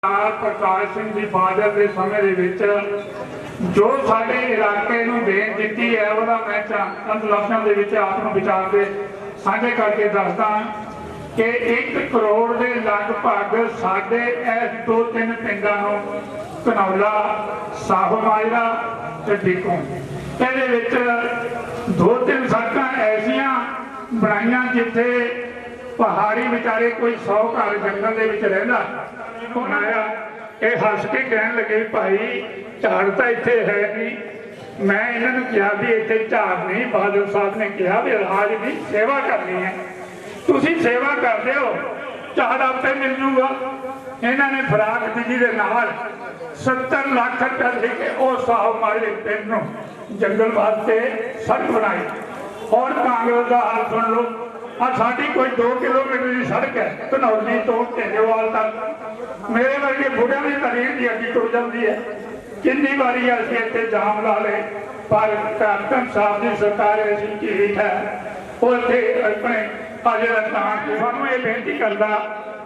प्रकाश सिंह जी बादल के समय जो साडे इलाके नूं देन दित्ती है वह मैं चंद लफ्ज़ां दे विच आप विचार के साझे करके दसदा कि 1 करोड़ के लगभग साडे इस 2-3 पिंडां नूं घनौला साहब माजरा ते डिक्कों इहदे विच 2-3 सड़कां ऐसियां बनाईयां जिथे पहाड़ी बेचारे कोई 100 घर जंगल दे विच रहिंदा बनाया। ये हस के कह लगे भाई झाड़ तो इत्थे है नहीं। मैं इन्होंने कहा भी इत्थे झाड़ नहीं, बादल साहब ने कहा भी राज की सेवा करनी है, तुसी सेवा करते हो झाड़ आपे मिल जूगा। इन्होंने फराक दीदी के नाल 70 लाख रुपया लेके और साहब मारे पिंड नूं जंगल वास्ते सड़क बनाई। और कांग्रेस का हाल सुन लो, साड़ी कोई 2 किलोमीटर की सड़क है घनौली तो ढेंगेवाल तक। मेरे वर्गे बुढ़िया की तरीर की अड्डी टुट जाती है। कितनी बारी असीं इत्थे जाम ला ले पर कैप्टन साहब की सरकार ऐसी ढीठ है वो इत्थे अपने अजे सानू ये बेनती करता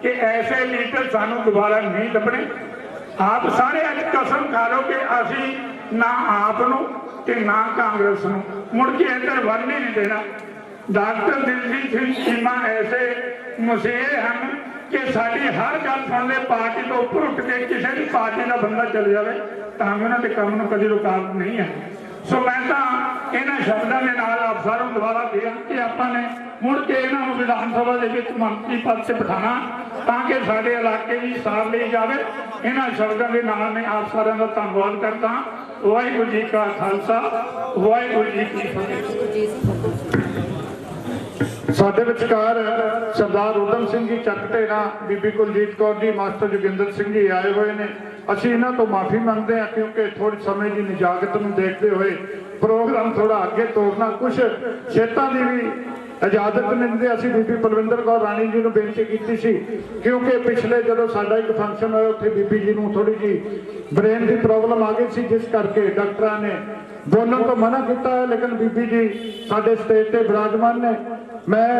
कि ऐसे लीडर सानू दोबारा नहीं लभने। आप सारे अज कसम खा लो कि असीं ना आप नूं ते ना कांग्रेस नूं मुड़ के इधर वरन ही नहीं देना। डॉक्टर दिलजीत सिंह चीमा ऐसे मुसेह हैं कि साड़ी हर गल सुनते पार्टी तो उपर उठ के किसी भी पार्टी का बंदा चल जाए तो उन्होंने काम में कभी रुकावट नहीं है। सो मैं तो इन्होंने शब्दों के नाल आप सारों दोबारा दिया कि आपने मुड़ के इन्होंने विधान सभा के मंत्री पद से बिठाना ताकि साढ़े इलाके की सार ली जाए। इन्होंने शब्दों के नाल मैं आप सारों का धन्यवाद करता। वाहिगुरू जी का खालसा वाहिगुरू जी की फतेह। साडे विचकार सरदार उधम सिंह जी चक ढेरा, बीबी कुलजीत कौर जी, मास्टर जोगिंदर सिंह जी आए हुए ने। असीं इन्हां तो माफ़ी मंगते हैं क्योंकि थोड़े समय की निजागत नूं देखते हुए प्रोग्राम थोड़ा अगे तोड़ना कुछ सेहतां की भी इजाजत नहीं दिंदे। असीं बीबी बलविंदर कौर राणी जी नूं बेनती कीती सी क्योंकि पिछले जदों साडा एक फंक्शन होया उत्थे बीबी जी नूं थोड़ी जी ब्रेन की प्रॉब्लम आ गई सी जिस करके डॉक्टरां ने बोलण तो मना किया है, लेकिन बीबी जी साडे स्टेज ते विराजमान ने। मैं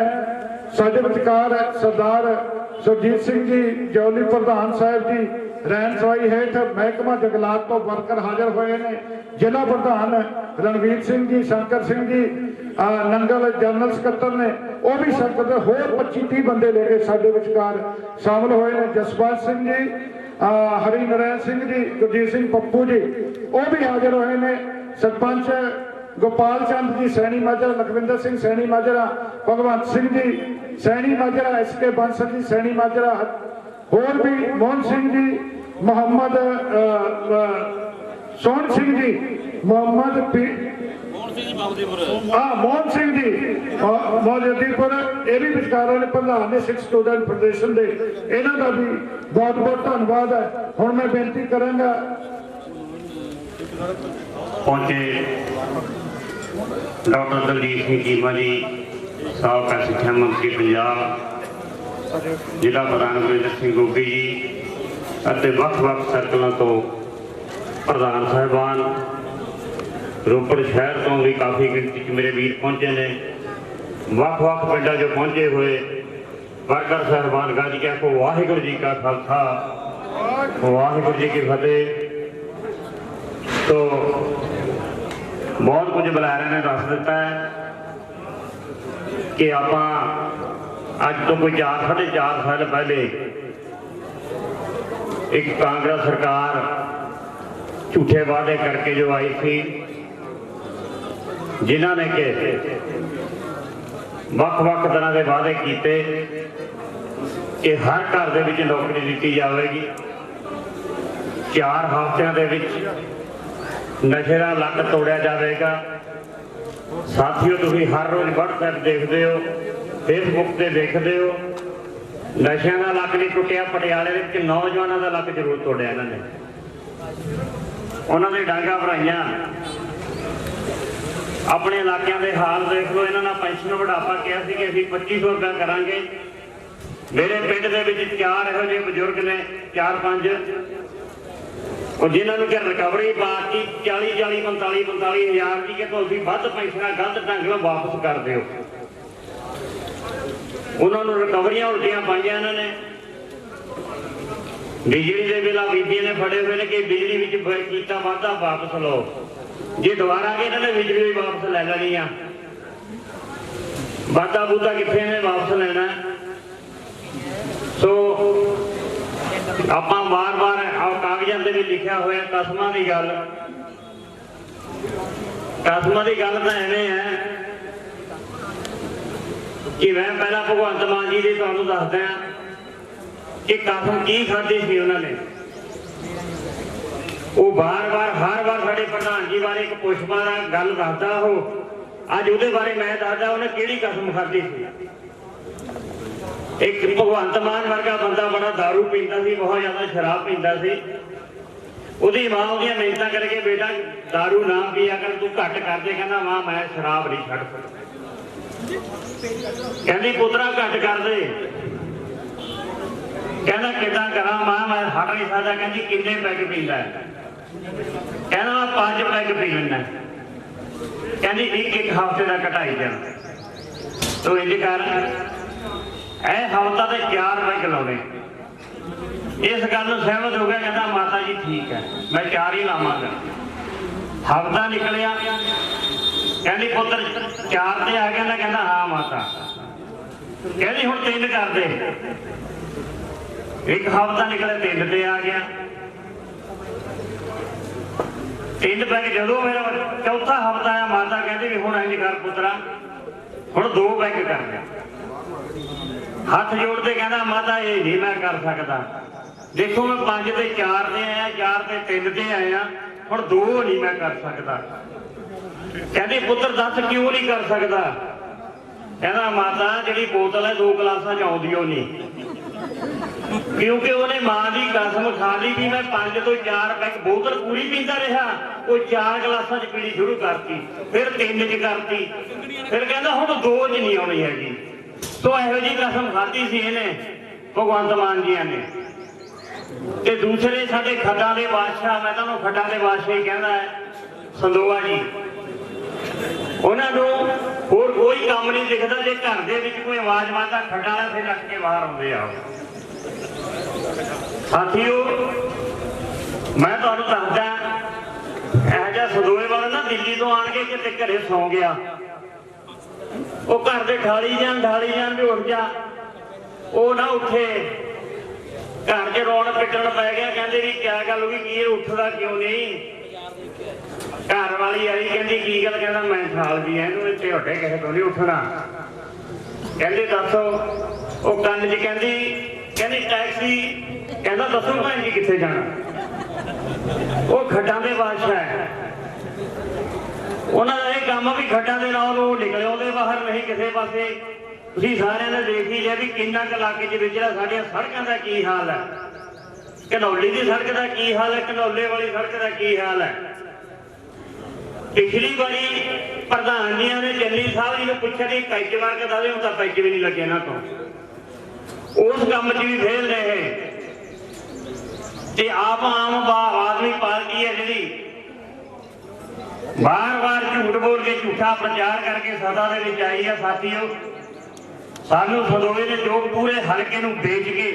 साडे विचकार सरदार सुरजीत सिंह जी जौली प्रधान साहब जी रैन सवाई हेठ महकमा जंगलात तो वर्कर हाजिर हुए ने। जिला प्रधान रणवीर सिंह जी, शंकर सिंह जी नंगल जनरल सकत्तर ने, वह भी संगत होर 25-30 बंदे लेके साडे विचकार शामिल हुए ने। जसपाल सिंह जी, हरि नारायण सिंह जी, गुरजीत सिंह पप्पू जी वह भी हाजिर हुए ने। सरपंच गोपाल चंद जी सैनी माजरा, लखविंदर सिंह सैनी माजरा, भगवंत सिंह जी सैनी माजरा, SK बंसल जी सैनी माजरा, होर भी मोहन सिंह जी, मोहम्मद सोहन सिंह जी, मोहम्मद मोहन सिंह जी मौजूदीपुर, ये भी विचकारों ने प्रधान ने सिख स्टूडेंट फेडरेशन के, इन्हों का भी बहुत बहुत धन्यवाद है। हुण मैं बेनती करांगा पहुंचे डॉक्टर दलजीत सिंह चीमा जी, साबका सिक्ख्या मंत्री पंजाब, जिला प्रधान गुरविंदर सिंह गोगी जी और ਵੱਖ-ਵੱਖ सर्कलों तो प्रधान साहिबान, रोपड़ शहर तो भी काफ़ी गिनती मेरे वीर पहुंचे ने। ਵੱਖ-ਵੱਖ पिंडों जो पहुंचे हुए वर्कर साहिबान गज के को वाहिगुरू जी का खालसा वाहिगुरू जी की फतेह। तो बहुत कुछ बुलारे ने दस दिता है कि आप अज तो कोई 4-4.5 साल पहले एक कांग्रेस सरकार झूठे वादे करके जो आई थी, जिन्हों ने कि ਵੱਖ-ਵੱਖ तरह के वादे किए कि हर घर दे विच नौकरी दी जाएगी, 4 हफ्तियां दे विच नशे का लक तोड़िया जाएगा। साथियों तुसीं हर रोज़ WhatsApp देखते हो, फेसबुक से देखते हो, नशिया का लक नहीं टुटिया, पटियाले के नौजवानों का लक जरूर तोड़िया इन्होंने। उन्होंने डांगा भराइया। अपने इलाकों के हाल देख लो, इन्होंने पेंशन बुढ़ापा कहा कि असीं 2500 रुपया करांगे। मेरे पिंड दे विच 4 इहो जिहे बजुर्ग ने, 4-5 और जिन्होंने कि रिकवरी पार्टी 40-45 हज़ार की कि तुसीं वध पेंशनां गलत ढंग नाल वापस कर दिओ। उन्होंने रिकवरियां उल्टियां पाईयां इन्होंने। ਬਿਜਲੀ ਦੇ ਬਿੱਲਾਂ ਬੀਬੀਆਂ ਨੇ ਫੜੇ ਹੋਏ ਨੇ ਕਿ ਬਿਜਲੀ ਵਿੱਚ ਕੀਤਾ ਵਾਧਾ ਵਾਪਸ ਲਓ। ਜੇ ਦੁਬਾਰਾ ਕੇ ਇਹਨਾਂ ਨੇ ਬਿਜਲੀ ਵੀ ਵਾਪਸ ਲੈ ਲੈਣੀ ਆ, ਵਾਧਾ ਬੂਧਾ ਕਿੱਥੇ ਨੇ ਵਾਪਸ ਲੈਣਾ। ਸੋ ਆਪਾਂ ਵਾਰ-ਵਾਰ ਕਾਗਜ਼ਾਂ ਦੇ ਵਿੱਚ ਲਿਖਿਆ ਹੋਇਆ ਕਸਮਾਂ ਦੀ ਗੱਲ ਤਾਂ ਐਵੇਂ ਹੈ ਕਿ ਮੈਂ ਪਹਿਲਾਂ ਭਗਵੰਤ ਮਾਨ ਜੀ ਦੀ ਤੁਹਾਨੂੰ ਦੱਸਦਾ ਕਿ ਕਸਮ ਕੀ ਖਾਧੀ ਸੀ ਉਹਨਾਂ ਨੇ। ਉਹ ਵਾਰ-ਵਾਰ ਹਰ ਵਾਰ ਸਾਡੇ ਪ੍ਰਧਾਨ ਜੀ ਬਾਰੇ ਇੱਕ ਪੁਸ਼ਪਾ ਦਾ ਗੱਲ ਦੱਸਦਾ, ਉਹ ਅੱਜ ਉਹਦੇ ਬਾਰੇ ਮੈਂ ਦੱਸਦਾ ਉਹਨੇ ਕਿਹੜੀ ਕਸਮ ਖਾਧੀ ਸੀ। ਇੱਕ ਭਗਵੰਤ ਮਾਨ ਵਰਗਾ ਬੰਦਾ ਬੜਾ ਦਾਰੂ ਪੀਂਦਾ ਸੀ, ਬਹੁਤ ਜ਼ਿਆਦਾ ਸ਼ਰਾਬ ਪੀਂਦਾ ਸੀ। ਉਹਦੀ ਮਾਂ ਉਹਦੀਆਂ ਮਿਹਨਤਾਂ ਕਰਕੇ ਬੇਟਾ ਦਾਰੂ ਨਾ ਪੀਆ ਕਰ, ਤੂੰ ਘੱਟ ਕਰ ਦੇ। ਕਹਿੰਦਾ ਮਾਂ ਮੈਂ ਸ਼ਰਾਬ ਨਹੀਂ ਛੱਡ ਸਕਦਾ। ਕਹਿੰਦੀ ਪੁੱਤਰਾ ਘੱਟ ਕਰ ਦੇ। ਕਹਿੰਦਾ ਕਿੱਦਾਂ ਕਰਾਂ ਮਾਂ ਮੈਂ ਹਟ ਨਹੀਂ ਸਕਦਾ। ਕਹਿੰਦੀ ਕਿੰਨੇ ਪੈਗ ਪੀਂਦਾ? ਕਹਿੰਦਾ ਮੈਂ 5 ਪੈਗ ਪੀ ਲੈਂਦਾ। ਕਹਿੰਦੀ ਇੱਕ ਹਫ਼ਤੇ ਦਾ ਘਟਾਈ ਜਾ। ਤੂੰ ਇੰਝ ਕਰ, ਇਹ ਹਫ਼ਤਾ ਤੇ 4 ਪੈਗ ਲਾਉਣੇ। ਇਸ ਗੱਲ ਨੂੰ ਸਹਿਮਤ ਹੋ ਗਿਆ। ਕਹਿੰਦਾ ਮਾਤਾ ਜੀ ਠੀਕ ਹੈ, ਮੈਂ 4 ਹੀ ਲਾਵਾਂਗਾ। ਹਫ਼ਤਾ ਨਿਕਲਿਆ, ਕਹਿੰਦੀ ਪੁੱਤਰ 4 ਤੇ ਆ ਗਿਆ ਨਾ? ਕਹਿੰਦਾ ਹਾਂ ਮਾਤਾ। ਕਹਿੰਦੀ ਹੁਣ 3 ਕਰ ਦੇ। ਇੱਕ ਹਫ਼ਤਾ ਨਿਕਲਿਆ, 3 ਤੇ ਆ ਗਿਆ। 3 ਪੈਗ ਜਦੋਂ ਮੇਰਾ ਚੌਥਾ ਹਫ਼ਤਾ ਆਇਆ, ਮਾਤਾ ਕਹਿੰਦੀ ਵੀ ਹੁਣ ਇੰਝ ਕਰ ਪੁੱਤਰਾ, ਹੁਣ 2 ਪੈਗ ਕਰ ਲਿਆ। ਹੱਥ ਜੋੜਦੇ ਕਹਿੰਦਾ ਮਾਤਾ ਇਹ ਨਹੀਂ ਮੈਂ ਕਰ ਸਕਦਾ। ਦੇਖੋ ਮੈਂ 5 ਤੇ 4 ਤੇ ਆਇਆ, 4 ਤੇ 3 ਤੇ ਆਇਆ, ਹੁਣ 2 ਨਹੀਂ ਮੈਂ ਕਰ ਸਕਦਾ। ਕਹਿੰਦੀ ਪੁੱਤਰ ਦੱਸ ਕਿਉਂ ਨਹੀਂ ਕਰ ਸਕਦਾ? ਕਹਿੰਦਾ ਮਾਤਾ ਜਿਹੜੀ ਬੋਤਲ ਹੈ 2 ਗਲਾਸਾਂ ਚ ਆਉਂਦੀ ਉਹ ਨਹੀਂ, ਕਿਉਂਕਿ ਉਹਨੇ ਮਾਂ ਦੀ ਕਸਮ ਖਾ ਲਈ ਵੀ ਮੈਂ 5 ਤੋਂ 4 ਪੈਗ ਬੋਤਲ ਪੂਰੀ ਪੀਂਦਾ ਰਿਹਾ। ਉਹ 4 ਗਲਾਸਾਂ ਚ ਪੀਣੀ ਸ਼ੁਰੂ ਕਰਤੀ, ਫਿਰ 3 ਚ ਕਰਤੀ, ਫਿਰ ਕਹਿੰਦਾ ਹੁਣ 2 ਚ ਨਹੀਂ ਆਉਣੀ ਹੈਗੀ। ਸੋ ਇਹੋ ਜਿਹੀ ਕਸਮ ਖਾਧੀ ਸੀ ਇਹਨੇ ਭਗਵੰਤ ਮਾਨ ਜੀਆਂ ਨੇ। ਤੇ ਦੂਸਰੇ ਸਾਡੇ ਖੱਡਾਂ ਦੇ ਬਾਦਸ਼ਾਹ, ਮੈਂ ਤੁਹਾਨੂੰ ਖੱਡਾਂ ਦੇ ਬਾਦਸ਼ਾਹ ਹੀ ਕਹਿੰਦਾ ਹੈ, ਸੰਦੋਆ ਜੀ। ਉਹਨਾਂ ਨੂੰ ਹੋਰ ਕੋਈ ਕੰਮ ਨਹੀਂ ਦਿਖਦਾ। ਜੇ ਘਰ ਦੇ ਵਿੱਚ ਕੋਈ ਆਵਾਜ਼ ਮਾਰਦਾ ਖੱਡਾਂ ਵਾਲਾ ਫਿਰ ਰੱਖ ਕੇ ਬਾਹਰ ਆਉਂਦੇ ਆ। ਸਾਥੀਓ ਮੈਂ ਤੁਹਾਨੂੰ ਦੱਸਦਾ, ਇਹੋ ਜਿਹਾ ਸੰਦੋਏ ਵਾਲਾ ਨਾ ਦਿੱਲੀ ਤੋਂ ਆਣ ਕੇ ਕਿਤੇ ਘਰੇ ਸੌਂ ਗਿਆ। ਉਹ ਘਰ ਦੇ ਢਾਲੀ ਜਾਣ ਵੀ ਉੱਠ ਜਾ, ਉਹ ਨਾ ਉੱਠੇ। ਘਰ 'ਚ ਰੌਣ ਪਿੱਟਣ ਪੈ ਗਿਆ। ਕਹਿੰਦੇ ਵੀ ਕਿਆ ਗੱਲ ਹੋ ਗਈ, ਕੀ ਉੱਠਦਾ ਕਿਉਂ ਨਹੀਂ? ਘਰ ਵਾਲੀ ਆਈ, ਕਹਿੰਦੀ ਕੀ ਗੱਲ? ਕਹਿੰਦਾ ਮੈਂ ਸਾਲ ਦੀ ਐ, ਇਹਨੂੰ ਝੋਟੇ ਕਿਸੇ ਤੋਂ ਨਹੀਂ ਉੱਠਣਾ। ਕਹਿੰਦੇ ਦੱਸੋ? ਉਹ ਕੰਨ 'ਚ ਕਹਿੰਦੀ ਟੈਕਸੀ। ਕਹਿੰਦਾ ਦੱਸੋ ਭੈਣ ਜੀ ਕਿੱਥੇ ਜਾਣਾ? ਉਹ ਖੱਡਾਂ ਦੇ ਬਾਦਸ਼ਾਹ ਹੈ। ਉਹਨਾਂ ਦਾ ਇਹ ਕੰਮ ਵੀ ਖੱਡਾਂ ਦੇ ਨਾਲ ਉਹ ਨਿਕਲੇ ਉਹਦੇ ਬਾਹਰ ਨਹੀਂ ਕਿਸੇ ਪਾਸੇ। ਤੁਸੀਂ ਸਾਰਿਆਂ ਨੇ ਦੇਖ ਹੀ ਲਿਆ ਵੀ ਕਿੰਨਾ ਕੁ ਇਲਾਕੇ ਦੇ ਵਿੱਚ ਸਾਡੀਆਂ ਸੜਕਾਂ ਦਾ ਕੀ ਹਾਲ ਹੈ। ਘਨੌਲੀ ਦੀ ਸੜਕ ਦਾ ਕੀ ਹਾਲ ਹੈ, ਘਨੌਲੇ ਵਾਲੀ ਸੜਕ ਦਾ ਕੀ ਹਾਲ ਹੈ। ਪਿਛਲੀ ਵਾਰੀ ਪ੍ਰਧਾਨ ਜੀਆਂ ਨੇ ਚੰਨੀ ਸਾਹਿਬ ਜੀ ਨੂੰ ਪੁੱਛਿਆ ਕਿ ਪੈਚ ਮਾਰ ਕੇ ਦੱਸਦੇ, ਹੁਣ ਤਾਂ ਪੈਚ ਵੀ ਨਹੀਂ ਲੱਗੇ ਇਹਨਾਂ ਤੋਂ। ਉਸ ਕੰਮ 'ਚ ਵੀ ਫੇਲ ਰਹੇ। ਤੇ ਆਮ ਆਦਮੀ ਪਾਰਟੀ ਹੈ ਜਿਹੜੀ ਵਾਰ-ਵਾਰ ਝੂਠ ਬੋਲ ਕੇ ਝੂਠਾ ਪ੍ਰਚਾਰ ਕਰਕੇ ਸਦਾ ਦੇ ਵਿੱਚ ਆਈ ਹੈ। ਸਾਥੀਓ ਸਾਨੂੰ ਸੰਦੋਏ ਨੇ ਜੋ ਪੂਰੇ ਹਲਕੇ ਨੂੰ ਵੇਚ ਕੇ,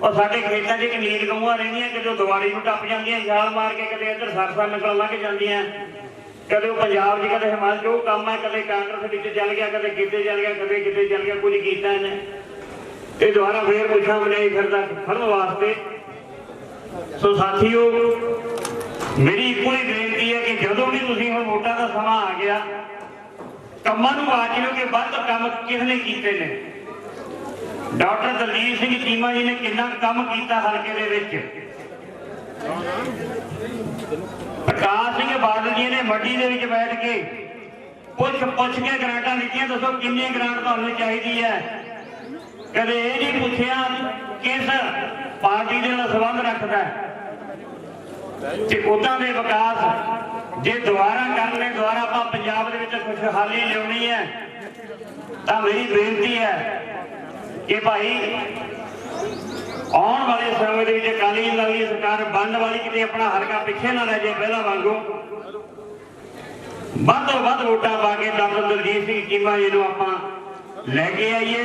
ਔਰ ਸਾਡੇ ਖੇਤਾਂ 'ਚ ਇੱਕ ਨੀਲ ਗਊਆਂ ਰਹਿੰਦੀਆਂ, ਕਦੇ ਉਹ ਦੀਵਾਲੀ ਨੂੰ ਟੱਪ ਜਾਂਦੀਆਂ ਛਾਲ ਮਾਰ ਕੇ, ਕਦੇ ਇੱਧਰ ਸਰਸਾ ਨਿਕਲ ਲੰਘ ਜਾਂਦੀਆਂ, ਕਦੇ ਉਹ ਪੰਜਾਬ 'ਚ, ਕਦੇ ਹਿਮਾਚਲ। ਜੋ ਕੰਮ ਹੈ ਕਦੇ ਕਾਂਗਰਸ ਵਿੱਚ ਚੱਲ ਗਿਆ, ਕਦੇ ਕਿਤੇ ਚੱਲ ਗਿਆ, ਕਦੇ ਕਿਤੇ ਚੱਲ ਗਿਆ, ਕੁਝ ਕੀਤਾ ਇਹਨੇ। ਇਹ ਦੁਬਾਰਾ ਫੇਰ ਪੁੱਛਾਂ ਬਣਾਈ ਫਿਰਦਾ ਫੜਨ ਵਾਸਤੇ। ਸੋ ਸਾਥੀਓ ਮੇਰੀ ਇੱਕੋ ਹੀ ਬੇਨਤੀ ਹੈ ਕਿ ਜਦੋਂ ਵੀ ਤੁਸੀਂ ਹੁਣ ਵੋਟਾਂ ਦਾ ਸਮਾਂ ਆ ਗਿਆ, ਕੰਮਾਂ ਨੂੰ ਆਚ ਲਓ ਕਿ ਵੱਧ ਕੰਮ ਕਿਸ ਨੇ ਕੀਤੇ ਨੇ। ਡਾਕਟਰ ਦਲਜੀਤ ਸਿੰਘ ਚੀਮਾ ਜੀ ਨੇ ਕਿੰਨਾ ਕੰਮ ਕੀਤਾ ਹਲਕੇ ਦੇ ਵਿੱਚ। ਪ੍ਰਕਾਸ਼ ਸਿੰਘ ਬਾਦਲ ਜੀ ਨੇ ਮੰਡੀ ਦੇ ਵਿੱਚ ਬੈਠ ਕੇ ਪੁੱਛ ਕੇ ਗ੍ਰਾਂਟਾਂ ਦਿੱਤੀਆਂ। ਦੱਸੋ ਕਿੰਨੀ ਗ੍ਰਾਂਟ ਤੁਹਾਨੂੰ ਚਾਹੀਦੀ ਹੈ? ਕਦੇ ਇਹ ਨਹੀਂ ਪੁੱਛਿਆ ਕਿਸ ਪਾਰਟੀ ਦੇ ਨਾਲ ਸੰਬੰਧ ਰੱਖਦਾ। ਤੇ ਉਦਾਂ ਦੇ ਵਿਕਾਸ ਜੇ ਦੁਬਾਰਾ ਕਰਨੇ, ਦੁਬਾਰਾ ਆਪਾਂ ਪੰਜਾਬ ਦੇ ਵਿੱਚ ਖੁਸ਼ਹਾਲੀ ਲਿਆਉਣੀ ਹੈ, ਤਾਂ ਮੇਰੀ ਬੇਨਤੀ ਹੈ ਕਿ ਭਾਈ ਆਉਣ ਵਾਲੇ ਸਮੇਂ ਦੇ ਵਿੱਚ ਅਕਾਲੀ ਦਲ ਦੀ ਸਰਕਾਰ ਬਣਨ ਵਾਲੀ, ਕਿਤੇ ਆਪਣਾ ਹਲਕਾ ਪਿੱਛੇ ਨਾ ਰਹਿ ਜਾਏ। ਪਹਿਲਾਂ ਵਾਂਗੂ ਵੱਧ ਤੋਂ ਵੱਧ ਵੋਟਾਂ ਪਾ ਕੇ ਡਾਕਟਰ ਦਲਜੀਤ ਸਿੰਘ ਚੀਮਾ ਜੀ ਨੂੰ ਆਪਾਂ ਲੈ ਕੇ ਆਈਏ।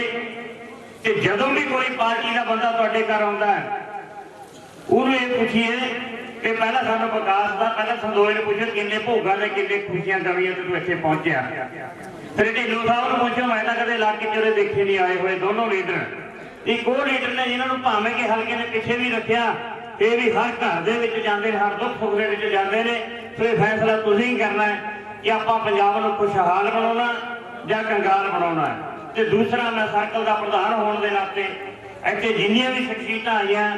ਤੇ ਜਦੋਂ ਵੀ ਕੋਈ ਪਾਰਟੀ ਦਾ ਬੰਦਾ ਤੁਹਾਡੇ ਘਰ ਆਉਂਦਾ ਹੈ, ਉਹਨੂੰ ਇਹ ਪੁੱਛੀਏ ਕਿ ਪਹਿਲਾਂ ਸਾਨੂੰ ਵਿਕਾਸ ਦਾ ਪਹਿਲਾਂ ਸੰਦੋਏ ਨੂੰ ਪੁੱਛੋ ਕਿੰਨੇ ਭੋਗਾਂ ਦੇ ਕਿੰਨੇ ਖੁਸ਼ੀਆਂ ਗਮੀਆਂ ਤੇ ਤੂੰ ਇੱਥੇ ਪਹੁੰਚਿਆ। ਫਿਰ ਢਿੱਲੋਂ ਸਾਹਿਬ ਨੂੰ ਪੁੱਛੋ ਮੈਂ ਤਾਂ ਕਦੇ ਇਲਾਕੇ 'ਚ ਉਹਦੇ ਦੇਖੇ ਨਹੀਂ ਆਏ ਹੋਏ ਦੋਨੋਂ ਲੀਡਰ। ਇੱਕ ਉਹ ਲੀਡਰ ਨੇ ਜਿਨ੍ਹਾਂ ਨੂੰ ਭਾਵੇਂ ਕਿ ਹਲਕੇ ਨੇ ਪਿੱਛੇ ਵੀ ਰੱਖਿਆ, ਇਹ ਵੀ ਹਰ ਘਰ ਦੇ ਵਿੱਚ ਜਾਂਦੇ ਨੇ, ਹਰ ਦੁੱਖ ਸੁੱਖ ਦੇ ਵਿੱਚ ਜਾਂਦੇ ਨੇ। ਸੋ ਇਹ ਫੈਸਲਾ ਤੁਸੀਂ ਹੀ ਕਰਨਾ ਹੈ ਕਿ ਆਪਾਂ ਪੰਜਾਬ ਨੂੰ ਖੁਸ਼ਹਾਲ ਬਣਾਉਣਾ ਜਾਂ ਕੰਗਾਲ ਬਣਾਉਣਾ ਹੈ। ਤੇ ਦੂਸਰਾ, ਮੈਂ ਸਰਕਲ ਦਾ ਪ੍ਰਧਾਨ ਹੋਣ ਦੇ ਨਾਤੇ ਇੱਥੇ ਜਿੰਨੀਆਂ ਵੀ ਸ਼ਖਸੀਅਤਾਂ ਆਈਆਂ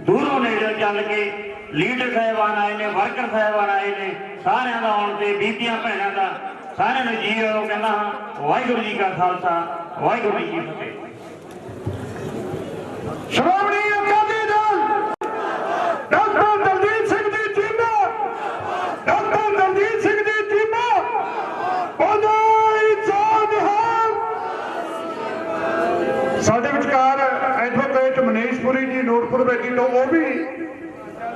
ਦੂਰੋਂ ਨੇੜੇ ਚੱਲ ਕੇ ਲੀਡਰ ਸਾਹਿਬਾਨ ਆਏ ਨੇ, ਵਰਕਰ ਸਾਹਿਬਾਨ ਆਏ ਨੇ, ਸਾਰਿਆਂ ਦਾ ਆਉਣ ਤੇ ਬੀਬੀਆਂ ਭੈਣਾਂ ਦਾ ਸਾਰਿਆਂ ਨੂੰ ਜੀ ਆਇਓ ਕਹਿੰਦਾ ਹਾਂ। ਵਾਹਿਗੁਰੂ ਜੀ ਕਾ ਖਾਲਸਾ, ਵਾਹਿਗੁਰੂ ਜੀ ਕੀ ਫਤਿਹ। ਸ਼੍ਰੋਮਣੀ ਅਕਾਲੀ ਦਲ ਡਾਕਟਰ ਦਲਜੀਤ ਸਿੰਘ ਦੀ ਚੀਮਾ, ਡਾਕਟਰ ਦਲਜੀਤ ਸਿੰਘ ਦੀ ਚੀਮਾ, ਬੋਲੇ ਸੋ ਨਿਹਾਲ। ਸਾਡੇ ਵਿਚਕਾਰ ਐਡਵੋਕੇਟ ਮਨੀਸ਼ਪੁਰੀ ਜੀ ਨੂਰਪੁਰ ਬੇਟੀ ਤੋਂ, ਉਹ ਵੀ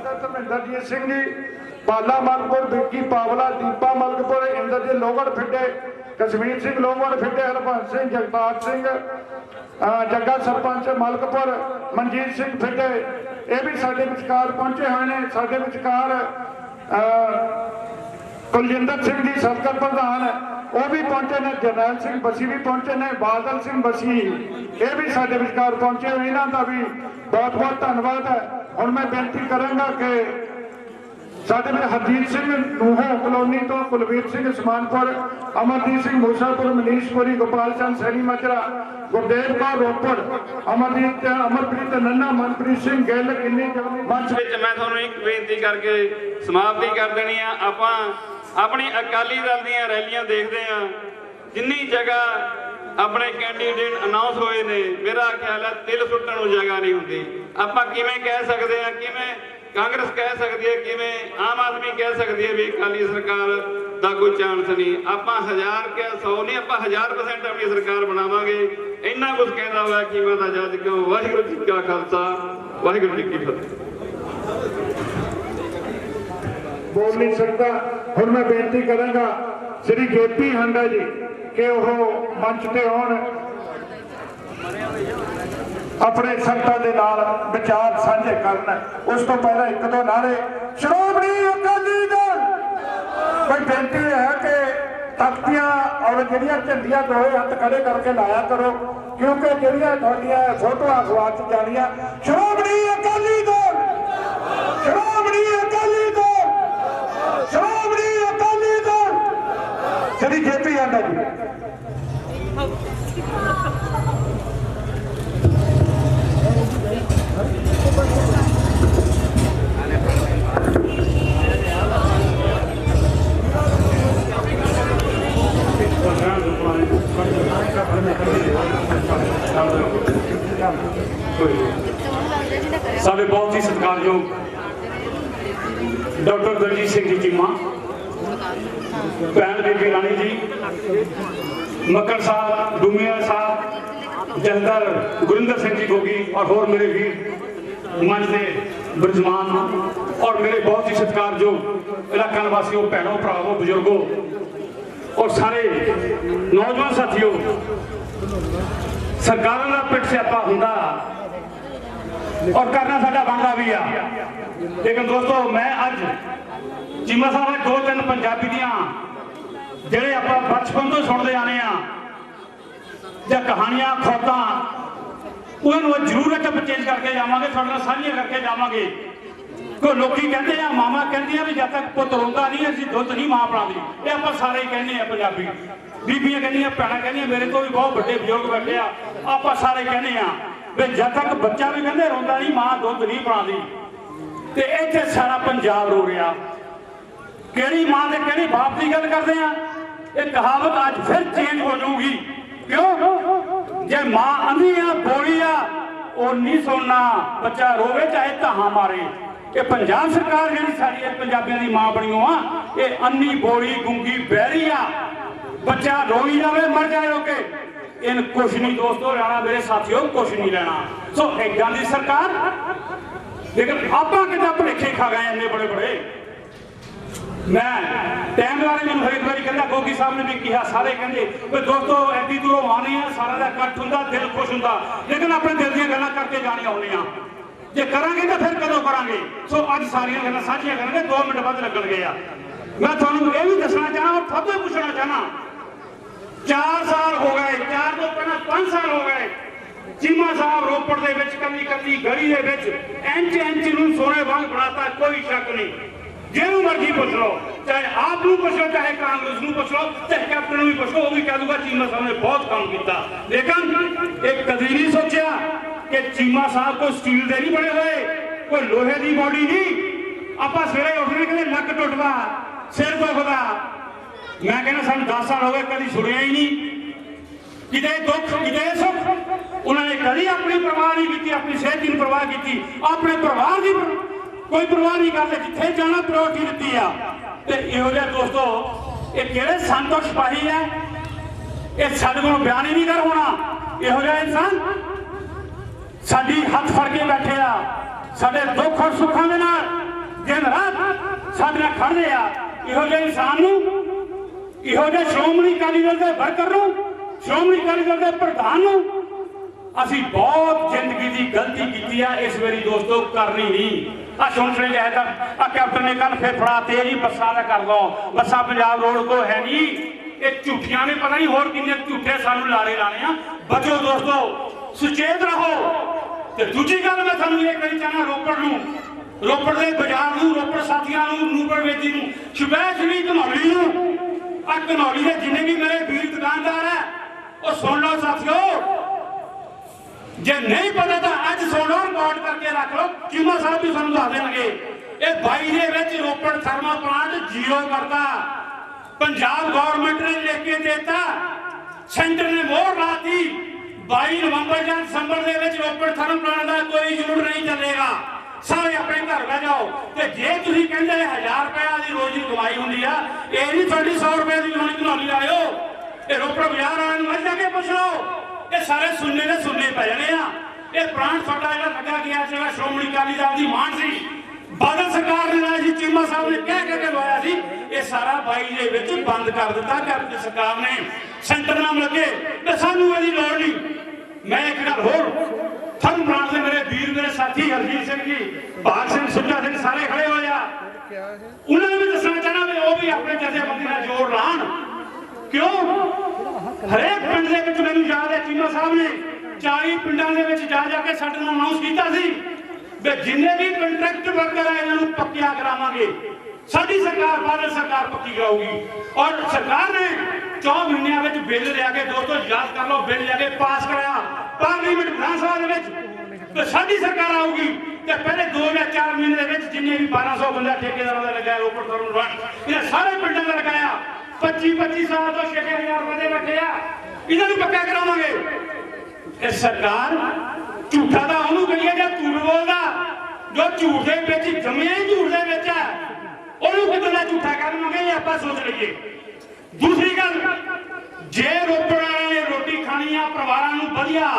ਧਰਮਿੰਦਰਜੀਤ ਸਿੰਘ ਜੀ, ਬਾਲਾ ਮਲਕਪੁਰ, ਵਿੱਕੀ ਪਾਵਲਾ, ਦੀਪਾ ਮਲਕਪੁਰ, ਇੰਦਰਜੀਤ ਲੋਹਗੜ੍ਹ ਫਿੱਡੇ, ਕਸ਼ਮੀਰ ਸਿੰਘ ਲੋਹਗੜ੍ਹ ਫਿੱਡੇ, ਹਰਭਜਨ ਸਿੰਘ, ਜਗਤਾਰ ਸਿੰਘ ਜੱਗਾ ਸਰਪੰਚ ਮਲਕਪੁਰ, ਮਨਜੀਤ ਸਿੰਘ ਫਿੱਡੇ, ਇਹ ਵੀ ਸਾਡੇ ਵਿਚਕਾਰ ਪਹੁੰਚੇ ਹੋਏ ਨੇ। ਸਾਡੇ ਵਿਚਕਾਰ ਕੁਲਜਿੰਦਰ ਸਿੰਘ ਜੀ ਸਰਕਲ ਪ੍ਰਧਾਨ, ਉਹ ਵੀ ਪਹੁੰਚੇ ਨੇ। ਜਰਨੈਲ ਸਿੰਘ ਬਸੀ ਵੀ ਪਹੁੰਚੇ ਨੇ। ਬਾਦਲ ਸਿੰਘ ਬਸੀ ਇਹ ਵੀ ਸਾਡੇ ਵਿਚਕਾਰ ਪਹੁੰਚੇ ਹੋਏ, ਇਹਨਾਂ ਦਾ ਵੀ ਬਹੁਤ ਬਹੁਤ ਧੰਨਵਾਦ ਹੈ। ਹੁਣ ਮੈਂ ਬੇਨਤੀ ਕਰਾਂਗਾ ਕਿ ਸਾਡੇ ਵਿੱਚ ਹਰਜੀਤ ਸਿੰਘ ਨੂਹੋ ਕਲੋਨੀ ਤੋਂ, ਕੁਲਵੀਰ ਸਿੰਘ ਸਮਾਨਪੁਰ, ਅਮਰਦੀਪ ਸਿੰਘ ਮੂਸਾਪੁਰ, ਮਨੀਸ਼ਪੁਰੀ, ਗੋਪਾਲ ਚੰਦ ਸੈਣੀ ਮਾਜਰਾ, ਗੁਰਦੇਵ ਕੌਰ ਰੋਪੜ, ਅਮਰਪ੍ਰੀਤ ਨੰਨਾ, ਮਨਪ੍ਰੀਤ ਸਿੰਘ ਗਿੱਲ ਕਿੰਨੀ ਮੰਚ ਵਿੱਚ। ਮੈਂ ਤੁਹਾਨੂੰ ਇੱਕ ਬੇਨਤੀ ਕਰਕੇ ਸਮਾਪਤੀ ਕਰ ਦੇਣੀ ਆ। ਆਪਾਂ ਆਪਣੀ ਅਕਾਲੀ ਦਲ ਦੀਆਂ ਰੈਲੀਆਂ ਦੇਖਦੇ ਆ, ਜਿੰਨੀ ਜਗ੍ਹਾ ਆਪਣੇ ਕੈਂਡੀਡੇਟ ਅਨਾਉਂਸ ਹੋਏ ਨੇ, ਮੇਰਾ ਖਿਆਲ ਹੈ ਤਿਲ ਸੁੱਟਣ ਨੂੰ ਜਗ੍ਹਾ ਨਹੀਂ ਹੁੰਦੀ। ਆਪਾਂ ਕਿਵੇਂ ਕਹਿ ਸਕਦੇ ਆ, ਕਿਵੇਂ ਕਾਂਗਰਸ ਕਹਿ ਸਕਦੀ ਹੈ, ਕਿਵੇਂ ਆਮ ਆਦਮੀ ਕਹਿ ਸਕਦੀ ਹੈ ਵੀ ਅਕਾਲੀ ਸਰਕਾਰ ਦਾ ਕੋਈ ਚਾਂਸ ਨਹੀਂ। ਆਪਾਂ 1000 ਕਿਆ 100 ਨਹੀਂ, ਆਪਾਂ 1000% ਆਪਣੀ ਸਰਕਾਰ ਬਣਾਵਾਂਗੇ। ਇੰਨਾ ਕੁਝ ਕਹਿੰਦਾ ਹੋਇਆ ਕਿ ਮੈਂ ਤਾਂ ਜੱਜ ਕਿਉਂ। ਵਾਹਿਗੁਰੂ ਜੀ ਕਾ ਖਾਲਸਾ, ਵਾਹਿਗੁਰੂ ਜੀ ਕੀ ਫਤਿਹ। ਬੋਲ ਨਹੀਂ ਸਕਦਾ। ਹੁਣ ਮੈਂ ਬੇਨਤੀ ਕਰਾਂਗਾ ਸ੍ਰੀ ਜੇਪੀ ਹੰਡਾ ਜੀ ਕਿ ਉਹ ਮੰਚ ਤੇ ਆਉਣ, ਆਪਣੇ ਸੰਗਤਾਂ ਦੇ ਨਾਲ ਵਿਚਾਰ ਸਾਂਝੇ ਕਰਨ। ਉਸ ਤੋਂ ਪਹਿਲਾਂ ਇੱਕ ਦੋ ਨਾਰੇ ਸ਼੍ਰੋਮਣੀ ਅਕਾਲੀ ਦਲ। ਕੋਈ ਬੇਨਤੀ ਹੈ ਕਿ ਤਖਤੀਆਂ ਔਰ ਜਿਹੜੀਆਂ ਝੰਡੀਆਂ ਦੋਏ ਹੱਥ ਖੜੇ ਕਰਕੇ ਲਾਇਆ ਕਰੋ, ਕਿਉਂਕਿ ਜਿਹੜੀਆਂ ਤੁਹਾਡੀਆਂ ਫੋਟੋਆਂ ਅਖਬਾਰ 'ਚ ਜਾਣੀਆਂ। ਸ਼੍ਰੋਮਣੀ ਅਕਾਲੀ ਦਲ, ਸ਼੍ਰੋਮਣੀ ਅਕਾਲੀ ਦਲ, ਸ਼੍ਰੋਮਣੀ ਅਕਾਲੀ ਦਲ। ਸ੍ਰੀ ਜੇਪੀ ਹੰਡਾ ਜੀ। ਸਾਡੇ ਬਹੁਤ ਹੀ ਸਤਿਕਾਰਯੋਗ ਡਾਕਟਰ ਦਲਜੀਤ ਸਿੰਘ ਜੀ ਚੀਮਾ, ਭੈਣ ਬੀਬੀ ਰਾਣੀ ਜੀ, ਮੱਕੜ ਸਾਹਿਬ, ਡੂਮੀਆ ਸਾਹਿਬ, ਜਥੇਦਾਰ ਗੁਰਿੰਦਰ ਸਿੰਘ ਜੀ ਗੋਗੀ और ਹੋਰ ਮੇਰੇ ਵੀਰ ਮੰਚ ਦੇ ਬਿਰਾਜਮਾਨ और ਮੇਰੇ ਬਹੁਤ ਹੀ ਸਤਿਕਾਰਯੋਗ ਇਲਾਕਾ ਨਿਵਾਸੀਓ, ਭੈਣੋ, ਭਰਾਵੋ, ਬਜ਼ੁਰਗੋ और ਸਾਰੇ ਨੌਜਵਾਨ ਸਾਥੀਓ। ਸਰਕਾਰਾਂ ਦਾ ਪਿੱਟ ਸਿਆਪਾ ਹੁੰਦਾ और करना साडा बनता भी आ। लेकिन दोस्तों, मैं अज चीमा साहब दो तीन पंजाबी दियां ਜਿਹੜੇ ਆਪਾਂ ਬਚਪਨ ਤੋਂ ਸੁਣਦੇ ਆਨੇ ਆ ਜਾਂ ਕਹਾਣੀਆਂ ਖੋਤਾਂ, ਉਹਨਾਂ ਨੂੰ ਜ਼ਰੂਰ ਇੱਥੇ ਚੇਂਜ ਕਰਕੇ ਜਾਵਾਂਗੇ, ਤੁਹਾਡੇ ਨਾਲ ਸਾਂਝੀਆਂ ਕਰਕੇ ਜਾਵਾਂਗੇ। ਕੋਈ ਲੋਕੀ ਕਹਿੰਦੇ ਆ, ਮਾਮਾ ਕਹਿੰਦੀਆਂ ਵੀ ਜਦ ਤੱਕ ਪੁੱਤ ਰੋਂਦਾ ਨਹੀਂ ਅਸੀਂ ਦੁੱਧ ਨਹੀਂ ਮਾਂ ਪਿਲਾਉਂਦੀ। ਇਹ ਆਪਾਂ ਸਾਰੇ ਹੀ ਕਹਿੰਦੇ ਆ ਪੰਜਾਬੀ। ਬੀਬੀਆਂ ਕਹਿੰਦੀਆਂ, ਭੈਣਾਂ ਕਹਿੰਦੀਆਂ, ਮੇਰੇ ਤੋਂ ਵੀ ਬਹੁਤ ਵੱਡੇ ਬਜ਼ੁਰਗ ਬੈਠੇ ਆ, ਆਪਾਂ ਸਾਰੇ ਕਹਿੰਦੇ ਆ ਵੀ ਜਦ ਤੱਕ ਬੱਚਾ ਵੀ ਕਹਿੰਦੇ ਰੋਂਦਾ ਨਹੀਂ ਮਾਂ ਦੁੱਧ ਨਹੀਂ ਪਿਲਾਉਂਦੀ। ਤੇ ਇੱਥੇ ਸਾਰਾ ਪੰਜਾਬ ਰੋ ਰਿਹਾ। ਕਿਹੜੀ ਮਾਂ ਤੇ ਕਿਹੜੀ ਬਾਪ ਦੀ ਗੱਲ ਕਰਦੇ ਆ? ਇਹ ਕਹਾਵਤ ਅੱਜ ਫਿਰ ਚੇਂਜ ਹੋ ਜਾਊਗੀ। ਕਿਉਂ? ਜੇ ਮਾਂ ਅੰਧੀ ਆ, ਬੋਲੀ ਆ, ਉਹ ਨਹੀਂ ਸੁਣਨਾ, ਬੱਚਾ ਰੋਵੇ ਚਾਹੇ ਧਾਹਾਂ ਮਾਰੇ। ਇਹ ਪੰਜਾਬ ਸਰਕਾਰ ਜਿਹੜੀ ਸਾਡੀ ਪੰਜਾਬੀਆਂ ਦੀ ਮਾਂ ਬਣੀ ਆ, ਇਹ ਅੰਨੀ, ਬੋਲੀ, ਗੁੰਗੀ, ਬਹਿਰੀ ਆ। ਬੱਚਾ ਰੋਈ ਜਾਵੇ, ਮਰ ਜਾਏ ਰੋਕੇ, ਇਹਨ ਕੁਛ ਨਹੀਂ ਦੋਸਤੋ ਲੈਣਾ, ਮੇਰੇ ਸਾਥੀਓ, ਕੁਛ ਨਹੀਂ ਲੈਣਾ। ਸੋ ਏਦਾਂ ਦੀ ਸਰਕਾਰ। ਲੇਕਿਨ ਆਪਾਂ ਕਿੱਦਾਂ ਭੁਲੇਖੇ ਖਾ ਗਏ ਇੰਨੇ ਬੜੇ ਬੜੇ। मैं टाइम वाले मैंने हर एक बार कहता, गोगी साहब ने भी कहा, सारे कहते भी दोस्तों एडी दूरों आने हैं, सारा का इकट्ठ होंगे, दिल खुश होंगे, लेकिन अपने दिल दी गल्लां करके जानियां होंदियां। जे करांगे तो फिर कदों करांगे। सो अज सारियां गल्लां साझियां करांगे, 2 मिनट बाद लगणगे आ। मैं तुहानूं ये भी दसना चाहना और थोड़े पूछना चाहना, 4 साल हो गए, 4 तो पहला 5 साल हो गए, चीमा साहब रोपड़ दे विच कल्ली कल्ली गली दे विच इंच नूं सोने वांग बनाता, कोई शक नहीं। जिहनूं मर्जी पुछ लो, चाहे आप नूं पुछ लो, चाहे कांग्रेस नूं पुछ लो, चाहे कैप्टन नूं भी पुछ लो, वो भी कह दूगा चीमा साहब ने बहुत काम किया। लेकिन एक कदी नहीं सोचा कि चीमा साहब कोई स्टील दे नहीं बने हुए, कोई लोहे की बॉडी नहीं। आप सवेरे उठने कहते लक टुटदा, सिर दुखदा, मैं कहना सानूं 10 साल हो गए कभी सुनिया ही नहीं, किते दुख किते सुख। उन्होंने कभी अपनी परवाह नहीं की, अपनी सेहत की परवाह की, अपने परिवार की कोई परवाह नहीं करते, जिथे जाना प्रायोरिटी दी आ। इहो जिहा दोस्तों ये किहड़े संत और सिपाही है, ये साडे कोलों बयान ही नहीं कर होना। इहो जिहा इंसान साडी हथ फड़ के बैठे आ, साडे दुख और सुखां दे नाल दिन रात साडे नाल खड़दे आ। इहो जिहे इंसान नूं, इहो जिहे श्रोमणी अकाली दल दे वर्कर नूं, श्रोमणी अकाली दल दे प्रधान नूं असीं बहुत जिंदगी की गलती की है, इस बारी दोस्तों करनी नहीं। आ सुनने जाए आ कैप्टन ने कल फिर फड़ाते जी बसा का कर लो, बसा पंजाब रोड को है नहीं, ये झूठिया ने पता नहीं होर किन्ने झूठे सानू लारे लाने आ। बचो दोस्तों, सुचेत रहो। ते दूजी गल मैं थानू ये कहना चाहना, रोपड़ नूं, रोपड़ दे बाजार नूं, रोपड़ साथियां नूं, नूपड़ बेदी नूं, स्पैशली घनौली नूं, आ घनौली दे जिन्ने भी मेरे वीर दुकानदार है और सुन लो साथियों, जे नहीं पता तो अज सुन लो, रिकॉर्ड करके रख लो, चीमा साहब भी तुहानूं दस देणगे। ये 22 दे विच रोपड़ थर्मल प्लांट जीरो करता, पंजाब गवर्नमेंट ने लिख के देता, सेंटर ने मोहर लाती। 22 नवंबर या दिसंबर दे विच रोपड़ थर्मल प्लांट का कोई यूनिट नहीं चलेगा, सारे अपने घर बह जाओ। ते जे तुसीं कहंदे 1000 रुपया दी रोज की कमाई हुंदी आ, ये नहीं थोड़ी 100 रुपए की होनी घनौली आयो। ये रोपड़ बाजार वाले नूं जाके पुछ लो, ये सारे सुनने ने सुनने पै जाने आ। ये प्राण साडा जिहड़ा लगा गया जेड़ा श्रोमणी अकाली दल दी मान सी, बादल सरकार ने लाया सी, चीमा साहब ने कह के लवाया सी, ये सारा 22 दे विच बंद कर दिता कैप्टन सरकार ने। सेंटर नाम लगे ते सानू इहदी लोड़ नहीं। मैं एक गल होर, थर्म प्रांत दे मेरे वीर मेरे साथी हरजीत सिंह जी, भाग सिंह, सुੱਚਾ सिंह सारे खड़े होए आ, उन्होंने भी दसना चाहना भी वो भी अपने जथेबंदी नाल जोड़ लाण। क्यों हरेक पिंड दे विच मैनूं याद है चीमा साहब ने 40 पिंडां दे विच जा जाके साडे नाल अनाउंस कीता सी भी जिन्ने भी कंट्रैक्ट वर्कर है इन्हां नूं पक्किया करावांगे, साडी सरकार बादल सरकार पक्की कराऊगी। और सरकार ने 4 महीनों में बिल लिया के, दोस्तों याद कर लो, बिल लिया के पास कराया पार्लीमेंट विधानसभा दे विच, तो साडी सरकार आऊगी ते पहले 2 या 4 महीने दे विच जिन्ने भी 1200 बंदा ठेकेदारां दा लगाया, रोपड़ थर्मल प्लांट इन्हां सारे पिंडां दा लगाया, 25-25 साल तो 6,000 रुपए बैठे आ, इन्हां नूं पक्का करावांगे। ये सरकार झूठा दा ओनू कहिए जे झूठ बोलदा, जो झूठ दे विच जम्मिया ही झूठ दे विच है, ओनू किदां दा झूठा कर देवांगे, ये आपां सोच लईए। दूसरी गल, जे रोपड़ वालिਆਂ ने रोटी खानी आ, परिवारां नूं वधिया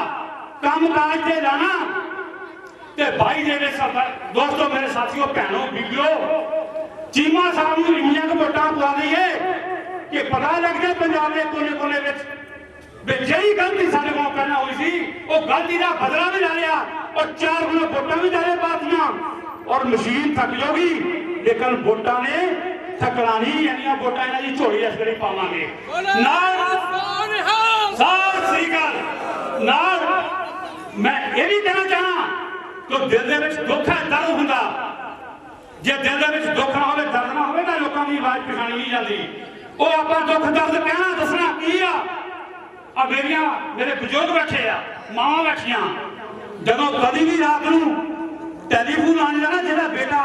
काम काज ते लाना ते 22 दे विच दोस्तों मेरे साथियों भैनों बीबियों, चीमा साहब नूं इंनियां क वोटां पवा दईए कि पता लग जाए पंजाब के कोने कोने में जी गलती साढ़े को पहला हुई सी, वो गलती का बदला भी ला लिया और 4 गुना वोटा भी जाने पातियां और मशीन थक जाओगी, लेकिन वोटा ने थकना नहीं, यानी वोटा इन्हां दी झोली इस करी पावांगे। नाल मैं ये भी कहना चाहना कि दिल दे विच दुख है, दर्द हुंदा, जे दिल दे विच दुख ना होवे, दर्द ना होवे, तां लोकां दी आवाज़ पछाणी नहीं जाती। वो आपां दुख दर्द कहना दसना की आ। मेरे बजुर्ग बैठे आ, मावां बैठियां, जदों कभी भी रात नूं टैलीफोन आने जाना, जेड़ा बेटा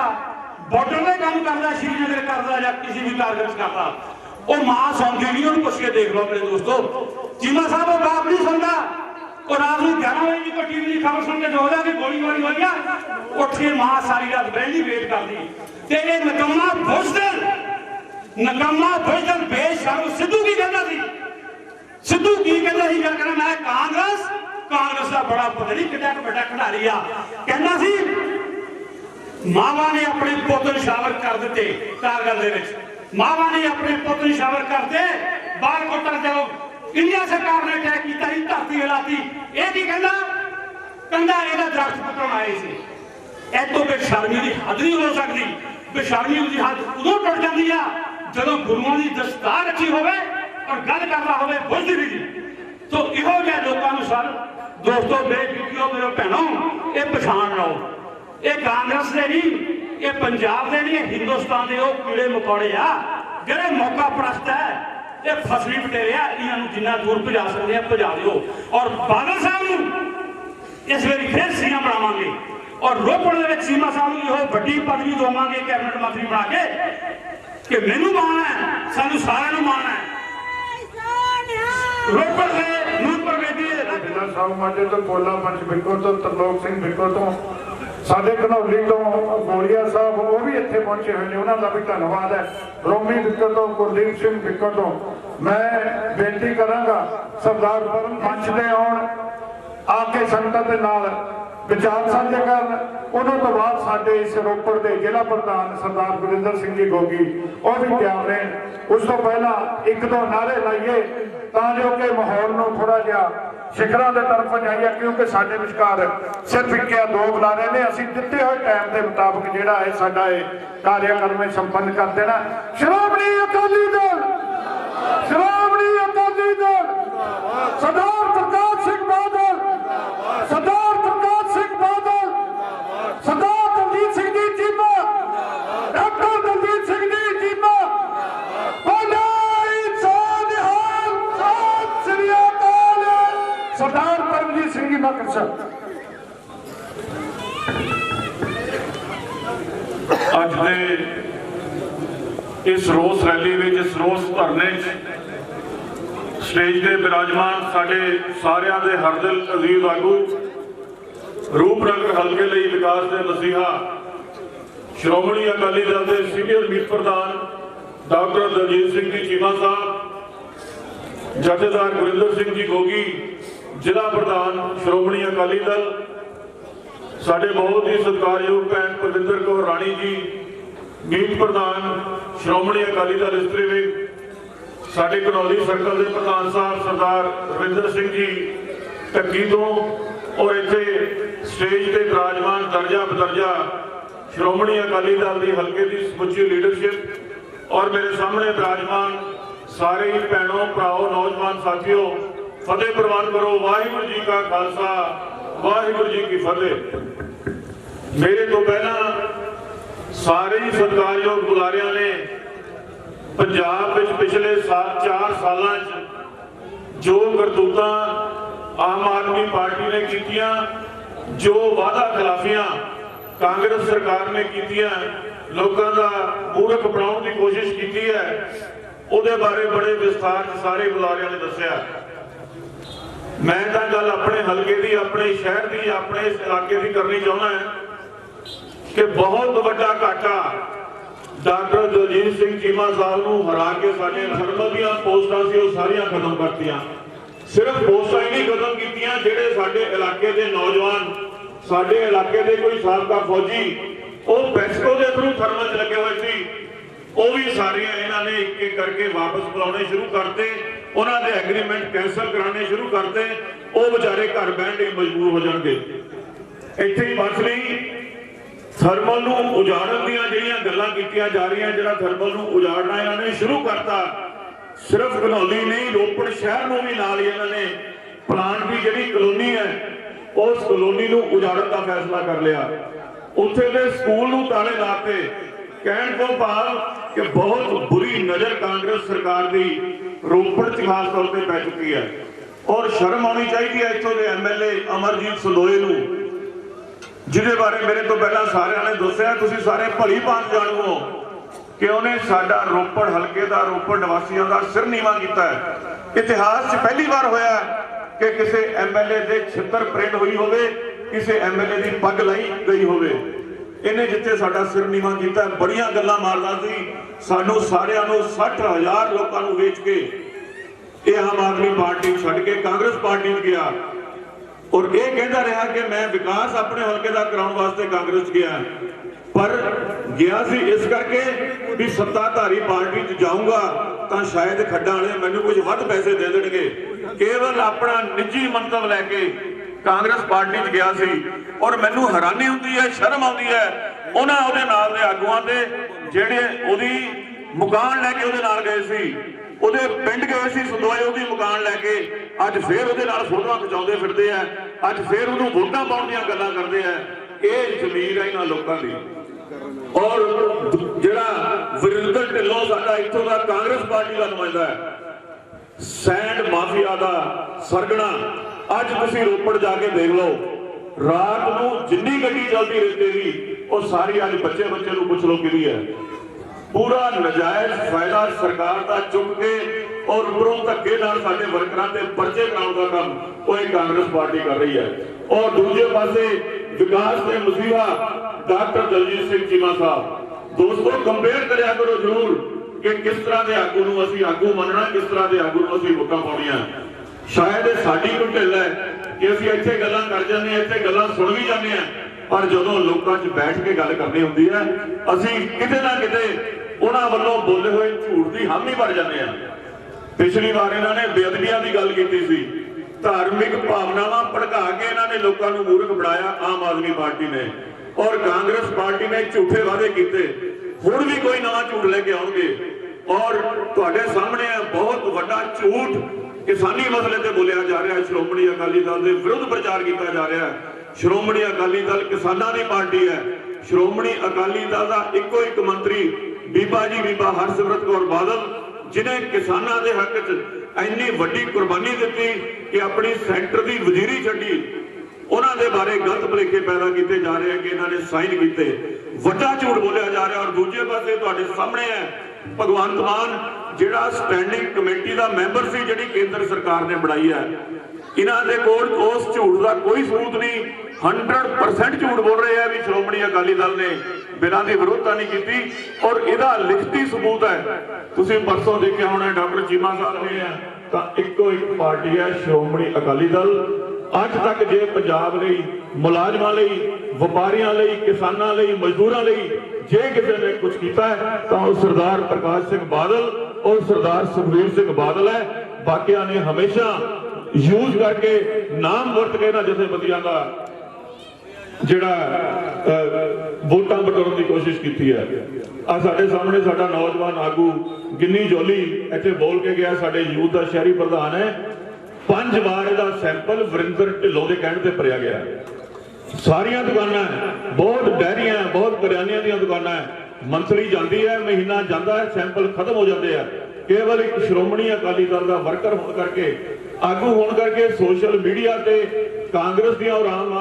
बॉर्डर में काम करता, श्रीनगर करता या किसी भी टारगेट करता, वो मां सौंदी नहीं, उन्हें पुछ के देख लो मेरे दोस्तों। चीमा साहब वो बाप नहीं सुनता, और रात में 11 बजे को टीवी की खबर सुन के जो होता कि गोली गोली हो गया, उठ के मां सारी रात बहनी वेट करती। तेरे नकम्मा बुजदल बेशर्म सिद्धू की कहता सी, सिद्धू की कहता सी, कहना मैं कांग्रेस का बड़ा पता नहीं कितना बड़ा खिडारी आ, कहना सी मावा ने अपने पुत निशावर कर दिते कारगिल दे विच, मावा ने अपने पुत निशावर करते बालकोट जाओ, इंडिया सरकार ने तय किया धरती हिलाती। ये की कहना कंधा इहदा दरख्त पुट्टण आए सी, इतों बेशर्मी की हद नहीं हो सकती। बेशर्मी की हद उदों टुट जाती है जदों गुरुओं की दस्तार अच्छी होवे और गल करना होवे बुझदी जी। तो इहो जिहे लोगों नूं सर दोस्तों बेबीओ मेरे भैनों ये पछाण लो, ये कांग्रेस दे नहीं, ये पंजाब दे नहीं, हिंदुस्तान के वो कीड़े मकौड़े आ जिहड़े मौका प्रस्त है, ये फसली बटेरे आ, इन्हां जिन्ना दूर भजा सकते हैं भजा दिओ। और बादल साहब नूं इस बारी फिर सीएम बनावांगे और रोपड़ दे विच चीमा साहब नूं इहो वड्डी पदवी देवांगे कैबिनेट मंत्री बना के कि मैनूं माण है, सानूं सारिआं नूं माण है। रोपड़ दे नूरपुर बेदी जिला साहू माजे तो कोला पंच बिल्कुल तो तरलोक सिंह बिल्कुल तो साडे घनौली तो गोलिया साहब वो भी इत्थे पहुंचे हुए हैं, उन्होंने भी धन्यवाद है। रोमी बिल्कुल तो कुलदीप सिंह बिल्कुल तो मैं बेनती करांगा सरदार परम मंच दे आउण आके संगत दे नाल विचार साझे करन। उन्होंने तो बाद साडे इस रोपड़ के जिला प्रधान सरदार गुरिंदर सिंह जी गोगी वो भी तैयार ने। उस तो पहला एक दो नारे लाइए तां जो कि माहौल नूं थोड़ा जिहा शिखरां दे तरफ जाइए, क्योंकि साडे विचकार सिर्फ एक या दो बुलारे ने। असीं दित्ते होए टाइम के मुताबिक जिहड़ा है साडा कार्यक्रम संपन्न कर देना। श्रोमणी अकाली दल, श्रोमणी अकाली दल, सरदार प्रकाश सिंह बादल, सरदार प्रकाश सिंह बादल, सरदार दलजीत सिंह जी चीमा, डॉक्टर दलजीत सिंह जी चीमा, सरदार परमजीत सिंह जी माकरसा। अज दे इस रोस रैली में, इस रोस धरने स्टेज के विराजमान साडे सारियां दे हरदिल अजीज आगू रूपनगर हल्के लिए विकास के मसीहा श्रोमणी अकाली दल के सीनियर मीत प्रधान डॉक्टर दलजीत सिंह जी चीमा साहब, जथेदार गुरिंदर सिंह जी गोगी जिला प्रधान श्रोमणी अकाली दल, साडे बहुत ही सत्कारयोग भैन परविंदर कौर राणी जी मीत प्रधान श्रोमणी अकाली दल इस्त्री विंग, साडे घनौली सर्कल के प्रधान साहब सरदार रविंदर सिंह जी ढक्की तो, और इत्थे स्टेज पे विराजमान दर्जा बदर्जा श्रोमणी अकाली दल की हल्के की समुची लीडरशिप और मेरे सामने विराजमान सारे ही भैनों भराओ नौजवान साथियों, फतेह प्रवान करो। वाहिगुरू जी का खालसा, वाहिगुरू जी की फतेह। मेरे तो पहला सारे ही सत्कारयोग बुलारियां ने पंजाब विच पिछले 4 सालों जो करतूतां आम आदमी पार्टी ने कीतियां, जो वादा खिलाफियां कांग्रेस सरकार ने कीतियां, लोगों का मूर्ख बनाने की कोशिश की है, उहदे बारे बड़े विस्तार सारे बुलारियां ने दस्सिया। मैं तो गल अपने हल्के की, अपने शहर की, अपने इस इलाके की करनी चाहना है कि बहुत बड़ा घाटा डॉक्टर दलजीत सिंह चीमा साहब को हरा के साडे थर्मल दी पोस्टां सी वो सारियां खत्म करतियां। सिर्फ पोस्टां ही नहीं खत्म कीतियां, जिहड़े साडे इलाके के नौजवान, साडे इलाके के कोई साबका फौजी वो पैसको के थ्रू थर्मल च लगे हुए सी, वो भी सारियां इन्हां ने एक एक करके वापस बुलाने शुरू करते, उन्होंने एग्रीमेंट कैंसल कराने शुरू करते, वो बेचारे घर बहन लिए मजबूर हो जाएंगे। इत्थे ही बस नहीं, थर्मल नूं उजाड़न दीयां जिहड़ियां गल्लां कीतियां जा रही हैं, जिहड़ा थर्मल नूं उजाड़ना इन्होंने शुरू करता। सिर्फ घनौली नहीं, रोपड़ शहर नूं भी नाल ही इन्होंने प्लांट की जिहड़ी कलोनी है उस कलोनी नूं उजाड़न का फैसला कर लिया। उत्थे दे स्कूल नूं ताले लाते, कहण तो भाव कि बहुत बुरी नजर कांग्रेस सरकार की रोपड़ च खास तौर पर पै चुकी है। और शर्म आनी चाहिए इत्थों के MLA अमरजीत संदोए नूं, जिहदे बारे मेरे तो पहला सारिआं ने दस्सिआ, तुसीं सारे भली भांत जाणू हो कि उन्हें साडा रोपड़ हल्के का, रोपड़ निवासियों का सिर नीवा किया है। इतिहास च पहली बार होया कि किसी MLA के छितर परेड हुई होवे, किसी MLA की पग लाई गई होवे, इन्हें जिथे साडा सिर नीवा किया। बड़ियां गल्लां मारदा सी, सानू सारिआं नूं 60,000 लोगों को वेच के ये आम आदमी पार्टी छड्ड के कांग्रेस पार्टी में गया और ये कहता रहा कि मैं विकास अपने हल्के का कराने वास्ते कांग्रेस गया, पर गया सी इस करके भी सत्ताधारी पार्टी च जाऊंगा तो शायद खड्डा वाले मैनू कुछ वध पैसे दे देंगे। केवल अपना निजी मंतव लैके ਕਾਂਗਰਸ ਪਾਰਟੀ 'ਚ ਗਿਆ ਸੀ ਔਰ ਮੈਨੂੰ ਹੈਰਾਨੀ ਹੁੰਦੀ ਹੈ, ਸ਼ਰਮ ਆਉਂਦੀ ਹੈ ਉਹਨਾਂ ਉਹਦੇ ਨਾਲ ਦੇ ਆਗੂਆਂ ਤੇ ਜਿਹੜੇ ਉਹਦੀ ਮੁਕਾਨ ਲੈ ਕੇ ਉਹਦੇ ਨਾਲ ਗਏ ਸੀ, ਉਹਦੇ ਪਿੰਡ ਗਏ ਸੀ ਸੰਦੋਏ ਉਹਦੀ ਮੁਕਾਨ ਲੈ ਕੇ, ਅੱਜ ਫੇਰ ਉਹਦੇ ਨਾਲ ਫੋਟੋਆਂ ਖਿਚਾਉਂਦੇ ਫਿਰਦੇ ਆ, ਅੱਜ ਫੇਰ ਉਹਨੂੰ ਵੋਟਾਂ ਪਾਉਣ ਦੀਆਂ ਗੱਲਾਂ ਕਰਦੇ ਆ। ਇਹ ਜ਼ਮੀਰ ਹੈ ਇਹਨਾਂ ਲੋਕਾਂ ਦੀ। ਔਰ ਜਿਹੜਾ ਵਰਿੰਦਰ ਢਿੱਲੋਂ ਸਾਡਾ ਇੱਥੋਂ ਦਾ ਕਾਂਗਰਸ ਪਾਰਟੀ ਦਾ ਨੁਮਾਇੰਦਾ ਹੈ, ਸੈਂਡ ਮਾਫੀਆ ਦਾ ਸਰਗਣਾ, ਅੱਜ ਤੁਸੀਂ ਰੋਪੜ ਜਾ ਕੇ ਦੇਖ ਲਓ, ਰਾਤ ਨੂੰ ਜਿੰਨੀ ਗੱਡੀ ਚੱਲਦੀ ਰੇਤੇ ਦੀ ਉਹ ਸਾਰੀ ਅੱਜ ਬੱਚੇ ਨੂੰ ਪੁੱਛ ਲਓ ਕਿਹਦੀ ਹੈ। ਪੂਰਾ ਨਜਾਇਜ਼ ਫਾਇਦਾ ਸਰਕਾਰ ਦਾ ਚੁੱਕ ਕੇ ਔਰ ਉੱਪਰੋਂ ਧੱਕੇ ਨਾਲ ਸਾਡੇ ਵਰਕਰਾਂ ਤੇ ਪਰਚੇ ਕਰਾਉਣ ਦਾ ਕੰਮ ਉਹ ਇਹ ਕਾਂਗਰਸ ਪਾਰਟੀ ਕਰ ਰਹੀ ਹੈ। ਔਰ ਦੂਜੇ ਪਾਸੇ ਵਿਕਾਸ ਦੇ ਮਸੀਹਾ ਡਾਕਟਰ ਦਲਜੀਤ ਸਿੰਘ ਚੀਮਾ ਸਾਹਿਬ, ਦੋਸਤੋ ਕੰਪੇਅਰ ਕਰਿਆ ਕਰੋ ਜ਼ਰੂਰ ਕਿ ਕਿਸ ਤਰ੍ਹਾਂ ਦੇ ਆਗੂ ਨੂੰ ਅਸੀਂ ਆਗੂ ਮੰਨਣਾ, ਕਿਸ ਤਰ੍ਹਾਂ ਦੇ ਆਗੂ ਨੂੰ ਅਸੀਂ ਵੋਟਾਂ ਪਾਉਣੀਆਂ। ਸ਼ਾਇਦ ਇਹ ਸਾਡੀ ਕੋਈ ਢਿੱਲ ਹੈ ਕਿ ਅਸੀਂ ਇੱਥੇ ਗੱਲਾਂ ਕਰ ਜਾਂਦੇ ਹਾਂ, ਇੱਥੇ ਗੱਲਾਂ ਸੁਣ ਵੀ ਜਾਂਦੇ ਹਾਂ, ਪਰ ਜਦੋਂ ਲੋਕਾਂ 'ਚ ਬੈਠ ਕੇ ਗੱਲ ਕਰਨੀ ਹੁੰਦੀ ਹੈ ਅਸੀਂ ਕਿਤੇ ਨਾ ਕਿਤੇ ਉਹਨਾਂ ਵੱਲੋਂ ਬੋਲੇ ਹੋਏ ਝੂਠ ਦੀ ਹਾਮੀ ਭਰ ਜਾਂਦੇ ਹਾਂ। ਪਿਛਲੀ ਵਾਰ ਇਹਨਾਂ ਨੇ ਬੇਅਦਬੀਆਂ ਦੀ ਗੱਲ ਕੀਤੀ ਸੀ, ਧਾਰਮਿਕ ਭਾਵਨਾਵਾਂ ਭੜਕਾ ਕੇ ਇਹਨਾਂ ਨੇ ਲੋਕਾਂ ਨੂੰ ਮੂਰਖ ਬਣਾਇਆ ਆਮ ਆਦਮੀ ਪਾਰਟੀ ਨੇ, ਔਰ ਕਾਂਗਰਸ ਪਾਰਟੀ ਨੇ ਝੂਠੇ ਵਾਅਦੇ ਕੀਤੇ। ਹੁਣ ਵੀ ਕੋਈ ਨਵਾਂ ਝੂਠ ਲੈ ਕੇ ਆਉਣਗੇ ਔਰ ਤੁਹਾਡੇ ਸਾਹਮਣੇ ਬਹੁਤ ਵੱਡਾ ਝੂਠ ਕਿਸਾਨੀ ਮਸਲੇ ਤੇ ਬੋਲਿਆ ਜਾ ਰਿਹਾ ਹੈ। ਸ਼੍ਰੋਮਣੀ ਅਕਾਲੀ ਦਲ ਦੇ ਵਿਰੁੱਧ ਪ੍ਰਚਾਰ ਕੀਤਾ ਜਾ ਰਿਹਾ ਹੈ। ਸ਼੍ਰੋਮਣੀ ਅਕਾਲੀ ਦਲ ਕਿਸਾਨਾਂ ਦੀ ਪਾਰਟੀ ਹੈ। ਸ਼੍ਰੋਮਣੀ ਅਕਾਲੀ ਦਲ ਦਾ ਇੱਕੋ ਇੱਕ ਮੰਤਰੀ ਬੀਬਾ ਹਰਸਿਮਰਤ ਕੌਰ ਬਾਦਲ, ਜਿਨੇ ਕਿਸਾਨਾਂ ਦੇ ਹੱਕ 'ਚ ਇੰਨੀ ਵੱਡੀ ਕੁਰਬਾਨੀ ਦਿੱਤੀ ਕਿ ਆਪਣੀ ਸੈਂਟਰ ਦੀ ਵਜ਼ੀਰੀ ਛੱਡੀ, ਉਹਨਾਂ ਦੇ ਬਾਰੇ ਗਲਤ ਭੁਲੇਖੇ ਪੈਦਾ ਕੀਤੇ ਜਾ ਰਹੇ ਕਿ ਇਹਨਾਂ ਨੇ ਸਾਈਨ ਕੀਤੇ, ਵੱਡਾ ਝੂਠ ਬੋਲਿਆ ਜਾ ਰਿਹਾ। ਔਰ ਦੂਜੇ ਪਾਸੇ ਤੁਹਾਡੇ ਸਾਹਮਣੇ ਹੈ ਭਗਵੰਤ ਮਾਨ, ਜਿਹੜਾ ਸਟੈਂਡਿੰਗ ਕਮੇਟੀ ਦਾ ਮੈਂਬਰ ਸੀ ਜਿਹੜੀ ਕੇਂਦਰ ਸਰਕਾਰ ਨੇ ਬਣਾਈ ਹੈ। ਇਹਨਾਂ ਦੇ ਕੋਲ ਉਸ ਝੂਠ ਦਾ ਕੋਈ ਸਬੂਤ ਨਹੀਂ, 100% ਝੂਠ ਬੋਲ ਰਹੇ ਆ ਵੀ ਸ਼੍ਰੋਮਣੀ ਅਕਾਲੀ ਦਲ ਨੇ ਬਿਨਾਂ ਦੀ ਵਿਰੋਧਤਾ ਨਹੀਂ ਕੀਤੀ, ਔਰ ਇਹਦਾ ਲਿਖਤੀ ਸਬੂਤ ਹੈ। ਤੁਸੀਂ ਪਰਸੋਂ ਦੇਖਿਆ ਹੋਣਾ ਡਾਕਟਰ ਚੀਮਾ ਸਾਹਿਬ ਨੇ ਤਾਂ ਇੱਕੋ ਇੱਕ ਪਾਰਟੀ ਹੈ ਸ਼੍ਰੋਮਣੀ ਅਕਾਲੀ ਦਲ। ਅੱਜ ਤੱਕ ਜੇ ਪੰਜਾਬ ਲਈ, ਮੁਲਾਜ਼ਮਾਂ ਲਈ, ਵਪਾਰੀਆਂ ਲਈ, ਕਿਸਾਨਾਂ ਲਈ, ਮਜ਼ਦੂਰਾਂ ਲਈ ਜੇ ਕਿਸੇ ਨੇ ਕੁਝ ਕੀਤਾ ਹੈ ਤਾਂ ਉਹ ਸਰਦਾਰ ਪ੍ਰਕਾਸ਼ ਸਿੰਘ ਬਾਦਲ ਔਰ ਸਰਦਾਰ ਸੁਖਬੀਰ ਸਿੰਘ ਬਾਦਲ ਹੈ। ਬਾਕੀਆਂ ਨੇ ਹਮੇਸ਼ਾ ਯੂਜ਼ ਕਰਕੇ ਨਾਮ ਵਰਤ ਕੇ ਇਹਨਾਂ ਜਥੇਬੰਦੀਆਂ ਦਾ ਜਿਹੜਾ ਵੋਟਾਂ ਬਟੋਰਨ ਦੀ ਕੋਸ਼ਿਸ਼ ਕੀਤੀ ਹੈ। ਆ ਸਾਡੇ ਸਾਹਮਣੇ ਸਾਡਾ ਨੌਜਵਾਨ ਆਗੂ ਗਿੰਨੀ ਜੋਲੀ ਇੱਥੇ ਬੋਲ ਕੇ ਗਿਆ, ਸਾਡੇ ਯੂਥ ਦਾ ਸ਼ਹਿਰੀ ਪ੍ਰਧਾਨ ਹੈ। 5 ਵਾਰ ਇਹਦਾ ਸੈਂਪਲ ਵਰਿੰਦਰ ਢਿੱਲੋਂ ਦੇ ਕਹਿਣ ਤੇ ਭਰਿਆ ਗਿਆ। ਸਾਰੀਆਂ ਦੁਕਾਨਾਂ, ਬਹੁਤ ਡੈਰੀਆਂ, ਬਹੁਤ ਕਰਿਆਨਿਆਂ ਦੀਆਂ ਦੁਕਾਨਾਂ, ਮੰਥਲੀ ਜਾਂਦੀ ਹੈ, ਮਹੀਨਾ ਜਾਂਦਾ ਹੈ, ਸੈਂਪਲ ਖਤਮ ਹੋ ਜਾਂਦੇ ਆ। ਕੇਵਲ ਇੱਕ ਸ਼੍ਰੋਮਣੀ ਅਕਾਲੀ ਦਲ ਦਾ ਵਰਕਰ ਹੋਣ ਕਰਕੇ, ਆਗੂ ਹੋਣ ਕਰਕੇ ਸੋਸ਼ਲ ਮੀਡੀਆ ਤੇ ਕਾਂਗਰਸ ਦੀਆਂ ਔਰ ਆਮ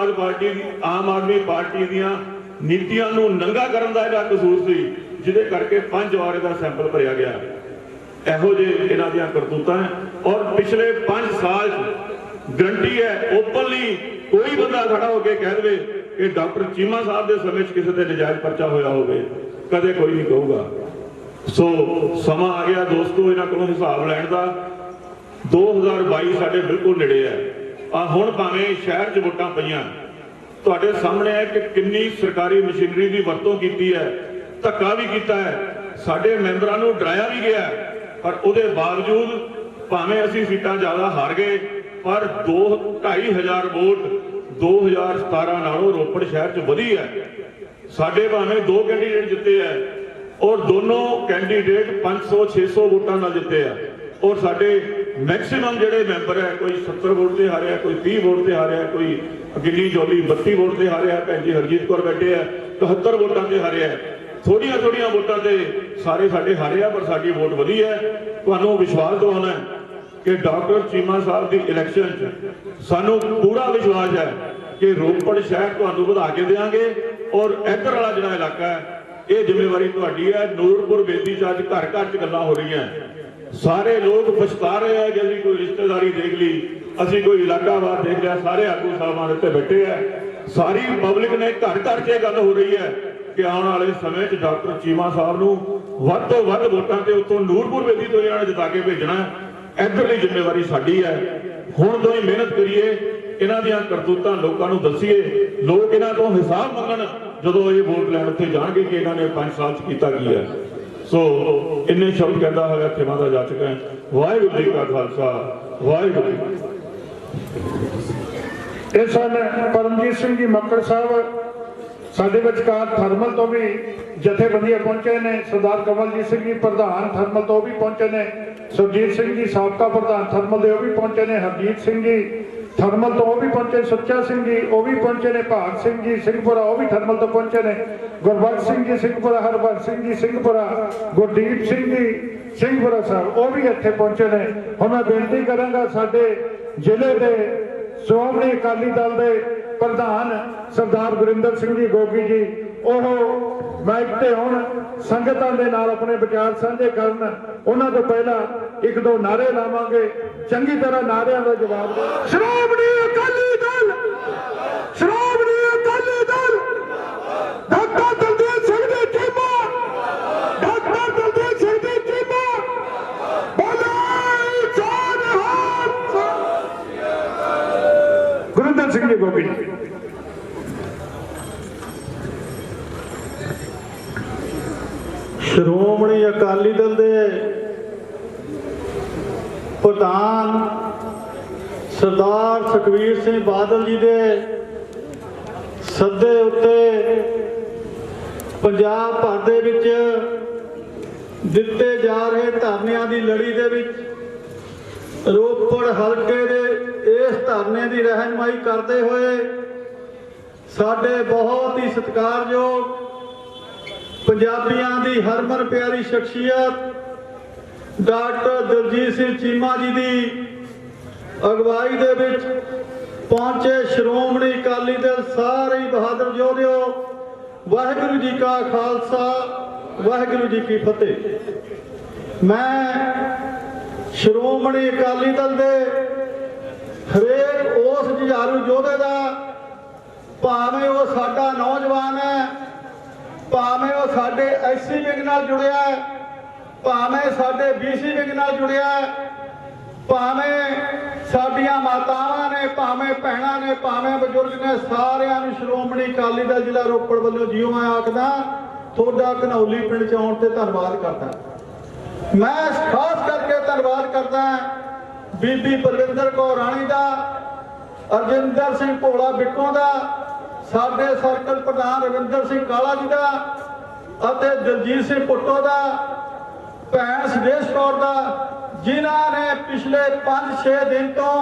ਆਦਮੀ ਪਾਰਟੀ ਦੀਆਂ ਨੀਤੀਆਂ ਨੂੰ ਨੰਗਾ ਕਰਨ ਦਾ ਇਹਦਾ ਕਸੂਰ ਸੀ, ਜਿਹਦੇ ਕਰਕੇ 5 ਵਾਰ ਇਹਦਾ ਸੈਂਪਲ ਭਰਿਆ ਗਿਆ। ਇਹੋ ਜਿਹੇ ਇਹਨਾਂ ਦੀਆਂ ਕਰਤੂਤਾਂ ਔਰ ਪਿਛਲੇ 5 ਸਾਲ ਗਰੰਟੀ ਹੈ ਓਪਨਲੀ ਕੋਈ ਬੰਦਾ ਖੜਾ ਹੋ ਕੇ ਕਹਿ ਦੇਵੇ ਕਿ ਡਾਕਟਰ ਚੀਮਾ ਸਾਹਿਬ ਦੇ ਸਮੇਂ 'ਚ ਕਿਸੇ ਤੇ ਨਜਾਇਜ਼ ਪਰਚਾ ਹੋਇਆ ਹੋਵੇ, ਕਦੇ ਕੋਈ ਨਹੀਂ ਕਹੂਗਾ। ਸੋ ਸਮਾਂ ਆ ਗਿਆ ਦੋਸਤੋ ਇਹਨਾਂ ਕੋਲੋਂ ਹਿਸਾਬ ਲੈਣ ਦਾ। 2022 ਸਾਡੇ ਬਿਲਕੁਲ ਨੇੜੇ ਹੈ। ਆ ਹੁਣ ਭਾਵੇਂ ਸ਼ਹਿਰ 'ਚ ਵੋਟਾਂ ਪਈਆਂ, ਤੁਹਾਡੇ ਸਾਹਮਣੇ ਹੈ ਕਿ ਕਿੰਨੀ ਸਰਕਾਰੀ ਮਸ਼ੀਨਰੀ ਦੀ ਵਰਤੋਂ ਕੀਤੀ ਹੈ, ਧੱਕਾ ਵੀ ਕੀਤਾ ਹੈ, ਸਾਡੇ ਮੈਂਬਰਾਂ ਨੂੰ ਡਰਾਇਆ ਵੀ ਗਿਆ, ਪਰ ਉਹਦੇ ਬਾਵਜੂਦ ਭਾਵੇਂ ਅਸੀਂ ਸੀਟਾਂ ਜ਼ਿਆਦਾ ਹਾਰ ਗਏ, ਪਰ 2,500 ਵੋਟ 2017 ਨਾਲੋਂ ਰੋਪੜ ਸ਼ਹਿਰ 'ਚ ਵਧੀ ਹੈ। ਸਾਡੇ ਭਾਵੇਂ 2 ਕੈਂਡੀਡੇਟ ਜਿੱਤੇ ਹੈ ਔਰ ਦੋਨੋਂ ਕੈਂਡੀਡੇਟ 500-600 ਵੋਟਾਂ ਨਾਲ ਜਿੱਤੇ ਆ, ਔਰ ਸਾਡੇ ਮੈਕਸਿਮਮ ਜਿਹੜੇ ਮੈਂਬਰ ਹੈ, ਕੋਈ 70 ਵੋਟ ਤੇ ਹਾਰਿਆ, ਕੋਈ 30 ਵੋਟ ਤੇ ਹਾਰਿਆ, ਕੋਈ ਗਿੱਲੀ ਜੋਲੀ 32 ਵੋਟ ਤੇ ਹਾਰਿਆ, ਭੈਣ ਜੀ ਹਰਜੀਤ ਕੌਰ ਬੈਠੇ ਆ 71 ਵੋਟਾਂ ਤੇ ਹਾਰਿਆ। ਥੋੜੀਆਂ ਵੋਟਾਂ ਤੇ ਸਾਰੇ ਸਾਡੇ ਹਾਰੇ ਆ, ਪਰ ਸਾਡੀ ਵੋਟ ਵਧੀ ਹੈ। ਤੁਹਾਨੂੰ ਵਿਸ਼ਵਾਸ ਦਿਵਾਉਣਾ ਹੈ ਕਿ ਡਾਕਟਰ ਚੀਮਾ ਸਾਹਿਬ ਦੀ ਇਲੈਕਸ਼ਨ 'ਚ ਸਾਨੂੰ ਪੂਰਾ ਵਿਸ਼ਵਾਸ ਹੈ ਕਿ ਰੋਪੜ ਸ਼ਹਿਰ ਤੁਹਾਨੂੰ ਵਧਾ ਕੇ ਦੇਵਾਂਗੇ, ਔਰ ਇੱਧਰ ਵਾਲਾ ਜਿਹੜਾ ਇਲਾਕਾ ਹੈ ਇਹ ਜ਼ਿੰਮੇਵਾਰੀ ਤੁਹਾਡੀ ਹੈ। ਨੂਰਪੁਰ ਬੇਦੀ 'ਚ ਅੱਜ ਘਰ 'ਚ ਗੱਲਾਂ ਹੋ ਰਹੀਆਂ, ਸਾਰੇ ਲੋਕ ਪਛਤਾ ਰਹੇ ਆ ਕਿ ਅਸੀਂ ਕੋਈ ਰਿਸ਼ਤੇਦਾਰੀ ਦੇਖ ਲਈ, ਅਸੀਂ ਕੋਈ ਇਲਾਕਾਵਾਰ ਦੇਖ ਲਿਆ। ਸਾਰੇ ਆਗੂ ਸਾਹਿਬਾਨ ਇੱਥੇ ਬੈਠੇ ਆ, ਸਾਰੀ ਪਬਲਿਕ ਨੇ ਘਰ 'ਚ ਇਹ ਗੱਲ ਹੋ ਰਹੀ ਹੈ ਕਿ ਆਉਣ ਵਾਲੇ ਸਮੇਂ 'ਚ ਡਾਕਟਰ ਚੀਮਾ ਸਾਹਿਬ ਨੂੰ ਵੱਧ ਤੋਂ ਵੱਧ ਵੋਟਾਂ ਤੇ ਉੱਥੋਂ ਨੂਰਪੁਰ ਬੇਦੀ ਤੋਂ ਇਹਨਾਂ ਨੇ ਜਿਤਾ ਕੇ ਭੇਜਣਾ। ਇੱਧਰਲੀ ਜ਼ਿੰਮੇਵਾਰੀ ਸਾਡੀ ਹੈ। ਹੁਣ ਤੋਂ ਹੀ ਮਿਹਨਤ ਕਰੀਏ, ਇਹਨਾਂ ਦੀਆਂ ਕਰਤੂਤਾਂ ਲੋਕਾਂ ਨੂੰ ਦੱਸੀਏ, ਲੋਕ ਇਹਨਾਂ ਤੋਂ ਹਿਸਾਬ ਮੰਗਣ ਜਦੋਂ ਇਹ ਵੋਟ ਲੈਣ ਉੱਥੇ ਜਾਣਗੇ ਕਿ ਇਹਨਾਂ ਨੇ 5 ਸਾਲ 'ਚ ਕੀਤਾ ਕੀ ਹੈ। ਸੋ ਇੰਨੇ ਸ਼ਬਦ ਕਹਿੰਦਾ ਹੋਇਆ ਖਿਮਾ ਦਾ ਜਾਚਕ ਹੈ। ਵਾਹਿਗੁਰੂ ਜੀ ਕਾ ਖਾਲਸਾ, ਵਾਹਿਗੁਰੂ ਜੀ ਕੀ ਫਤਿਹ। ਇਹ ਸਨ ਪਰਮਜੀਤ ਸਿੰਘ ਜੀ ਮੱਕੜ ਸਾਹਿਬ। ਸਾਡੇ ਵਿਚਕਾਰ ਥਰਮਲ ਤੋਂ ਵੀ ਜਥੇਬੰਦੀਆਂ ਪਹੁੰਚੇ ਨੇ। ਸਰਦਾਰ ਕਮਲਜੀਤ ਸਿੰਘ ਜੀ ਪ੍ਰਧਾਨ ਥਰਮਲ ਤੋਂ ਉਹ ਵੀ ਪਹੁੰਚੇ ਨੇ। ਸੁਰਜੀਤ ਸਿੰਘ ਜੀ ਸਾਬਕਾ ਪ੍ਰਧਾਨ ਥਰਮਲ ਦੇ ਉਹ ਵੀ ਪਹੁੰਚੇ ਨੇ। ਹਰਜੀਤ ਸਿੰਘ ਜੀ ਥਰਮਲ ਤੋਂ ਉਹ ਵੀ ਪਹੁੰਚੇ। ਸੁੱਚਾ ਸਿੰਘ ਜੀ ਉਹ ਵੀ ਪਹੁੰਚੇ ਨੇ। ਭਾਗ ਸਿੰਘ ਜੀ ਸਿੰਘਪੁਰਾ ਉਹ ਵੀ ਥਰਮਲ ਤੋਂ ਪਹੁੰਚੇ ਨੇ। ਗੁਰਬਖਸ਼ ਸਿੰਘ ਜੀ ਸਿੰਘਪੁਰਾ, ਹਰਬੰਸ ਸਿੰਘ ਜੀ ਸਿੰਘਪੁਰਾ, ਗੁਰਦੀਪ ਸਿੰਘ ਜੀ ਸਿੰਘਪੁਰਾ ਸਾਹਿਬ ਉਹ ਵੀ ਇੱਥੇ ਪਹੁੰਚੇ ਨੇ। ਹੁਣ ਮੈਂ ਬੇਨਤੀ ਕਰਾਂਗਾ ਸਾਡੇ ਜ਼ਿਲ੍ਹੇ ਦੇ ਸ਼੍ਰੋਮਣੀ ਅਕਾਲੀ ਦਲ ਦੇ ਪ੍ਰਧਾਨ ਸਰਦਾਰ ਗੁਰਿੰਦਰ ਸਿੰਘ ਜੀ ਗੋਗੀ ਜੀ ਉਹ ਮਾਈਕ ਤੇ ਆਉਣ, ਸੰਗਤਾਂ ਦੇ ਨਾਲ ਆਪਣੇ ਵਿਚਾਰ ਸਾਂਝੇ ਕਰਨ। ਉਹਨਾਂ ਤੋਂ ਪਹਿਲਾਂ ਇੱਕ ਦੋ ਨਾਅਰੇ ਲਾਵਾਂਗੇ, ਚੰਗੀ ਤਰ੍ਹਾਂ ਨਾਅਰਿਆਂ ਦਾ ਜਵਾਬ ਦਿਓ। ਸ਼੍ਰੋਮਣੀ ਅਕਾਲੀ ਦਲ, ਸ਼੍ਰੋਮਣੀ ਅਕਾਲੀ ਦਲ, ਡਾਕਟਰ ਦਲਜੀਤ ਸਿੰਘ ਦੀ ਚੀਮਾ, ਡਾਕਟਰ ਦਲਜੀਤ ਸਿੰਘ ਦੀ ਚੀਮਾ, ਬੋਲੇ ਸੋਨਿਹਾਲ। ਗੁਰਿੰਦਰ ਸਿੰਘ ਜੀ ਗੋਗੀ ਜੀ। ਸ਼੍ਰੋਮਣੀ ਅਕਾਲੀ ਦਲ ਦੇ ਪ੍ਰਧਾਨ ਸਰਦਾਰ ਸੁਖਬੀਰ ਸਿੰਘ ਬਾਦਲ ਜੀ ਦੇ ਸੱਦੇ ਉੱਤੇ ਪੰਜਾਬ ਭਰ ਦੇ ਵਿੱਚ ਦਿੱਤੇ ਜਾ ਰਹੇ ਧਰਨਿਆਂ ਦੀ ਲੜੀ ਦੇ ਵਿੱਚ ਰੋਪੜ ਹਲਕੇ ਦੇ ਇਸ ਧਰਨੇ ਦੀ ਰਹਿਨੁਮਾਈ ਕਰਦੇ ਹੋਏ ਸਾਡੇ ਬਹੁਤ ਹੀ ਸਤਿਕਾਰਯੋਗ ਪੰਜਾਬੀਆਂ ਦੀ ਹਰਮਨ ਪਿਆਰੀ ਸ਼ਖਸੀਅਤ ਡਾਕਟਰ ਦਲਜੀਤ ਸਿੰਘ ਚੀਮਾ ਜੀ ਦੀ ਅਗਵਾਈ ਦੇ ਵਿੱਚ ਪਹੁੰਚੇ ਸ਼੍ਰੋਮਣੀ ਅਕਾਲੀ ਦਲ ਸਾਰੇ ਬਹਾਦਰ ਯੋਧਿਓ, ਵਾਹਿਗੁਰੂ ਜੀ ਕਾ ਖਾਲਸਾ, ਵਾਹਿਗੁਰੂ ਜੀ ਕੀ ਫਤਿਹ। ਮੈਂ ਸ਼੍ਰੋਮਣੀ ਅਕਾਲੀ ਦਲ ਦੇ ਹਰੇਕ ਉਸ ਜੁਝਾਰੂ ਯੋਧੇ ਦਾ, ਭਾਵੇਂ ਉਹ ਸਾਡਾ ਨੌਜਵਾਨ ਹੈ, ਭਾਵੇਂ ਉਹ ਸਾਡੇ ਐਸਸੀ ਵਿੰਗ ਨਾਲ ਜੁੜਿਆ ਹੈ, ਭਾਵੇਂ ਸਾਡੇ ਬੀਸੀ ਵਿੰਗ ਨਾਲ ਜੁੜਿਆ ਹੈ, ਭਾਵੇਂ ਸਾਡੀਆਂ ਮਾਤਾਵਾਂ ਨੇ, ਭਾਵੇਂ ਭੈਣਾਂ ਨੇ, ਭਾਵੇਂ ਬਜ਼ੁਰਗ ਨੇ, ਸਾਰਿਆਂ ਨੂੰ ਸ਼੍ਰੋਮਣੀ ਅਕਾਲੀ ਦਲ ਜ਼ਿਲ੍ਹਾ ਰੋਪੜ ਵੱਲੋਂ ਜਿਉਂ ਮੈਂ ਆਖਦਾ ਤੁਹਾਡਾ ਘਨੌਲੀ ਪਿੰਡ ਚ ਆਉਣ ਤੇ ਧੰਨਵਾਦ ਕਰਦਾ। ਮੈਂ ਖਾਸ ਕਰਕੇ ਧੰਨਵਾਦ ਕਰਦਾ ਬੀਬੀ ਬਲਵਿੰਦਰ ਕੌਰ ਰਾਣੀ ਦਾ, ਅਰਜਿੰਦਰ ਸਿੰਘ ਭੋਲਾ ਬਿੱਟੋਂ ਦਾ, ਸਾਡੇ ਸਰਕਲ ਪ੍ਰਧਾਨ ਰਵਿੰਦਰ ਸਿੰਘ ਕਾਲਾ ਜੀ ਦਾ ਅਤੇ ਦਲਜੀਤ ਸਿੰਘ ਪੁੱਟੋ ਦਾ, ਭੈਣ ਸੁਦੇਸ਼ ਕੌਰ ਦਾ, ਜਿਨ੍ਹਾਂ ਨੇ ਪਿਛਲੇ 5-6 ਦਿਨ ਤੋਂ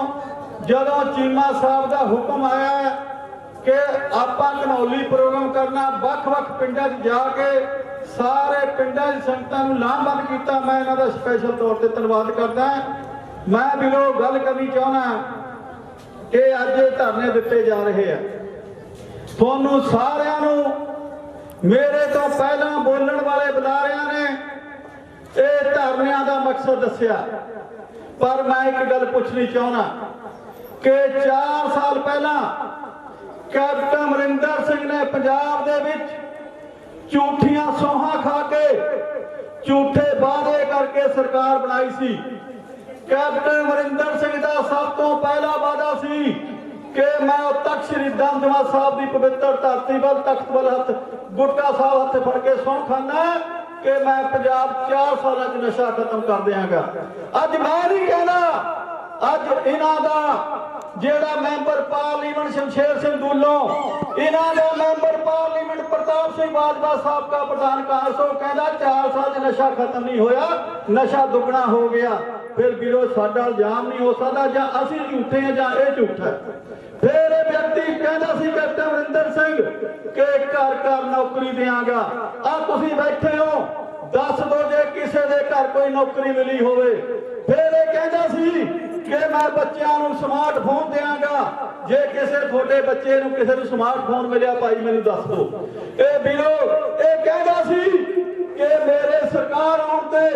ਜਦੋਂ ਚੀਮਾ ਸਾਹਿਬ ਦਾ ਹੁਕਮ ਆਇਆ ਕਿ ਆਪਾਂ ਘਨੌਲੀ ਪ੍ਰੋਗਰਾਮ ਕਰਨਾ, ਵੱਖ-ਵੱਖ ਪਿੰਡਾਂ 'ਚ ਜਾ ਕੇ ਸਾਰੇ ਪਿੰਡਾਂ ਦੀ ਸੰਗਤਾਂ ਨੂੰ ਲਾਮਬੰਦ ਕੀਤਾ, ਮੈਂ ਇਹਨਾਂ ਦਾ ਸਪੈਸ਼ਲ ਤੌਰ ਤੇ ਧੰਨਵਾਦ ਕਰਦਾ। ਮੈਂ ਬਿਲੋ ਗੱਲ ਕਰਨੀ ਚਾਹੁੰਦਾ ਕਿ ਅੱਜ ਇਹ ਧਰਨੇ ਦਿੱਤੇ ਜਾ ਰਹੇ ਆ। ਤੁਹਾਨੂੰ ਸਾਰਿਆਂ ਨੂੰ ਮੇਰੇ ਤੋਂ ਪਹਿਲਾਂ ਬੋਲਣ ਵਾਲੇ ਬੁਲਾਰਿਆਂ ਨੇ ਇਹ ਧਰਨਿਆਂ ਦਾ ਮਕਸਦ ਦੱਸਿਆ, ਪਰ ਮੈਂ ਇੱਕ ਗੱਲ ਪੁੱਛਣੀ ਚਾਹੁੰਦਾ ਕਿ 4 ਸਾਲ ਪਹਿਲਾਂ ਕੈਪਟਨ ਅਮਰਿੰਦਰ ਸਿੰਘ ਨੇ ਪੰਜਾਬ ਦੇ ਵਿੱਚ ਝੂਠੀਆਂ ਸੌਹਾਂ ਖਾ ਕੇ, ਝੂਠੇ ਵਾਅਦੇ ਕਰਕੇ ਸਰਕਾਰ ਬਣਾਈ ਸੀ। ਕੈਪਟਨ ਅਮਰਿੰਦਰ ਸਿੰਘ ਦਾ ਸਭ ਤੋਂ ਪਹਿਲਾ ਵਾਅਦਾ ਸੀ ਕਿ ਮੈਂ ਉਹ ਤਖਤ ਸ੍ਰੀ ਦਮਦਮਾ ਸਾਹਿਬ ਦੀ ਪਵਿੱਤਰ ਧਰਤੀ ਵੱਲ, ਤਖਤ ਵੱਲ ਹੱਥ, ਗੁਟਕਾ ਸਾਹਿਬ ਹੱਥ ਫੜ ਕੇ ਸਹੁੰ ਖਾਨਾ ਕਿ ਮੈਂ ਪੰਜਾਬ 4 ਸਾਲਾਂ 'ਚ ਨਸ਼ਾ ਖਤਮ ਕਰ ਦਿਆਂਗਾ। ਅੱਜ ਮੈਂ ਨਹੀਂ ਕਹਿੰਦਾ, ਅੱਜ ਇਹਨਾਂ ਦਾ ਜਿਹੜਾ ਮੈਂਬਰ ਪਾਰਲੀਮੈਂਟ ਸ਼ਮਸ਼ੇਰ ਸਿੰਘ ਦੂਲੋਂ, ਇਹਨਾਂ ਦਾ ਮੈਂਬਰ ਪਾਰਲੀਮੈਂਟ ਪ੍ਰਤਾਪ ਸਿੰਘ ਬਾਜਵਾ ਸਾਬਕਾ ਪ੍ਰਧਾਨ ਕਾਂਗਰਸ, ਉਹ ਕਹਿੰਦਾ 4 ਸਾਲ 'ਚ ਨਸ਼ਾ ਖਤਮ ਨਹੀਂ ਹੋਇਆ, ਨਸ਼ਾ ਦੁੱਗਣਾ ਹੋ ਗਿਆ। ਫਿਰ ਵੀਰੋ ਸਾਡਾ ਇਲਜ਼ਾਮ ਨਹੀਂ ਹੋ ਸਕਦਾ ਜਾਂ ਅਸੀਂ ਝੂਠੇ ਹਾਂ ਜਾਂ ਇਹ ਝੂਠ ਹੈ। ਫਿਰ ਇਹ ਵਿਅਕਤੀ ਕਹਿੰਦਾ ਸੀ ਕੈਪਟਨ ਅਮਰਿੰਦਰ ਸਿੰਘ ਕਿ ਘਰ ਘਰ ਨੌਕਰੀ ਦਿਆਂਗਾ। ਆ ਤੁਸੀਂ ਬੈਠੇ ਹੋ, ਦੱਸ ਦਿਓ ਜੇ ਕਿਸੇ ਦੇ ਘਰ ਕੋਈ ਨੌਕਰੀ ਮਿਲੀ ਹੋਵੇ। ਫਿਰ ਇਹ ਕਹਿੰਦਾ ਸੀ ਕਿ ਮੈਂ ਬੱਚਿਆਂ ਨੂੰ ਸਮਾਰਟਫੋਨ ਦਿਆਂਗਾ, ਜੇ ਕਿਸੇ ਤੁਹਾਡੇ ਬੱਚੇ ਨੂੰ ਕਿਸੇ ਨੂੰ ਸਮਾਰਟਫੋਨ ਮਿਲਿਆ ਭਾਈ ਮੈਨੂੰ ਦੱਸ ਦਿਓ। ਇਹ ਵੀਰੋ ਇਹ ਕਹਿੰਦਾ ਸੀ ਕਿ ਮੇਰੇ ਸਰਕਾਰ ਆਉਣ ਤੇ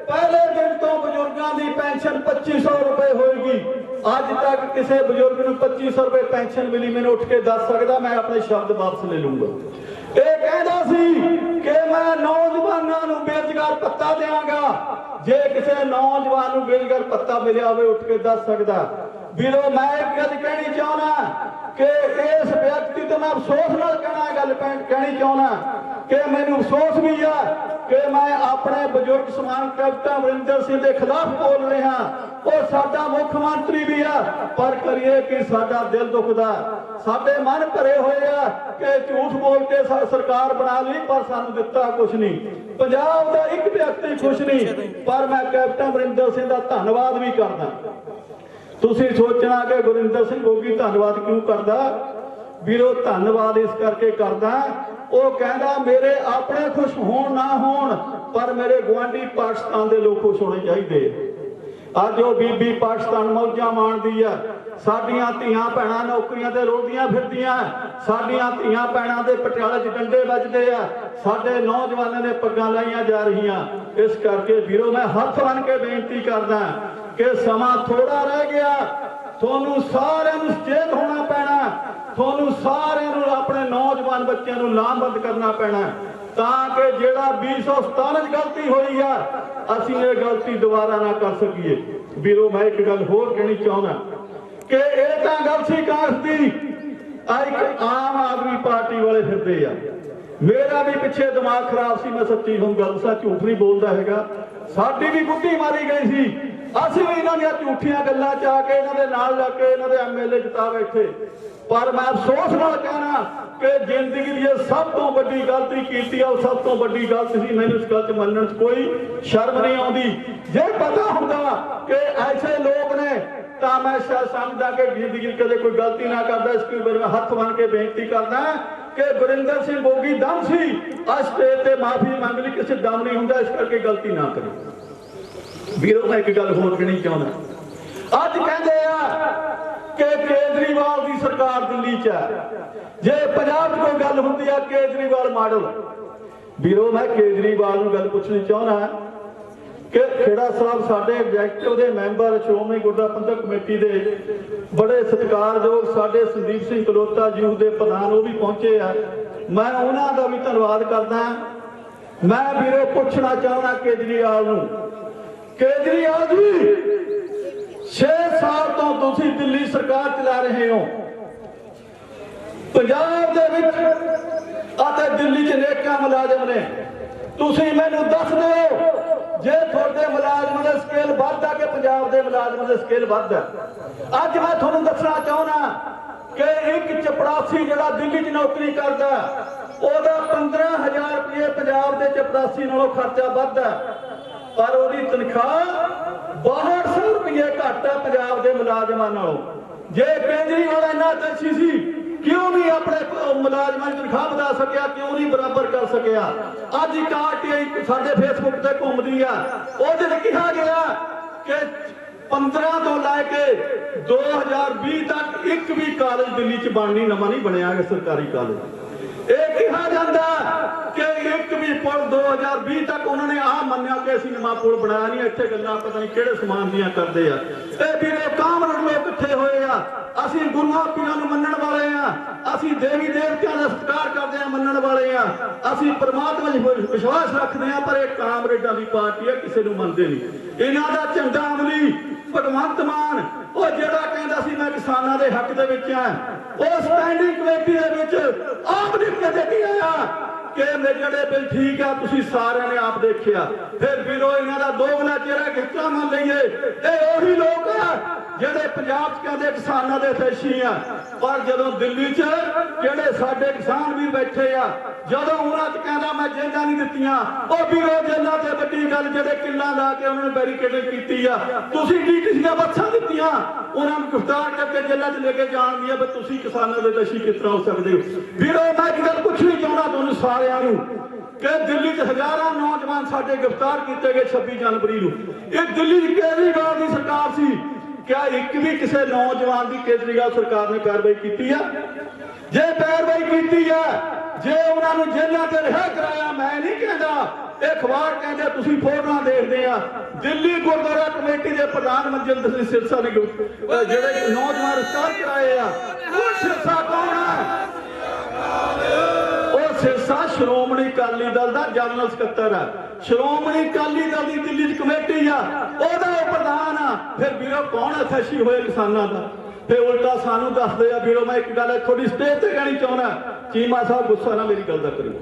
ਪਹਿਲੇ ਦਿਨ ਤੋਂ ਬਜ਼ੁਰਗਾਂ ਦੀ ਪੈਨਸ਼ਨ 2500 ਰੁਪਏ ਹੋਏਗੀ। ਅੱਜ ਤੱਕ ਕਿਸੇ ਬਜ਼ੁਰਗ ਨੂੰ 2500 ਰੁਪਏ ਪੈਨਸ਼ਨ ਮਿਲੀ, ਮੈਨੂੰ ਉੱਠ ਕੇ ਦੱਸ ਸਕਦਾ? ਮੈਂ ਆਪਣੇ ਸ਼ਬਦ ਵਾਪਸ ਲੈ ਲੂੰਗਾ। ਇਹ ਕਹਿੰਦਾ ਸੀ ਕਿ ਮੈਂ ਨੌਜਵਾਨਾਂ ਨੂੰ ਬੇਰੁਜ਼ਗਾਰ ਭੱਤਾ ਦੇਵਾਂਗਾ, ਜੇ ਕਿਸੇ ਨੌਜਵਾਨ ਨੂੰ ਬੇਰੁਜ਼ਗਾਰ ਭੱਤਾ ਮਿਲਿਆ ਹੋਵੇ ਉੱਠ ਕੇ ਦੱਸ ਸਕਦਾ? ਵੀਰੋ मैं एक गल कहनी चाहना कि इस व्यक्ति तो मैं अफसोस नाल कहना गल कहनी चाहना कि मैनू अफसोस भी है कि मैं अपने बजुर्ग समान कैप्टन अमरिंदर सिंह के खिलाफ बोल रहा और साडा मुख मंत्री भी है पर करिए कि साडा दिल दुखदा साडे मन भरे होए आ कि झूठ बोल के सरकार बना ली पर सानू दिता कुछ नहीं पंजाब का एक व्यक्ति खुश नहीं पर मैं कैप्टन अमरिंदर सिंह का धन्नवाद भी करदा ਤੁਸੀਂ ਸੋਚਣਾ ਕਿ ਗੁਰਿੰਦਰ ਸਿੰਘ ਗੋਗੀ ਧੰਨਵਾਦ ਕਿਉਂ ਕਰਦਾ ਵੀਰੋ ਧੰਨਵਾਦ ਇਸ ਕਰਕੇ ਕਰਦਾ ਉਹ ਕਹਿੰਦਾ ਮੇਰੇ ਆਪਣੇ ਖੁਸ਼ ਹੋਣ ਨਾ ਹੋਣ ਪਰ ਮੇਰੇ ਗੁਆਂਢੀ ਪਾਕਿਸਤਾਨ ਦੇ ਲੋਕ ਖੁਸ਼ ਹੋਣੇ ਚਾਹੀਦੇ ਅੱਜ ਉਹ ਬੀਬੀ ਪਾਕਿਸਤਾਨ ਮੌਜਾਂ ਮਾਣਦੀ ਆ ਸਾਡੀਆਂ ਧੀਆਂ ਭੈਣਾਂ ਨੌਕਰੀਆਂ ਤੇ ਰੋਲਦੀਆਂ ਫਿਰਦੀਆਂ ਸਾਡੀਆਂ ਧੀਆਂ ਭੈਣਾਂ ਦੇ ਪਟਿਆਲੇ 'ਚ ਡੰਡੇ ਵੱਜਦੇ ਆ ਸਾਡੇ ਨੌਜਵਾਨਾਂ ਨੇ ਪੱਗਾਂ ਲਾਈਆਂ ਜਾ ਰਹੀਆਂ ਇਸ ਕਰਕੇ ਵੀਰੋ ਮੈਂ ਹੱਥ ਬੰਨ੍ਹ ਕੇ ਬੇਨਤੀ ਕਰਦਾ ਕਿ ਸਮਾਂ ਥੋੜਾ ਰਹਿ ਗਿਆ ਤੁਹਾਨੂੰ ਸਾਰਿਆਂ ਨੂੰ ਸੁਚੇਤ ਹੋਣਾ ਪੈਣਾ ਤੁਹਾਨੂੰ ਸਾਰਿਆਂ ਨੂੰ ਆਪਣੇ ਨੌਜਵਾਨ ਬੱਚਿਆਂ ਨੂੰ ਲਾਮਬੰਦ ਕਰਨਾ ਪੈਣਾ ਤਾਂ ਕਿ ਜਿਹੜਾ 2017 'ਚ ਗਲਤੀ ਹੋਈ ਆ ਅਸੀਂ ਇਹ ਗਲਤੀ ਦੁਬਾਰਾ ਨਾ ਕਰ ਸਕੀਏ ਵੀਰੋ ਮੈਂ ਇੱਕ ਗੱਲ ਹੋਰ ਕਹਿਣੀ ਚਾਹੁੰਦਾ ਕਿ ਇਹ ਤਾਂ ਗੱਲ ਸੀ ਕਾਂਗਰਸ ਦੀ ਆ ਇੱਕ ਆਮ ਆਦਮੀ ਪਾਰਟੀ ਵਾਲੇ ਫਿਰਦੇ ਆ ਮੇਰਾ ਵੀ ਪਿੱਛੇ ਦਿਮਾਗ ਖਰਾਬ ਸੀ ਮੈਂ ਸੱਚੀ ਹੁਣ ਗੱਲ ਸਾ ਝੂਠ ਨਹੀਂ ਬੋਲਦਾ ਹੈਗਾ ਸਾਡੀ ਵੀ ਗੁੱਡੀ ਮਾਰੀ ਗਈ ਸੀ ਅਸੀਂ ਵੀ ਇਹਨਾਂ ਦੀਆਂ ਝੂਠੀਆਂ ਗੱਲਾਂ 'ਚ ਆ ਕੇ ਇਹਨਾਂ ਦੇ ਨਾਲ ਲੱਗ ਕੇ ਇਹਨਾਂ ਦੇ ਐਮਐਲਏ ਜਿਤਾ ਬੈਠੇ ਪਰ ਮੈਂ ਅਫਸੋਸ ਨਾਲ ਕਹਿਣਾ ਕਿ ਜ਼ਿੰਦਗੀ ਦੀ ਸਭ ਤੋਂ ਵੱਡੀ ਗਲਤੀ ਕੀਤੀ ਆ ਉਹ ਸਭ ਤੋਂ ਵੱਡੀ ਗਲਤੀ ਸੀ ਮੈਨੂੰ ਇਸ ਗੱਲ 'ਚ ਮੰਨਣ 'ਚ ਕੋਈ ਸ਼ਰਮ ਨਹੀਂ ਆਉਂਦੀ ਜੇ ਪਤਾ ਹੁੰਦਾ ਕਿ ਐਸੇ ਲੋਕ ਨੇ ਤਾਂ ਮੈਂ ਸਮਝਦਾ ਕਿ ਜ਼ਿੰਦਗੀ ਕਦੇ ਕੋਈ ਗਲਤੀ ਨਾ ਕਰਦਾ ਇਸ ਲਈ ਮੈਂ ਹੱਥ ਬੰਨ੍ਹ ਕੇ ਬੇਨਤੀ ਕਰਦਾ ਕਿ ਗੁਰਿੰਦਰ ਸਿੰਘ ਗੋਗੀ ਦਮ ਸੀ ਅੱਜ ਸਟੇਜ ਤੇ ਮਾਫੀ ਮੰਗ ਲਈ ਕਿਸੇ ਦਮ ਨਹੀਂ ਹੁੰਦਾ ਇਸ ਕਰਕੇ ਗਲਤੀ ਨਾ ਕਰੇ ਵੀਰੋ ਮੈਂ ਇੱਕ ਗੱਲ ਹੋਰ ਕਹਿਣੀ ਚਾਹੁੰਦਾ ਅੱਜ ਕਹਿੰਦੇ ਆ ਕਿ ਕੇਜਰੀਵਾਲ ਦੀ ਸਰਕਾਰ ਦਿੱਲੀ 'ਚ ਹੈ ਜੇ ਪੰਜਾਬ 'ਚ ਕੋਈ ਗੱਲ ਹੁੰਦੀ ਆ ਕੇਜਰੀਵਾਲ ਮਾਡਲ ਵੀਰੋ ਮੈਂ ਕੇਜਰੀਵਾਲ ਨੂੰ ਗੱਲ ਪੁੱਛਣੀ ਚਾਹੁੰਦਾ ਕਿ ਖੇੜਾ ਸਾਹਿਬ ਸਾਡੇ ਐਗਜ਼ੈਕਟਿਵ ਦੇ ਮੈਂਬਰ ਸ਼੍ਰੋਮਣੀ ਗੁਰਦੁਆਰਾ ਪ੍ਰਬੰਧਕ ਕਮੇਟੀ ਦੇ ਬੜੇ ਸਤਿਕਾਰਯੋਗ ਸਾਡੇ ਸੰਦੀਪ ਸਿੰਘ ਕਲੋਤਾ ਜੀ ਦੇ ਪ੍ਰਧਾਨ ਉਹ ਵੀ ਪਹੁੰਚੇ ਆ ਮੈਂ ਉਹਨਾਂ ਦਾ ਵੀ ਧੰਨਵਾਦ ਕਰਦਾ ਮੈਂ ਵੀਰੋ ਪੁੱਛਣਾ ਚਾਹੁੰਦਾ ਕੇਜਰੀਵਾਲ ਨੂੰ ਕੇਜਰੀਵਾਲ ਜੀ 6 ਸਾਲ ਤੋਂ ਤੁਸੀਂ ਦਿੱਲੀ ਸਰਕਾਰ ਚਲਾ ਰਹੇ ਹੋ ਪੰਜਾਬ ਦੇ ਵਿੱਚ ਅਤੇ ਦਿੱਲੀ 'ਚ ਨੇਕਾਂ ਮੁਲਾਜ਼ਮ ਨੇ ਤੁਸੀਂ ਮੈਨੂੰ ਦੱਸ ਦਿਓ ਜੇ ਤੁਹਾਡੇ ਮੁਲਾਜ਼ਮਾਂ ਦਾ ਸਕੇਲ ਵੱਧਦਾ ਕਿ ਪੰਜਾਬ ਦੇ ਮੁਲਾਜ਼ਮਾਂ ਦਾ ਸਕੇਲ ਵੱਧਦਾ ਅੱਜ ਮੈਂ ਤੁਹਾਨੂੰ ਦੱਸਣਾ ਚਾਹੁੰਦਾ ਕਿ ਇੱਕ ਚਪੜਾਸੀ ਜਿਹੜਾ ਦਿੱਲੀ 'ਚ ਨੌਕਰੀ ਕਰਦਾ ਉਹਦਾ 15,000 ਰੁਪਏ ਪੰਜਾਬ ਦੇ ਚਪੜਾਸੀ ਨਾਲੋਂ ਖਰਚਾ ਵੱਧਦਾ ਪਰ ਉਹਦੀ ਤਨਖਾਹ 6200 ਰੁਪਏ ਘੱਟ ਹੈ ਪੰਜਾਬ ਦੇ ਮੁਲਾਜ਼ਮਾਂ ਨਾਲੋਂ ਜੇ ਕੇਜਰੀਵਾਲ ਇੰਨਾ ਤੈਸੀ ਸੀ ਕਿਉਂ ਨਹੀਂ ਆਪਣੇ ਮੁਲਾਜ਼ਮਾਂ ਦੀ ਤਨਖਾਹ ਵਧਾ ਸਕਿਆ ਕਿਉਂ ਨਹੀਂ ਬਰਾਬਰ ਕਰ ਸਕਿਆ ਅੱਜ ਇੱਕ ਆਰਟੀਆਈ ਸਾਡੇ ਫੇਸਬੁੱਕ ਤੇ ਘੁੰਮਦੀ ਆ ਉਹਦੇ ਵਿੱਚ ਕਿਹਾ ਗਿਆ ਕਿ 15 ਤੋਂ ਲੈ ਕੇ 2020 ਤੱਕ ਇੱਕ ਵੀ ਕਾਲਜ ਦਿੱਲੀ 'ਚ ਬਣਨੀ ਨਵਾਂ ਨਹੀਂ ਬਣਿਆ ਸਰਕਾਰੀ ਕਾਲਜ ਇਹ ਕਿਹਾ ਜਾਂਦਾ ਕਿ ਇੱਕ ਵੀ ਪੁਲ 2020 ਤੱਕ ਉਹਨਾਂ ਨੇ ਆਹ ਮੰਨਿਆ ਕਿ ਅਸੀਂ ਨਵਾਂ ਪੁਲ ਬਣਾਇਆ ਨਹੀਂ ਇੱਥੇ ਗੱਲਾਂ ਪਤਾ ਨਹੀਂ ਕਿਹੜੇ ਸਮਾਨ ਦੀਆਂ ਕਰਦੇ ਆ ਇਹ ਵੀਰੇ ਕਾਮਰੇਡ ਲੋਕ ਇਕੱਠੇ ਹੋਏ ਆ ਅਸੀਂ ਗੁਰੂਆਂ ਪੀਰਾਂ ਨੂੰ ਮੰਨਣ ਵਾਲੇ ਆ ਅਸੀਂ ਦੇਵੀ ਦੇਵਤਿਆਂ ਦਾ ਸਤਿਕਾਰ ਕਰਦੇ ਆ ਮੰਨਣ ਵਾਲੇ ਆ ਅਸੀਂ ਪਰਮਾਤਮਾ 'ਚ ਵਿਸ਼ਵਾਸ ਰੱਖਦੇ ਆ ਪਰ ਇਹ ਕਾਮਰੇਡਾਂ ਦੀ ਪਾਰਟੀ ਆ ਕਿਸੇ ਨੂੰ ਮੰਨਦੇ ਨਹੀਂ ਇਹਨਾਂ ਦਾ ਝੰਡਾ ਅਮਲੀ ਭਗਵੰਤ ਮਾਨ ਉਹ ਜਿਹੜਾ ਕਹਿੰਦਾ ਸੀ ਮੈਂ ਕਿਸਾਨਾਂ ਦੇ ਹੱਕ ਦੇ ਵਿੱਚ ਆ ਉਹ ਸਟੈਂਡਿੰਗ ਕਮੇਟੀ ਦੇ ਵਿੱਚ ਆਪ ਨਹੀਂ ਕਦੇ ਕੀ ਆਇਆ ਕਿ ਮੇਰੇ ਬਿੱਲ ਠੀਕ ਆ ਤੁਸੀਂ ਸਾਰਿਆਂ ਨੇ ਆਪ ਦੇਖਿਆ ਫਿਰ ਵੀਰੋ ਇਹਨਾਂ ਦਾ ਦੋਗਲਾ ਚਿਹਰਾ ਕਿੱਥਾ ਮੰਨ ਲਈਏ ਇਹ ਉਹੀ ਲੋਕ ਆ ਜਿਹੜੇ ਪੰਜਾਬ 'ਚ ਕਹਿੰਦੇ ਕਿਸਾਨਾਂ ਦੇ ਹਿਤੈਸ਼ੀ ਆ ਪਰ ਜਦੋਂ ਦਿੱਲੀ 'ਚ ਜਿਹੜੇ ਸਾਡੇ ਕਿਸਾਨ ਵੀਰ ਬੈਠੇ ਆ ਜਦੋਂ ਉਹਨਾਂ 'ਚ ਕਹਿੰਦਾ ਮੈਂ ਜੇਲ੍ਹਾਂ ਨਹੀਂ ਦਿੱਤੀਆਂ ਉਹ ਵੀਰੋ ਜੇਲ੍ਹਾਂ ਤੇ ਵੱਡੀ ਗੱਲ ਜਿਹੜੇ ਕਿੱਲਾਂ ਲਾ ਕੇ ਉਹਨਾਂ ਨੇ ਬੈਰੀਕੇਡਿੰਗ ਕੀਤੀ ਆ ਤੁਸੀਂ ਡੀਟੀਸੀ ਦੀਆਂ ਬੱਸਾਂ ਦਿੱਤੀਆਂ ਉਹਨਾਂ ਨੂੰ ਗ੍ਰਿਫਤਾਰ ਕਰਕੇ ਜੇਲ੍ਹਾਂ 'ਚ ਲੈ ਕੇ ਜਾਣ ਦੀ ਆ ਵੀ ਤੁਸੀਂ ਕਿਸਾਨਾਂ ਦੇ ਹਿਤੈਸ਼ੀ ਕਿਸ ਤਰ੍ਹਾਂ ਹੋ ਸਕਦੇ ਹੋ ਵੀਰੋ ਮੈਂ ਇੱਕ ਗੱਲ ਪੁੱਛਣੀ ਚਾਹੁੰਦਾ ਤੁਹਾਨੂੰ ਸਾਰਿਆਂ ਨੂੰ ਕਿ ਦਿੱਲੀ 'ਚ ਹਜ਼ਾਰਾਂ ਨੌਜਵਾਨ ਸਾਡੇ ਗ੍ਰਿਫਤਾਰ ਕੀਤੇ ਗਏ 26 ਜਨਵਰੀ ਨੂੰ ਇਹ ਦਿੱਲੀ 'ਚ ਕੇਜਰੀਵਾਲ ਦੀ ਸਰਕਾਰ ਸੀ ਕਿਆ ਇੱਕ ਵੀ ਕਿਸੇ ਨੌਜਵਾਨ ਦੀ ਕੇਜਰੀਵਾਲ ਸਰਕਾਰ ਨੇ ਕਾਰਵਾਈ ਕੀਤੀ ਆ ਜੇ ਕਾਰਵਾਈ ਕੀਤੀ ਆ ਜੇ ਉਹਨਾਂ ਨੂੰ ਜੇਲ੍ਹਾਂ 'ਚ ਰਿਹਾ ਕਰਾਇਆ ਮੈਂ ਨਹੀਂ ਕਹਿੰਦਾ ਇਹ ਅਖਬਾਰ ਕਹਿੰਦੇ ਤੁਸੀਂ ਫੋਟੋਆਂ ਦੇਖਦੇ ਆ ਦਿੱਲੀ ਗੁਰਦੁਆਰਾ ਕਮੇਟੀ ਦੇ ਪ੍ਰਧਾਨ ਮਨਜਿੰਦਰ ਸਿੰਘ ਸਿਰਸਾ ਨੇ ਜਿਹੜੇ ਨੌਜਵਾਨ ਗ੍ਰਿਫਤਾਰ ਕਰਾਏ ਆ ਉਹ ਸਿਰਸਾ ਕੌਣ ਆ ਉਹ ਸਿਰਸਾ ਸਿਰਸਾ ਸ਼੍ਰੋਮਣੀ ਅਕਾਲੀ ਦਲ ਦਾ ਜਨਰਲ ਸਕੱਤਰ ਆ, ਸ਼੍ਰੋਮਣੀ ਅਕਾਲੀ ਦਲ ਦੀ ਦਿੱਲੀ 'ਚ ਕਮੇਟੀ ਆ, ਉਹਦਾ ਉਹ ਪ੍ਰਧਾਨ ਆ। ਫਿਰ ਵੀਰੋ ਕੌਣ ਅਥੈਸ਼ੀ ਹੋਏ ਕਿਸਾਨਾਂ ਦਾ? ਫਿਰ ਉਲਟਾ ਸਾਨੂੰ ਦੱਸਦੇ ਆ। ਵੀਰੋ ਮੈਂ ਇੱਕ ਗੱਲ ਥੋੜੀ ਸਟੇਜ ਤੇ ਕਹਿਣੀ ਚਾਹੁੰਦਾ, ਚੀਮਾ ਸਾਹਿਬ ਗੁੱਸਾ ਨਾ ਮੇਰੀ ਗੱਲ ਦਾ ਕਰਿਓ।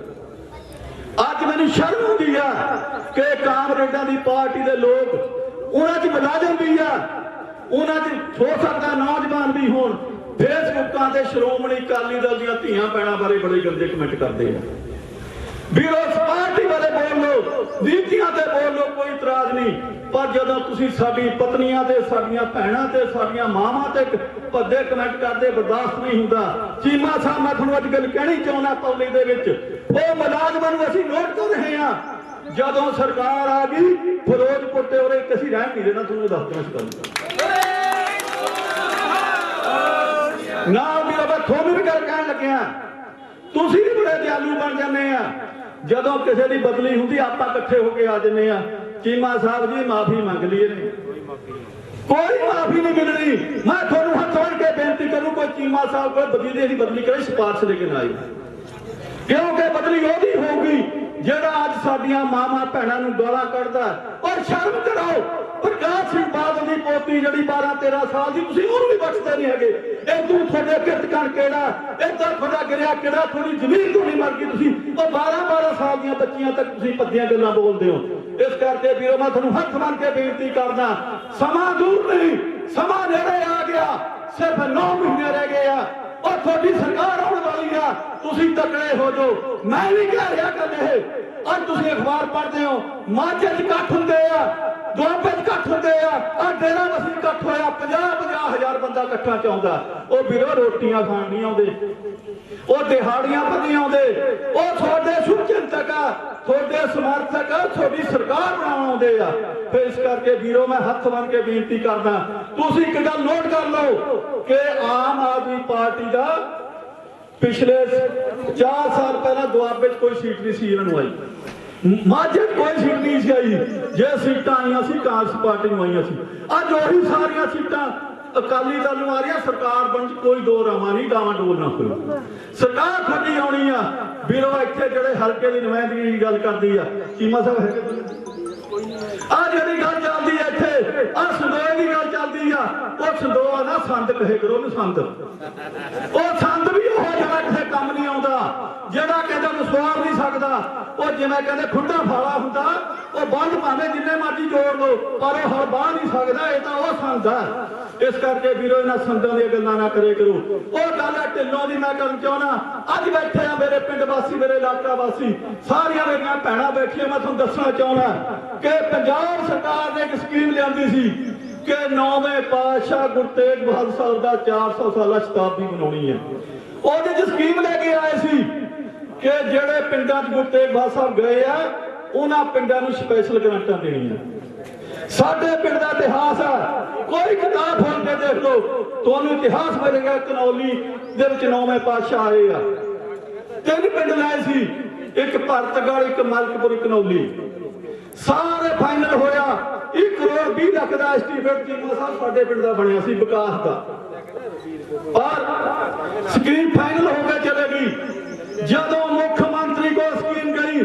ਅੱਜ ਮੈਨੂੰ ਸ਼ਰਮ ਆਉਂਦੀ ਆ ਕਿ ਕਾਮਰੇਡਾਂ ਦੀ ਪਾਰਟੀ ਦੇ ਲੋਕ, ਉਹਨਾਂ 'ਚ ਮੁਲਾਜ਼ਮ ਵੀ ਆ, ਉਹਨਾਂ 'ਚ ਹੋ ਸਕਦਾ ਨੌਜਵਾਨ ਵੀ ਹੋਣ, ਫੇਸਬੁੱਕਾਂ ਤੇ ਸ਼੍ਰੋਮਣੀ ਅਕਾਲੀ ਦਲ ਦੀਆਂ ਧੀਆਂ ਭੈਣਾਂ ਬਾਰੇ ਬੜੇ ਗੰਦੇ ਕਮੈਂਟ ਕਰਦੇ ਆ। ਵੀਰੋ ਪਾਰਟੀ ਬਾਰੇ ਬੋਲ ਲਓ, ਨੀਤੀਆਂ ਤੇ ਬੋਲ ਲਓ, ਕੋਈ ਇਤਰਾਜ਼ ਨਹੀਂ, ਪਰ ਜਦੋਂ ਤੁਸੀਂ ਸਾਡੀ ਪਤਨੀਆਂ ਤੇ ਸਾਡੀਆਂ ਭੈਣਾਂ ਤੇ ਸਾਡੀਆਂ ਮਾਵਾਂ ਤੇ ਭੱਦੇ ਕਮੈਂਟ ਕਰਦੇ, ਬਰਦਾਸ਼ਤ ਨਹੀਂ ਹੁੰਦਾ। ਚੀਮਾ ਸਾਹਿਬ ਮੈਂ ਤੁਹਾਨੂੰ ਅੱਜ ਗੱਲ ਕਹਿਣੀ ਚਾਹੁੰਦਾ ਪੌਲੀ ਦੇ ਵਿੱਚ, ਉਹ ਮੁਲਾਜ਼ਮਾਂ ਨੂੰ ਅਸੀਂ ਨੋਟ ਕਰ ਰਹੇ ਹਾਂ। ਜਦੋਂ ਸਰਕਾਰ ਆ ਗਈ ਫਿਰੋਜ਼ਪੁਰ ਤੇ ਉਰੇ ਅਸੀਂ ਰਹਿਣ ਨਹੀਂ ਦੇਣਾ, ਤੁਹਾਨੂੰ ਦੱਸ ਦਿਆਂ ਨਾ। ਵੀਰੋ ਮੈਂ ਤੁਹਾਨੂੰ ਵੀ ਗੱਲ ਕਹਿਣ ਲੱਗਿਆ, ਤੁਸੀਂ ਵੀ ਬੜੇ ਦਿਆਲੂ ਬਣ ਜਾਂਦੇ ਆ। ਜਦੋਂ ਕਿਸੇ ਦੀ ਬਦਲੀ ਹੁੰਦੀ ਆਪਾਂ ਇਕੱਠੇ ਹੋ ਕੇ ਆ ਜਾਂਦੇ ਆ, ਚੀਮਾ ਸਾਹਿਬ ਜੀ ਮਾਫੀ ਮੰਗ ਲਈਏ ਨੇ, ਕੋਈ ਮਾਫੀ ਨਹੀਂ ਮਿਲਣੀ। ਮੈਂ ਤੁਹਾਨੂੰ ਹੱਥ ਜੋੜ ਕੇ ਬੇਨਤੀ ਕਰੂੰ, ਕੋਈ ਚੀਮਾ ਸਾਹਿਬ ਕੋਲ ਬਦਲੀ ਦੀ ਬਦਲੀ ਕਰੇ, ਸਿਫਾਰਿਸ਼ ਲੈ ਕੇ ਨਾ ਆਈ, ਕਿਉਂਕਿ ਬਦਲੀ ਉਹਦੀ ਹੋਊਗੀ ਜਿਹੜਾ ਅੱਜ ਸਾਡੀਆਂ ਮਾਵਾਂ ਭੈਣਾਂ ਨੂੰ ਗਾਲਾਂ ਕੱਢਦਾ। ਔਰ ਸ਼ਰਮ ਕਰੋ, ਪ੍ਰਕਾਸ਼ ਸਿੰਘ ਬਾਦਲ ਦੀ ਪੋਤੀ ਜਿਹੜੀ 12-13 ਸਾਲ ਦੀ, ਤੁਸੀਂ ਉਹਨੂੰ ਵੀ ਬਖਸ਼ਦੇ ਨਹੀਂ ਹੈਗੇ। ਇਹ ਤੂੰ ਤੁਹਾਡੇ ਕਿਰਤ ਕਣ ਕਿਹੜਾ, ਇੱਧਰ ਤੁਹਾਡਾ ਗਿਰਿਆ ਕਿਹੜਾ, ਥੋੜੀ ਜ਼ਮੀਨ ਤੋਂ ਨਹੀਂ ਮਰ ਗਈ ਤੁਸੀਂ, ਉਹ 12-12 ਸਾਲ ਦੀਆਂ ਬੱਚੀਆਂ ਤੱਕ ਤੁਸੀਂ ਪੱਦੀਆਂ ਗੱਲਾਂ ਬੋਲਦੇ ਹੋ। ਇਸ ਕਰਕੇ ਵੀਰੋ ਮੈਂ ਤੁਹਾਨੂੰ ਹੱਥ ਮੰਨ ਕੇ ਬੇਨਤੀ ਕਰਦਾ, ਸਮਾਂ ਦੂਰ ਨਹੀਂ, ਸਮਾਂ ਨੇੜੇ ਆ ਗਿਆ, ਸਿਰਫ 9 ਮਹੀਨੇ ਰਹਿ ਗਏ ਆ, ਔਰ ਤੁਹਾਡੀ ਸਰਕਾਰ ਆਉਣ ਵਾਲੀ ਆ। ਤੁਸੀਂ ਤਕੜੇ ਹੋ ਜਾਓ, ਮੈਂ ਵੀ ਕਹਿ ਰਿਹਾ ਗੱਲ ਇਹ। ਅੱਜ ਤੁਸੀਂ ਅਖਬਾਰ ਪੜ੍ਹਦੇ ਹੋ, ਮਾਝੇ 'ਚ ਇਕੱਠ ਹੁੰਦੇ ਆ, ਦੁਆਬੇ 'ਚ ਇਕੱਠ ਹੁੰਦੇ ਆ, ਡੇਰਾ ਬਸੀ ਇਕੱਠ ਹੋਇਆ, 50-50 ਹਜ਼ਾਰ ਬੰਦਾ ਇਕੱਠਾਂ 'ਚ ਆਉਂਦਾ। ਉਹ ਵੀਰੋ ਰੋਟੀਆਂ ਖਾਣ ਨਹੀਂ ਆਉਂਦੇ, ਉਹ ਦਿਹਾੜੀਆਂ ਭੱਜੀ ਆਉਂਦੇ, ਉਹ ਤੁਹਾਡੇ ਸ਼ੁਭ ਚਿੰਤਕ ਆ, ਤੁਹਾਡੇ ਸਮਰਥਕ ਆ, ਤੁਹਾਡੀ ਸਰਕਾਰ ਬਣਾਉਣ ਆਉਂਦੇ ਆ। ਫਿਰ ਇਸ ਕਰਕੇ ਵੀਰੋ ਮੈਂ ਹੱਥ ਬੰਨ ਕੇ ਬੇਨਤੀ ਕਰਦਾ, ਤੁਸੀਂ ਇੱਕ ਗੱਲ ਨੋਟ ਕਰ ਲਓ ਕਿ ਆਮ ਆਦਮੀ ਪਾਰਟੀ ਦਾ ਪਿਛਲੇ 4 ਸਾਲ ਪਹਿਲਾਂ ਦੁਆਬੇ 'ਚ ਕੋਈ ਸੀਟ ਨਹੀਂ ਸੀ ਇਹਨਾਂ ਨੂੰ ਆਈ, ਮਾਝੇ 'ਚ ਕੋਈ ਸੀਟ ਨਹੀਂ ਸੀ ਆਈ। ਜੇ ਸੀਟਾਂ ਆਈਆਂ ਸੀ ਕਾਂਗਰਸ ਪਾਰਟੀ ਨੂੰ ਆਈਆਂ ਸੀ। ਅੱਜ ਉਹੀ ਸਾਰੀਆਂ ਸੀਟਾਂ ਅਕਾਲੀ ਦਲ ਨੂੰ ਆ ਰਹੀਆਂ। ਸਰਕਾਰ ਬਣ 'ਚ ਕੋਈ ਦੋ ਰਾਵਾਂ ਨਹੀਂ, ਡਾਵਾਂ ਡੋਲ ਨਾ ਕੋਈ, ਸਰਕਾਰ ਤੁਹਾਡੀ ਆਉਣੀ ਆ। ਵੀਰੋ ਇੱਥੇ ਜਿਹੜੇ ਹਲਕੇ ਦੀ ਨੁਮਾਇੰਦਗੀ ਦੀ ਗੱਲ ਕਰਦੀ ਆ, ਚੀਮਾ ਸਾਹਿਬ ਹੈਗੇ, ਆ ਜਿਹੜੀ ਗੱਲ ਚੱਲਦੀ ਹੈ ਇੱਥੇ, ਆ ਸੰਦੋਏ ਦੀ ਗੱਲ ਚੱਲਦੀ ਆ, ਉਹ ਸੰਦੋਆ ਨਾ ਸੰਦ ਕਹੇ ਕਰੋ ਨੂੰ, ਸੰਦ ਉਹ ਸੰਦ ਵੀ ਉਹ ਜਿਹੜਾ ਕਿਸੇ ਕੰਮ ਨਹੀਂ ਆਉਂਦਾ, ਜਿਹੜਾ ਕਹਿੰਦਾ ਨੂੰ ਸਵਾਰ ਨਹੀਂ ਸਕਦਾ। ਉਹ ਜਿਵੇਂ ਕਹਿੰਦੇ ਖੁੱਡਾ ਫਾਲਾ ਹੁੰਦਾ, ਉਹ ਬੰਦ ਭਾਵੇਂ ਜਿੰਨੇ ਮਰਜ਼ੀ ਜੋੜ ਲਓ, ਪਰ ਉਹ ਹਲ ਬਾਹ ਨਹੀਂ ਸਕਦਾ। ਇਹ ਤਾਂ ਉਹ ਸੰਦ ਆ। ਇਸ ਕਰਕੇ ਵੀਰੋ ਇਹਨਾਂ ਸੰਦਾਂ ਦੀਆਂ ਗੱਲਾਂ ਨਾ ਕਰੇ ਕਰੋ। ਉਹ ਗੱਲ ਹੈ ਢਿੱਲੋਂ ਦੀ, ਮੈਂ ਕਰਨ ਚਾਹੁੰਦਾ, ਅੱਜ ਬੈਠੇ ਆ ਮੇਰੇ ਪਿੰਡ ਵਾਸੀ, ਮੇਰੇ ਇਲਾਕਾ ਵਾਸੀ, ਸਾਰੀਆਂ ਮੇਰੀਆਂ ਭੈਣਾਂ ਬੈਠੀਆਂ। ਮੈਂ ਤੁਹਾਨੂੰ ਦੱਸਣਾ ਚਾਹੁੰਦਾ ਕਿ ਪੰਜਾਬ ਸਰਕਾਰ ਨੇ ਇੱਕ ਸਕੀਮ ਲਿਆਂਦੀ ਸੀ ਕਿ 9ਵੇਂ ਪਾਤਸ਼ਾਹ ਗੁਰੂ ਤੇਗ ਬਹਾਦਰ ਸਾਹਿਬ ਦਾ 400 ਸਾਲਾ ਸ਼ਤਾਬਦੀ ਮਨਾਉਣੀ ਹੈ। ਉਹਦੇ 'ਚ ਸਕੀਮ ਲੈ ਕੇ ਆਏ ਸੀ ਕਿ ਜਿਹੜੇ ਪਿੰਡਾਂ 'ਚ ਗੁਰੂ ਤੇਗ ਬਹਾਦਰ ਸਾਹਿਬ ਗਏ ਆ, ਉਹਨਾਂ ਪਿੰਡਾਂ ਨੂੰ ਸਪੈਸ਼ਲ ਗ੍ਰਾਂਟਾਂ ਦੇਣੀਆਂ। ਸਾਡੇ ਪਿੰਡ ਦਾ ਇਤਿਹਾਸ ਆ, ਕੋਈ ਕਿਤਾਬ ਖੋਲ ਕੇ ਦੇਖ ਲਓ, ਤੁਹਾਨੂੰ ਇਤਿਹਾਸ ਮਿਲੇਗਾ। ਕਨੌਲੀ ਦੇ ਵਿੱਚ 9ਵੇਂ ਪਾਤਸ਼ਾਹ ਆਏ ਆ, 3 ਪਿੰਡ ਲਾਏ ਸੀ, ਇੱਕ ਭਰਤਗੜ੍ਹ, ਇੱਕ ਮਲਕਪੁਰ, ਇੱਕ ਕਨੌਲੀ। ਸਾਰੇ ਫਾਈਨਲ ਹੋਇਆ 1 ਕਰੋੜ 20 ਲੱਖ ਦਾ ਐਸਟੀਮੇਟ ਚੀਮਾ ਸਾਹਿਬ ਸਾਡੇ ਪਿੰਡ ਦਾ ਬਣਿਆ ਸੀ ਵਿਕਾਸ ਦਾ, ਪਰ ਸਕੀਮ ਫਾਈਨਲ ਹੋ ਕੇ ਚਲੇ ਗਈ। ਜਦੋਂ ਮੁੱਖ ਮੰਤਰੀ ਕੋਲ ਸਕੀਮ ਗਈ,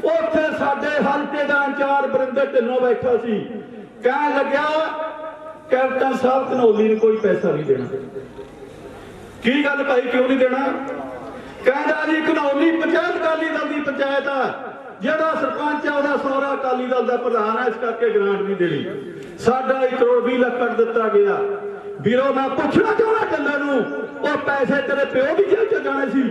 ਉੱਥੇ ਸਾਡੇ ਹਲਕੇ ਦਾ ਇੰਚਾਰਜ ਬਰਿੰਦਰ ਢਿੱਲੋਂ ਬੈਠਾ ਸੀ, ਕਹਿਣ ਲੱਗਿਆ ਕੈਪਟਨ ਸਾਹਿਬ ਕਨੌਲੀ ਨੂੰ ਕੋਈ ਪੈਸਾ ਨਹੀਂ ਦੇਣਾ। ਕੀ ਗੱਲ ਭਾਈ, ਕਿਉਂ ਨਹੀਂ ਦੇਣਾ? ਕਹਿੰਦਾ ਜੀ ਕਨੌਲੀ ਪੰਚਾਇਤ ਅਕਾਲੀ ਦਲ ਦੀ ਪੰਚਾਇਤ ਆ, ਜਿਹੜਾ ਸਰਪੰਚ ਆ ਉਹਦਾ ਸਹੁਰਾ ਅਕਾਲੀ ਦਲ ਦਾ ਪ੍ਰਧਾਨ ਹੈ, ਇਸ ਕਰਕੇ ਗ੍ਰਾਂਟ ਨਹੀਂ ਦੇਣੀ। ਸਾਡਾ 1 ਕਰੋੜ 20 ਲੱਖ ਕੱਢ ਦਿੱਤਾ ਗਿਆ। ਵੀਰੋ ਮੈਂ ਪੁੱਛਣਾ ਚਾਹੁੰਦਾ ਢਿੱਲੋਂ ਨੂੰ, ਉਹ ਪੈਸੇ ਤੇਰੇ ਪਿਓ ਦੀ ਜੇਬ 'ਚ ਜਾਣੇ ਸੀ,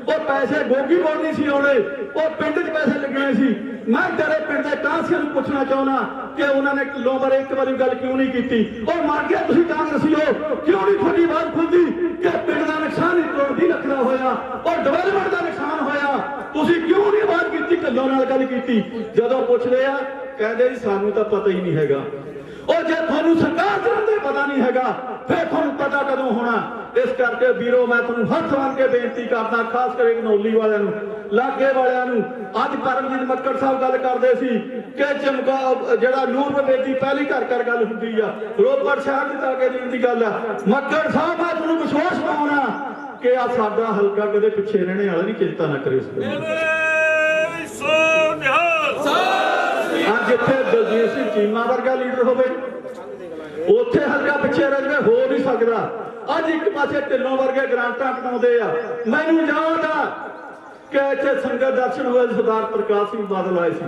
ਉਹ ਪੈਸੇ ਗੋਗੀ ਕੋਲ ਨਹੀਂ ਸੀ ਆਉਣੇ, ਉਹ ਪਿੰਡ 'ਚ ਪੈਸੇ ਲੱਗਣੇ ਸੀ। ਮੈਂ ਤੇਰੇ ਪਿੰਡ ਦੇ ਕਾਂਸੀਆਂ ਨੂੰ ਪੁੱਛਣਾ ਚਾਹੁੰਦਾ ਕਿ ਉਹਨਾਂ ਨੇ ਢਿੱਲੋਂ ਬਾਰੇ ਇੱਕ ਵਾਰੀ ਗੱਲ ਕਿਉਂ ਨਹੀਂ ਕੀਤੀ? ਉਹ ਮਰ ਗਿਆ, ਤੁਸੀਂ ਕਾਂਗਰਸੀ ਹੋ, ਕਿਉਂ ਨਹੀਂ ਤੁਹਾਡੀ ਆਵਾਜ਼ ਖੁੱਲਦੀ ਕਿ ਪਿੰਡ ਦਾ ਨੁਕਸਾਨ 1 ਕਰੋੜ 20 ਲੱਖ ਦਾ ਹੋਇਆ, ਔਰ ਡਿਵੈਲਪਮੈਂਟ ਦਾ ਨੁਕਸਾਨ ਹੋਇਆ, ਤੁਸੀਂ ਕਿਉਂ ਨਹੀਂ ਆਵਾਜ਼ ਕੀਤੀ, ਢਿੱਲੋਂ ਨਾਲ ਗੱਲ ਕੀਤੀ? ਜਦੋਂ ਪੁੱਛਦੇ ਆ ਕਹਿੰਦੇ ਜੀ ਸਾਨੂੰ ਤਾਂ ਪਤਾ ਹੀ ਨਹੀਂ ਹੈਗਾ। ਉਹ ਜੇ ਤੁਹਾਨੂੰ ਸਰਕਾਰ ਚਲਾਉਂਦੇ ਪਤਾ ਨਹੀਂ ਹੈਗਾ, ਫਿਰ ਤੁਹਾਨੂੰ ਪਤਾ ਕਦੋਂ ਹੋਣਾ? ਇਸ ਕਰਕੇ ਵੀਰੋ ਮੈਂ ਤੁਹਾਨੂੰ ਹੱਥ ਬੰਨ੍ਹ ਕੇ ਬੇਨਤੀ ਕਰਦਾ, ਖਾਸ ਕਰਕੇ ਕਨੌਲੀ ਵਾਲਿਆਂ ਨੂੰ, ਲਾਗੇ ਵਾਲਿਆਂ ਨੂੰ। ਅੱਜ ਪਰਮਜੀਤ ਮੱਕੜ ਸਾਹਿਬ ਗੱਲ ਕਰਦੇ ਸੀ ਕਿ ਚਮਕਾ ਜਿਹੜਾ ਨੂਰ ਬੇਦੀ ਪਹਿਲੀ ਘਰ ਘਰ ਗੱਲ ਹੁੰਦੀ ਆ, ਰੋਪੜ ਸ਼ਹਿਰ ਦੀ ਤਾਕੇ ਦੀ ਗੱਲ ਆ। ਮੱਕੜ ਸਾਹਿਬ ਮੈਂ ਤੁਹਾਨੂੰ ਵਿਸ਼ਵਾਸ ਪਾਉਣਾ ਕਿ ਆ ਸਾਡਾ ਹਲਕਾ ਕਦੇ ਪਿੱਛੇ ਰਹਿਣੇ ਵਾਲਾ ਨਹੀਂ, ਚਿੰਤਾ ਨਾ ਕਰਿਓ ਇਸ ਗੱਲ ਦੀ। ਅੱਜ ਜਿੱਥੇ ਦਲਜੀਤ ਸਿੰਘ ਚੀਮਾ ਵਰਗਾ ਲੀਡਰ ਹੋਵੇ ਉੱਥੇ ਹਲਕਾ ਪਿੱਛੇ ਰਹਿ ਜਾਵੇ, ਹੋ ਨਹੀਂ ਸਕਦਾ। ਅੱਜ ਇੱਕ ਪਾਸੇ ਢਿੱਲੋਂ ਵਰਗੇ ਗ੍ਰਾਂਟਾਂ ਕਟਾਉਂਦੇ ਆ। ਮੈਨੂੰ ਯਾਦ ਆ ਕਿ ਇੱਥੇ ਸੰਗਤ ਦਰਸ਼ਨ ਹੋਏ, ਸਰਦਾਰ ਪ੍ਰਕਾਸ਼ ਸਿੰਘ ਬਾਦਲ ਆਏ ਸੀ,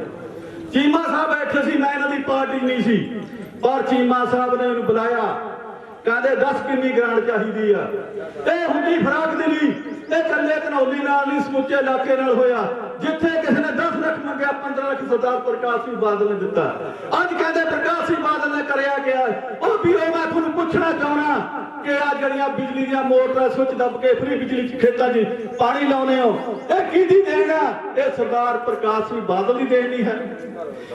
ਚੀਮਾ ਸਾਹਿਬ ਬੈਠੇ ਸੀ, ਮੈਂ ਇਹਨਾਂ ਦੀ ਪਾਰਟੀ ਨਹੀਂ ਸੀ, ਪਰ ਚੀਮਾ ਸਾਹਿਬ ਨੇ ਮੈਨੂੰ ਬੁਲਾਇਆ, ਕਹਿੰਦੇ 10 ਕਿੰਨੀ ਗ੍ਰਾਂਟ ਚਾਹੀਦੀ ਆ। ਇਹ ਹੁੰਦੀ ਫਰਾਕ ਦਿਲੀ, ਇਹ ਇਕੱਲੇ ਧਨੌਲੀ ਨਾਲ ਨਹੀਂ ਸਮੁੱਚੇ ਇਲਾਕੇ ਨਾਲ ਹੋਇਆ। ਜਿੱਥੇ ਕਿਸੇ ਨੇ 10 ਲੱਖ ਮੰਗਿਆ 15 ਲੱਖ ਸਰਦਾਰ ਪ੍ਰਕਾਸ਼ ਸਿੰਘ ਬਾਦਲ ਨੇ ਦਿੱਤਾ। ਅੱਜ ਕਹਿੰਦੇ ਪ੍ਰਕਾਸ਼ ਸਿੰਘ ਬਾਦਲ ਨੇ ਕਰਿਆ ਗਿਆ। ਉਹ ਵੀਰੋ ਮੈਂ ਤੁਹਾਨੂੰ ਪੁੱਛਣਾ ਚਾਹੁੰਦਾ ਕਿ ਆ ਜਿਹੜੀਆਂ ਬਿਜਲੀ ਦੀਆਂ ਮੋਟਰਾਂ ਸੁੱਚ ਦੱਬ ਕੇ ਫ੍ਰੀ ਬਿਜਲੀ ਖੇਤਾਂ 'ਚ ਪਾਣੀ ਲਾਉਨੇ ਹੋ, ਇਹ ਕਿਹਦੀ ਦੇਣ ਆ? ਇਹ ਸਰਦਾਰ ਪ੍ਰਕਾਸ਼ ਸਿੰਘ ਬਾਦਲ ਦੀ ਦੇਣ ਨਹੀਂ ਹੈ।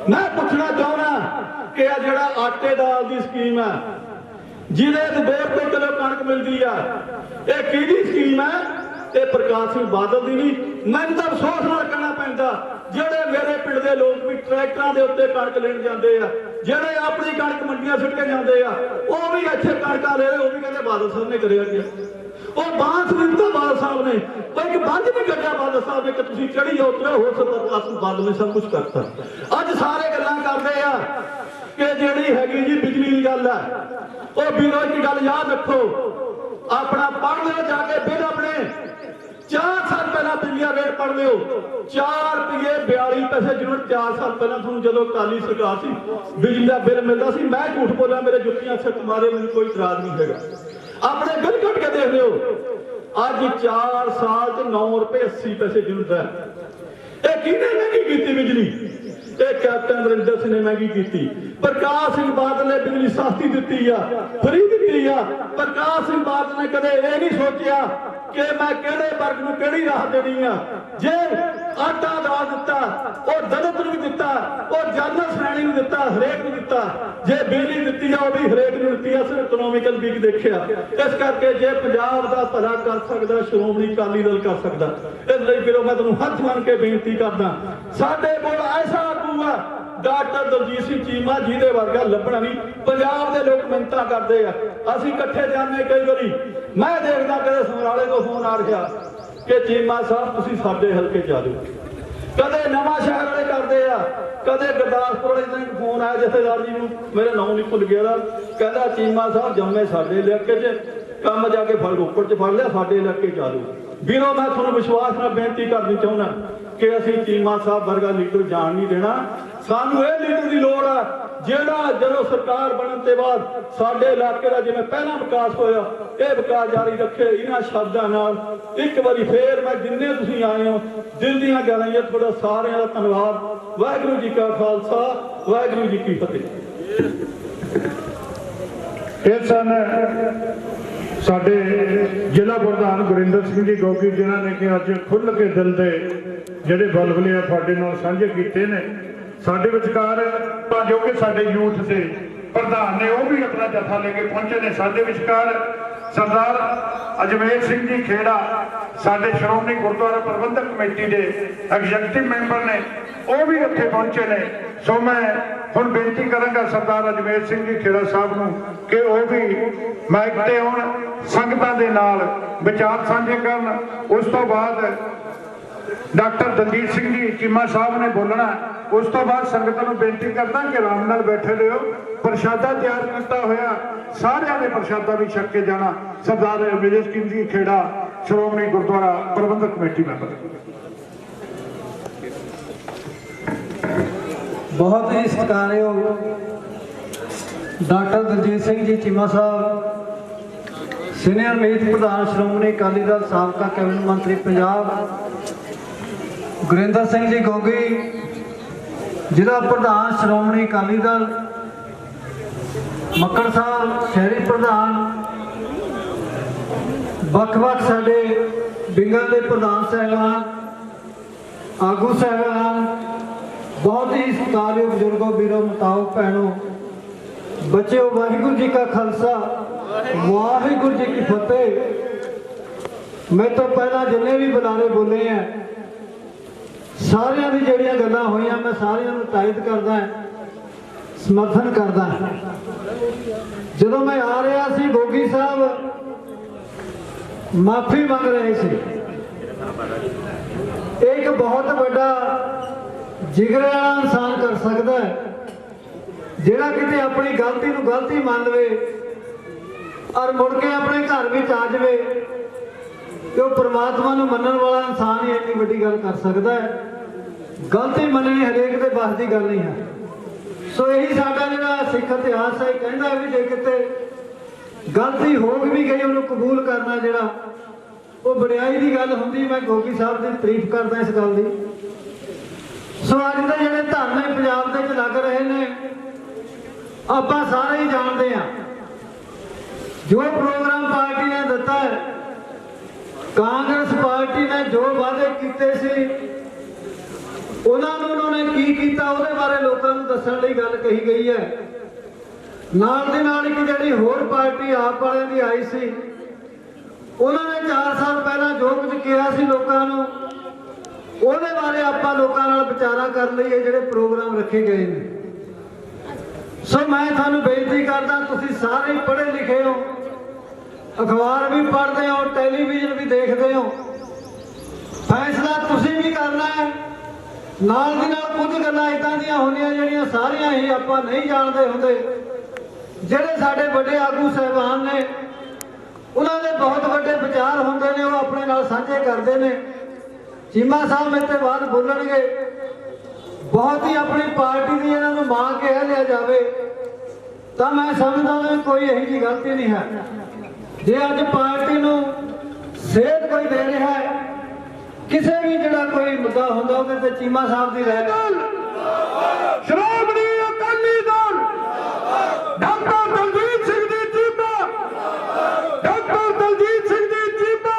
ਮੈਂ ਪੁੱਛਣਾ ਚਾਹੁੰਦਾ ਕਿ ਆ ਜਿਹੜਾ ਆਟੇ ਦਾਲ ਦੀ ਸਕੀਮ ਆ, ਜਿਹਦੇ 2 ਰੁਪਏ ਕਿਲੋ ਕਣਕ ਮਿਲਦੀ ਆ, ਇਹ ਕਿਹਦੀ ਸਕੀਮ ਹੈ? ਇਹ ਪ੍ਰਕਾਸ਼ ਸਿੰਘ ਬਾਦਲ ਦੀ ਨਹੀਂ। ਮੈਨੂੰ ਤਾਂ ਅਫਸੋਸ ਨਾਲ ਕਹਿਣਾ ਪੈਂਦਾ, ਜਿਹੜੇ ਮੇਰੇ ਪਿੰਡ ਦੇ ਲੋਕ ਵੀ ਟਰੈਕਟਰਾਂ ਦੇ ਉੱਤੇ ਕਣਕ ਲੈਣ ਜਾਂਦੇ ਆ, ਜਿਹੜੇ ਆਪਣੀ ਕਣਕ ਮੰਡੀਆਂ ਸੁੱਟ ਕੇ ਜਾਂਦੇ ਆ, ਉਹ ਵੀ ਇੱਥੇ ਕਣਕਾਂ ਲੈ ਰਹੇ, ਉਹ ਵੀ ਕਹਿੰਦੇ ਬਾਦਲ ਸਾਹਿਬ ਨੇ ਕਰਿਆ ਗਿਆ। ਉਹ ਬਾਂਸ ਨਹੀਂ ਦਿੱਤਾ ਬਾਦਲ ਸਾਹਿਬ ਨੇ, ਕੋਈ ਇੱਕ ਬੰਦ ਨਹੀਂ ਕੱਢਿਆ ਬਾਦਲ ਸਾਹਿਬ ਨੇ ਕਿ ਤੁਸੀਂ ਚੜੀ ਉਤਰੇ ਹੋ। ਪ੍ਰਕਾਸ਼ ਸਿੰਘ ਬਾਦਲ ਨੇ ਸਭ ਕੁਝ ਕਰਤਾ। ਅੱਜ ਸਾਰੇ ਗੱਲਾਂ ਕਰਦੇ ਆ ਕਿ ਜਿਹੜੀ ਹੈਗੀ ਜੀ ਬਿਜਲੀ ਦੀ ਗੱਲ ਹੈ, ਉਹ ਵੀਰੋ ਦੀ ਗੱਲ ਯਾਦ ਰੱਖੋ, ਆਪਣਾ ਪੜ੍ਹ ਲਿਓ ਜਾ ਕੇ ਬਿੱਲ ਆਪਣੇ 4 ਸਾਲ ਪਹਿਲਾਂ ਬਿਜਲੀ ਦਾ ਰੇਟ ਪੜ੍ਹ ਲਿਓ, 4 ਰੁਪਏ 42 ਪੈਸੇ ਯੂਨਿਟ। 4 ਸਾਲ ਪਹਿਲਾਂ ਤੁਹਾਨੂੰ ਜਦੋਂ ਅਕਾਲੀ ਸਰਕਾਰ ਸੀ ਬਿਜਲੀ ਦਾ ਬਿੱਲ ਮਿਲਦਾ ਸੀ, ਮੈਂ ਝੂਠ ਬੋਲਾਂ, ਮੇਰੇ ਜੁੱਤੀਆਂ ਸਿਰ ਮਾਰੇ, ਮੈਨੂੰ ਕੋਈ ਇਤਰਾਜ਼ ਨਹੀਂ ਹੈਗਾ। ਆਪਣੇ ਬਿੱਲ ਕੱਢ ਕੇ ਦੇਖ ਲਿਓ, ਅੱਜ 4 ਸਾਲ ਚ 9 ਰੁਪਏ 80 ਪੈਸੇ ਯੂਨਿਟ ਹੈ। ਇਹ ਕਿਹਨੇ ਮਹਿੰਗੀ ਕੀਤੀ ਬਿਜਲੀ? ਇਹ ਕੈਪਟਨ ਅਮਰਿੰਦਰ ਸਿੰਘ ਨੇ ਮਹਿੰਗੀ ਕੀਤੀ। ਪ੍ਰਕਾਸ਼ ਸਿੰਘ ਬਾਦਲ ਨੇ ਬਿਜਲੀ ਸਸਤੀ ਦਿੱਤੀ ਆ, ਫਰੀ ਦਿੱਤੀ ਆ। ਪ੍ਰਕਾਸ਼ ਸਿੰਘ ਬਾਦਲ ਨੇ ਕਦੇ ਇਹ ਨਹੀਂ ਸੋਚਿਆ ਕਿ ਮੈਂ ਕਿਹੜੇ ਵਰਗ ਨੂੰ ਕਿਹੜੀ ਰਾਹਤ ਦੇਣੀ ਆ। ਜੇ ਆਟਾ ਦਾਲ ਦਿੱਤਾ, ਉਹ ਦਲਿਤ ਨੂੰ ਵੀ ਦਿੱਤਾ, ਉਹ ਜਨਰਲ ਸ਼੍ਰੇਣੀ ਨੂੰ ਦਿੱਤਾ, ਹਰੇਕ ਨੂੰ ਦਿੱਤਾ। ਜੇ ਬਿਜਲੀ ਦਿੱਤੀ ਆ, ਉਹ ਵੀ ਹਰੇਕ ਨੂੰ ਦਿੱਤੀ ਆ, ਸਿਰਫ ਇਕਨੋਮਿਕਲ ਵੀਕ ਦੇਖਿਆ। ਇਸ ਕਰਕੇ ਜੇ ਪੰਜਾਬ ਦਾ ਭਲਾ ਕਰ ਸਕਦਾ ਸ਼੍ਰੋਮਣੀ ਅਕਾਲੀ ਦਲ ਕਰ ਸਕਦਾ। ਇਸ ਲਈ ਵੀਰੋ ਮੈਂ ਤੁਹਾਨੂੰ ਹੱਥ ਮੰਨ ਕੇ ਬੇਨਤੀ ਕਰਦਾ, ਸਾਡੇ ਕੋਲ ਐਸਾ ਆਗੂ ਆ ਡਾਕਟਰ ਦਲਜੀਤ ਸਿੰਘ ਚੀਮਾ, ਜਿਹਦੇ ਵਰਗਾ ਲੱਭਣਾ ਨਹੀਂ। ਪੰਜਾਬ ਦੇ ਲੋਕ ਮਿੰਨਤਾਂ ਕਰਦੇ ਆ, ਅਸੀਂ ਇਕੱਠੇ ਜਾਂਦੇ ਕਈ ਵਾਰੀ। ਮੈਂ ਦੇਖਦਾ ਕਦੇ ਸਮਰਾਲੇ ਤੋਂ ਫੋਨ ਆ ਰਿਹਾ ਕਿ ਚੀਮਾ ਸਾਹਿਬ ਤੁਸੀਂ ਸਾਡੇ ਹਲਕੇ ਚ ਆ ਜਾਓ। ਕਦੇ ਨਵਾਂ ਸ਼ਹਿਰ ਵਾਲੇ ਕਰਦੇ ਆ, ਕਦੇ ਗੁਰਦਾਸਪੁਰ ਵਾਲੇ ਦਾ ਫੋਨ ਆਇਆ ਜਥੇਦਾਰ ਜੀ ਨੂੰ, ਮੇਰੇ ਨਾਂ ਨਹੀਂ ਭੁੱਲ ਗਿਆ, ਕਹਿੰਦਾ ਚੀਮਾ ਸਾਹਿਬ ਜੰਮੇ ਸਾਡੇ ਇਲਾਕੇ 'ਚ, ਕੰਮ ਜਾ ਕੇ ਫੜ ਰੋਪੜ 'ਚ ਫੜ ਲਿਆ, ਸਾਡੇ ਇਲਾਕੇ 'ਚ ਆ ਜਾਓ। ਵੀਰੋ ਮੈਂ ਤੁਹਾਨੂੰ ਵਿਸ਼ਵਾਸ ਨਾਲ ਬੇਨਤੀ ਕਰਨੀ ਚਾਹੁੰਦਾ ਕਿ ਅਸੀਂ ਚੀਮਾ ਸਾਹਿਬ ਵਰਗਾ ਲੀਡਰ ਜਾਣ ਨਹੀਂ ਦੇਣਾ। ਸਾਨੂੰ ਇਹ ਲੀਡਰ ਦੀ ਲੋੜ ਆ ਜਿਹੜਾ ਜਦੋਂ ਸਰਕਾਰ ਬਣਨ ਤੋਂ ਬਾਅਦ ਸਾਡੇ ਇਲਾਕੇ ਦਾ ਜਿਵੇਂ ਪਹਿਲਾਂ ਵਿਕਾਸ ਹੋਇਆ, ਇਹ ਵਿਕਾਸ ਜਾਰੀ ਰੱਖੇ। ਇਹਨਾਂ ਸ਼ਬਦਾਂ ਨਾਲ ਇੱਕ ਵਾਰੀ ਫੇਰ ਮੈਂ ਜਿੰਨੇ ਤੁਸੀਂ ਆਏ ਹੋ ਦਿਲ ਦੀਆਂ ਗਹਿਰਾਈਆਂ ਤੁਹਾਡਾ ਸਾਰਿਆਂ ਦਾ ਧੰਨਵਾਦ। ਵਾਹਿਗੁਰੂ ਜੀ ਕਾ ਖਾਲਸਾ, ਵਾਹਿਗੁਰੂ ਜੀ ਕੀ ਫਤਿਹ। ਇਹ ਸਨ ਸਾਡੇ ਜ਼ਿਲ੍ਹਾ ਪ੍ਰਧਾਨ ਗੁਰਿੰਦਰ ਸਿੰਘ ਜੀ ਗੋਗੀ, ਜਿਨ੍ਹਾਂ ਨੇ ਕਿ ਅੱਜ ਖੁੱਲ੍ਹ ਕੇ ਦਿਲ ਦੇ ਜਿਹੜੇ ਬਲਬਲੇ ਆ ਤੁਹਾਡੇ ਨਾਲ ਸਾਂਝੇ ਕੀਤੇ ਨੇ। ਸਾਡੇ ਵਿਚਕਾਰ ਜੋ ਕਿ ਸਾਡੇ ਯੂਥ ਦੇ ਪ੍ਰਧਾਨ ਨੇ, ਉਹ ਵੀ ਆਪਣਾ ਜਥਾ ਲੈ ਕੇ ਪਹੁੰਚੇ ਨੇ। ਸਾਡੇ ਵਿਚਕਾਰ ਸਰਦਾਰ ਅਜਮੇਰ ਸਿੰਘ ਜੀ ਖੇੜਾ, ਸਾਡੇ ਸ਼੍ਰੋਮਣੀ ਗੁਰਦੁਆਰਾ ਪ੍ਰਬੰਧਕ ਕਮੇਟੀ ਦੇ ਐਗਜ਼ੈਕਟਿਵ ਮੈਂਬਰ ਨੇ, ਉਹ ਵੀ ਇੱਥੇ ਪਹੁੰਚੇ ਨੇ। ਸੋ ਮੈਂ ਹੁਣ ਬੇਨਤੀ ਕਰਾਂਗਾ ਸਰਦਾਰ ਅਜਮੇਰ ਸਿੰਘ ਜੀ ਖੇੜਾ ਸਾਹਿਬ ਨੂੰ ਕਿ ਉਹ ਵੀ ਮਾਈਕ ਤੇ ਆਉਣ, ਸੰਗਤਾਂ ਦੇ ਨਾਲ ਵਿਚਾਰ ਸਾਂਝੇ ਕਰਨ। ਉਸ ਤੋਂ ਬਾਅਦ ਡਾਕਟਰ ਦਲਜੀਤ ਸਿੰਘ ਜੀ ਚੀਮਾ ਸਾਹਿਬ ਨੇ ਬੋਲਣਾ। ਉਸ ਤੋਂ ਬਾਅਦ ਸੰਗਤਾਂ ਨੂੰ ਬੇਨਤੀ ਕਰਦਾ ਕਿ ਆਰਾਮ ਨਾਲ ਬੈਠੇ ਰਹੋ। ਪ੍ਰਸ਼ਾਦਾ ਤਿਆਰ ਕੀਤਾ ਹੋਇਆ, ਸਾਰਿਆਂ ਨੇ ਪ੍ਰਸ਼ਾਦਾ ਵੀ ਛਕ ਕੇ ਜਾਣਾ। ਸਰਦਾਰ ਅਜਮੇਰ ਸਿੰਘ ਜੀ ਖੇੜਾ, ਸ਼੍ਰੋਮਣੀ ਗੁਰਦੁਆਰਾ ਪ੍ਰਬੰਧਕ ਕਮੇਟੀ ਮੈਂਬਰ। बहुत ही सत्कारयोग डॉक्टर दलजीत सिंह जी चीमा साहब, सीनियर मीत प्रधान श्रोमणी अकाली दल, साबका कैबिनेट मंत्री पंजाब गुरिंदर सिंह जी गोगी, जिला प्रधान श्रोमणी अकाली दल मक्कड़ साहब, शहरी प्रधान, ਵੱਖ-ਵੱਖ साडे बिंगल के प्रधान साहबान, आगू साहबान, बहुत ही सत्कारयोग बुजुर्गों, वीरों, माताओं, भैनों, बच्चों, वाहिगुरू जी का खालसा, वाहिगुरू जी की फतेह। मैं तो पहला जिन्ने भी बुलारे बोले हैं सारियां दी जिहड़ियां गल्लां होईयां मैं सारियां नूं तायद करदा है, समर्थन करदा है। जदों मैं आ रहा सी गोगी साहब ਮਾਫੀ ਮੰਗ ਰਹੇ ਸੀ। ਇਹ ਇੱਕ ਬਹੁਤ ਵੱਡਾ ਜਿਗਰੇ ਵਾਲਾ ਇਨਸਾਨ ਕਰ ਸਕਦਾ ਹੈ, ਜਿਹੜਾ ਕਿਤੇ ਆਪਣੀ ਗਲਤੀ ਨੂੰ ਗਲਤੀ ਮੰਨ ਲਵੇ ਔਰ ਮੁੜ ਕੇ ਆਪਣੇ ਘਰ ਵਿੱਚ ਆ ਜਾਵੇ ਕਿ ਉਹ ਪ੍ਰਮਾਤਮਾ ਨੂੰ ਮੰਨਣ ਵਾਲਾ ਇਨਸਾਨ ਹੀ ਇੰਨੀ ਵੱਡੀ ਗੱਲ ਕਰ ਸਕਦਾ ਹੈ। ਗਲਤੀ ਮੰਨਣੀ ਹਰੇਕ ਦੇ ਬਸ ਦੀ ਗੱਲ ਨਹੀਂ ਹੈ। ਸੋ ਇਹੀ ਸਾਡਾ ਜਿਹੜਾ ਸਿੱਖ ਇਤਿਹਾਸ ਹੈ, ਕਹਿੰਦਾ ਵੀ ਜੇ ਕਿਤੇ ਗਲਤੀ ਹੋ ਵੀ ਗਈ ਉਹਨੂੰ ਕਬੂਲ ਕਰਨਾ ਜਿਹੜਾ ਉਹ ਵਡਿਆਈ ਦੀ ਗੱਲ ਹੁੰਦੀ। ਮੈਂ ਗੋਗੀ ਸਾਹਿਬ ਦੀ ਤਾਰੀਫ ਕਰਦਾ ਇਸ ਗੱਲ ਦੀ। ਸੋ ਅੱਜ ਦੇ ਜਿਹੜੇ ਧਰਨੇ ਪੰਜਾਬ ਦੇ ਵਿੱਚ ਲੱਗ ਰਹੇ ਨੇ, ਆਪਾਂ ਸਾਰੇ ਹੀ ਜਾਣਦੇ ਹਾਂ ਜੋ ਪ੍ਰੋਗਰਾਮ ਪਾਰਟੀ ਨੇ ਦਿੱਤਾ ਹੈ, ਕਾਂਗਰਸ ਪਾਰਟੀ ਨੇ ਜੋ ਵਾਅਦੇ ਕੀਤੇ ਸੀ ਉਹਨਾਂ ਨੇ ਕੀ ਕੀਤਾ ਉਹਦੇ ਬਾਰੇ ਲੋਕਾਂ ਨੂੰ ਦੱਸਣ ਲਈ ਗੱਲ ਕਹੀ ਗਈ ਹੈ। ਨਾਲ ਦੇ ਨਾਲ ਇੱਕ ਜਿਹੜੀ ਹੋਰ ਪਾਰਟੀ ਆਪ ਵਾਲਿਆਂ ਦੀ ਆਈ ਸੀ, ਉਹਨਾਂ ਨੇ 4 ਸਾਲ ਪਹਿਲਾਂ ਜੋ ਕੁਝ ਕਿਹਾ ਸੀ ਲੋਕਾਂ ਨੂੰ, ਉਹਦੇ ਬਾਰੇ ਆਪਾਂ ਲੋਕਾਂ ਨਾਲ ਵਿਚਾਰਾ ਕਰਨ ਲਈ ਇਹ ਜਿਹੜੇ ਪ੍ਰੋਗਰਾਮ ਰੱਖੇ ਗਏ ਨੇ। ਸੋ ਮੈਂ ਤੁਹਾਨੂੰ ਬੇਨਤੀ ਕਰਦਾ, ਤੁਸੀਂ ਸਾਰੇ ਹੀ ਪੜ੍ਹੇ ਲਿਖੇ ਹੋ, ਅਖਬਾਰ ਵੀ ਪੜ੍ਹਦੇ ਹੋ, ਟੈਲੀਵਿਜ਼ਨ ਵੀ ਦੇਖਦੇ ਹੋ, ਫੈਸਲਾ ਤੁਸੀਂ ਵੀ ਕਰਨਾ ਹੈ। ਨਾਲ ਦੀ ਨਾਲ ਕੁਝ ਗੱਲਾਂ ਇਦਾਂ ਦੀਆਂ ਹੁੰਦੀਆਂ ਜਿਹੜੀਆਂ ਸਾਰੀਆਂ ਹੀ ਆਪਾਂ ਨਹੀਂ ਜਾਣਦੇ ਹੁੰਦੇ। ਜਿਹੜੇ ਸਾਡੇ ਵੱਡੇ ਆਗੂ ਸਾਹਿਬਾਨ ਨੇ, ਉਹਨਾਂ ਦੇ ਬਹੁਤ ਵੱਡੇ ਵਿਚਾਰ ਹੁੰਦੇ ਨੇ, ਉਹ ਆਪਣੇ ਨਾਲ ਸਾਂਝੇ ਕਰਦੇ ਨੇ। ਚੀਮਾ ਸਾਹਿਬ ਮੇਰੇ ਤੋਂ ਬਾਅਦ ਬੋਲਣਗੇ। ਬਹੁਤ ਹੀ ਆਪਣੀ ਪਾਰਟੀ ਦੀ ਇਹਨਾਂ ਨੂੰ ਮਾਂ ਕਹਿ ਲਿਆ ਜਾਵੇ ਤਾਂ ਮੈਂ ਸਮਝਦਾ ਵੀ ਕੋਈ ਇਹੋ ਜਿਹੀ ਗਲਤੀ ਨਹੀਂ ਹੈ। ਜੇ ਅੱਜ ਪਾਰਟੀ ਨੂੰ ਸੇਧ ਕੋਈ ਦੇ ਰਿਹਾ ਹੈ, ਕਿਸੇ ਵੀ ਜਿਹੜਾ ਕੋਈ ਮੁੱਦਾ ਹੁੰਦਾ ਉਹਦੇ ਤੇ ਚੀਮਾ ਸਾਹਿਬ ਦੀ ਰਾਏ। ਸ਼੍ਰੋਮਣੀ ਅਕਾਲੀ ਦਲ ਡਾਕਟਰ ਦਲਜੀਤ ਸਿੰਘ ਦੀ ਚੀਮਾ, ਡਾਕਟਰ ਦਲਜੀਤ ਸਿੰਘ ਦੀ ਚੀਮਾ,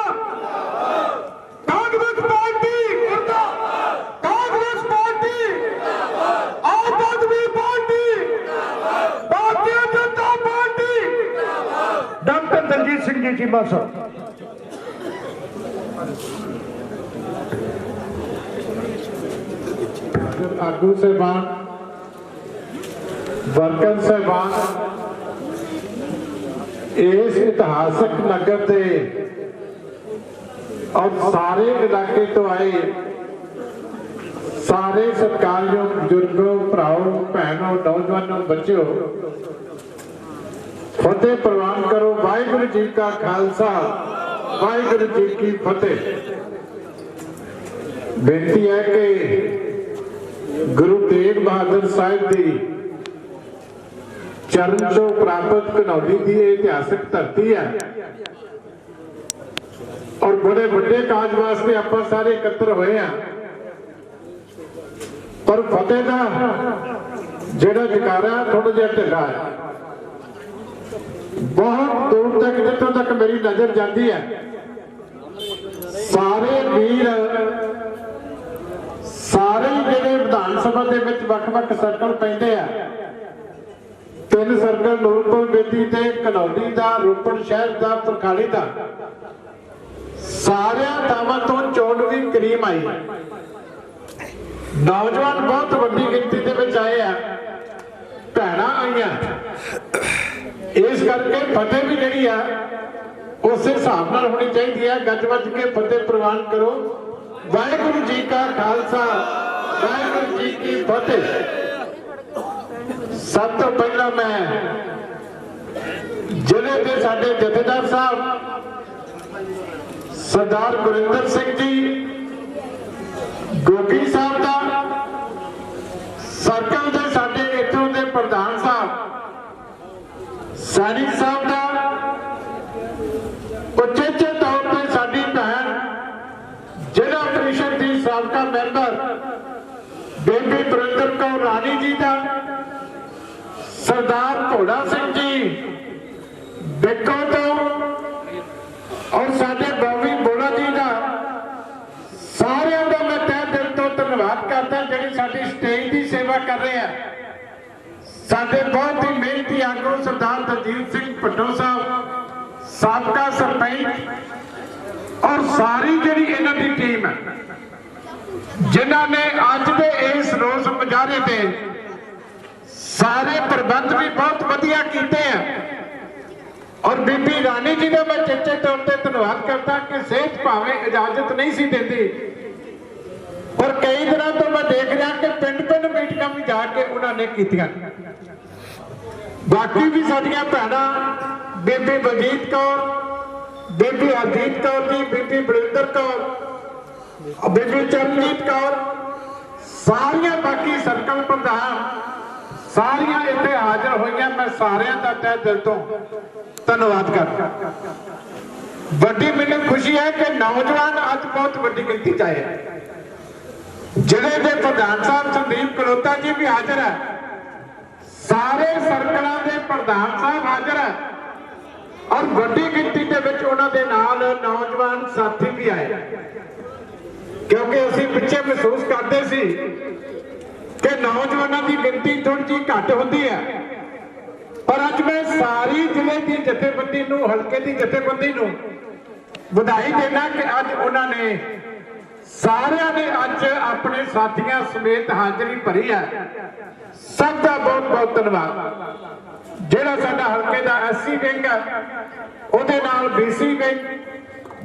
ਕਾਂਗਰਸ ਪਾਰਟੀ ਮੁਰਦਾਬਾਦ, ਕਾਂਗਰਸ ਪਾਰਟੀ ਮੁਰਦਾਬਾਦ, ਆਮ ਆਦਮੀ ਪਾਰਟੀ ਮੁਰਦਾਬਾਦ, ਭਾਰਤੀ ਜਨਤਾ ਪਾਰਟੀ ਮੁਰਦਾਬਾਦ, ਡਾਕਟਰ ਦਲਜੀਤ ਸਿੰਘ ਦੀ ਚੀਮਾ ਸਾਹਿਬ। ਆਗੂ ਸਾਹਿਬਾਨ, ਵਰਕਰ ਸਾਹਿਬਾਨ, ਇਸ ਇਤਿਹਾਸਕ ਨਗਰ ਦੇ ਔਰ ਸਾਰੇ ਇਲਾਕੇ ਤੋਂ ਆਏ ਸਾਰੇ ਸਤਿਕਾਰਯੋਗ ਬਜ਼ੁਰਗੋ, ਭਰਾਓ, ਭੈਣੋ, ਨੌਜਵਾਨੋ, ਬੱਚਿਓ, ਫਤਿਹ ਪ੍ਰਵਾਨ ਕਰੋ। ਵਾਹਿਗੁਰੂ ਜੀ ਕਾ ਖਾਲਸਾ, ਵਾਹਿਗੁਰੂ ਜੀ ਕੀ ਫਤਿਹ। ਬੇਨਤੀ ਹੈ ਕਿ ਗੁਰੂ ਤੇਗ ਬਹਾਦਰ ਸਾਹਿਬ ਦੀ ਚਰਨ ਛੋਹ ਪ੍ਰਾਪਤ ਘਨੌਲੀ ਦੀ ਇਹ ਇਤਿਹਾਸਕ ਧਰਤੀ ਹੈ ਔਰ ਬੜੇ ਵੱਡੇ ਕਾਜ ਵਾਸਤੇ ਆਪਾਂ ਸਾਰੇ ਇਕੱਤਰ ਹੋਏ ਆ। ਪਰ ਫਤਿਹ ਦਾ ਜਿਹੜਾ ਜਕਾਰਾ ਥੋੜਾ ਜਿਹਾ ਢਿੱਲਾ ਹੈ। ਬਹੁਤ ਦੂਰ ਤੱਕ, ਜਿੱਥੋਂ ਤੱਕ ਮੇਰੀ ਨਜ਼ਰ ਜਾਂਦੀ ਹੈ, ਸਾਰੇ ਵੀਰ, ਸਾਰੇ ਜਿਹੜੇ ਵਿਧਾਨ ਸਭਾ ਦੇ ਵਿੱਚ ਵੱਖ-ਵੱਖ ਸਰਕਲ ਪੈਂਦੇ ਆ, 3 ਸਰਕਲ ਨੂਰਪੁਰ ਬੇਦੀ ਤੇ ਘਨੌਲੀ ਦਾ, ਰੋਪੜ ਸ਼ਹਿਰ ਦਾ, ਪਰਖਾਲੀ ਦਾ, ਸਾਰਿਆਂ ਥਾਵਾਂ ਤੋਂ ਚੋਣਵੀਂ ਕਰੀਮ ਆਈ। ਨੌਜਵਾਨ ਬਹੁਤ ਵੱਡੀ ਗਿਣਤੀ ਦੇ ਵਿੱਚ ਆਏ ਆ, ਭੈਣਾਂ ਆਈਆਂ। ਇਸ ਕਰਕੇ ਫਤਿਹ ਵੀ ਜਿਹੜੀ ਆ ਉਸੇ ਹਿਸਾਬ ਨਾਲ ਹੋਣੀ ਚਾਹੀਦੀ ਹੈ। ਗੱਜ ਵੱਜ ਕੇ ਫਤਿਹ ਪ੍ਰਵਾਨ ਕਰੋ। ਵਾਹਿਗੁਰੂ ਜੀ ਕਾ ਖਾਲਸਾ, ਵਾਹਿਗੁਰੂ ਜੀ ਕੀ ਫਤਿਹ। ਸਭ ਤੋਂ ਪਹਿਲਾਂ ਮੈਂ ਜ਼ਿਲ੍ਹੇ ਦੇ ਸਾਡੇ ਜਥੇਦਾਰ ਸਾਹਿਬ ਸਰਦਾਰ ਗੁਰਿੰਦਰ ਸਿੰਘ ਜੀ ਗੋਗੀ ਸਾਹਿਬ ਦਾ, ਸਰਕਲ ਦੇ ਸਾਡੇ ਇੱਥੋਂ ਦੇ ਪ੍ਰਧਾਨ ਸਾਹਿਬ ਸੈਣੀ ਸਾਹਿਬ ਦਾ, ਉਚੇਚੇ ਤੌਰ ਤੇ ਸਾਡੀ ਭੈਣ ਜ਼ਿਲ੍ਹਾ ਪ੍ਰੀਸ਼ਦ ਦੀ ਸਾਬਕਾ ਮੈਂਬਰ ਬੇਬੀ ਬਰਿੰਦਰ ਕੌਰ ਰਾਣੀ ਜੀ ਦਾ, ਸਰਦਾਰ ਘੋੜਾ ਸਿੰਘ ਜੀ ਦੇਖੋ ਤੋਂ, ਔਰ ਸਾਡੇ ਬੋਵੀ ਬੋੜਾ ਜੀ ਦਾ, ਸਾਰਿਆਂ ਦਾ ਮੈਂ ਤਹਿ ਦਿਲ ਤੋਂ ਧੰਨਵਾਦ ਕਰਦਾ ਜਿਹੜੀ ਸਾਡੀ ਸਟੇਜ ਦੀ ਸੇਵਾ ਕਰ ਰਹੇ ਆ। ਸਾਡੇ ਬਹੁਤ ਹੀ ਮਿਹਨਤੀ ਆਗੂ ਸਰਦਾਰ ਦਲਜੀਤ ਸਿੰਘ ਭੱਟੋ ਸਾਹਿਬ, ਸਾਬਕਾ ਸਰਪੰਚ, ਔਰ ਸਾਰੀ ਜਿਹੜੀ ਇਹਨਾਂ ਦੀ ਟੀਮ ਹੈ ਜਿਨ੍ਹਾਂ ਨੇ ਅੱਜ ਦੇ ਇਸ ਰੋਸ ਮੁਜ਼ਾਹਰੇ ਤੇ ਸਾਰੇ ਪ੍ਰਬੰਧ ਵੀ ਬਹੁਤ ਵਧੀਆ ਕੀਤੇ ਆ और बीबी रानी जी का मैं चेचे तौर पर धन्यवाद करता कि सेहत भावें इजाजत नहीं सी देती, पर कई दिनों तो मैं देख रहा कि पिंड पिंड मीटिंगां भी जाके उन्होंने कीतियां। बाकी भी साडियां भैणां बीबी बलजीत कौर, बीबी हरजीत कौर जी, बीबी बलिंदर कौर, बीबी चरणजीत कौर, सारियां बाकी सर्कल प्रधान सारियां इत्थे हाजिर होईयां। मैं सारियां दा तहे दिल तो धन्यवाद करदा। वड्डी मैनूं खुशी है कि नौजवान अज बहुत वड्डी गिनती च आए। जिले के प्रधान साहब संदीप कलोता जी भी हाजिर है, सारे सर्कलों के प्रधान साहब हाजिर है और वड्डी गिनती के विच उन्हां दे नाल नौजवान साथी भी आए, क्योंकि असीं पिछे महसूस करते सी कि नौजवानों की गिनती थोड़ी जी घट होती है। पर अज मैं सारी जिले की जथेबंदी नूं, हल्के की जथेबंदी नूं बधाई देना कि अज उन्होंने सारिਆਂ ने अज अपने साथियों समेत हाजिरी भरी है। सब का बहुत बहुत धन्यवाद। जिहड़ा साडा हल्के का SC विंग है उहदे नाल BC विंग,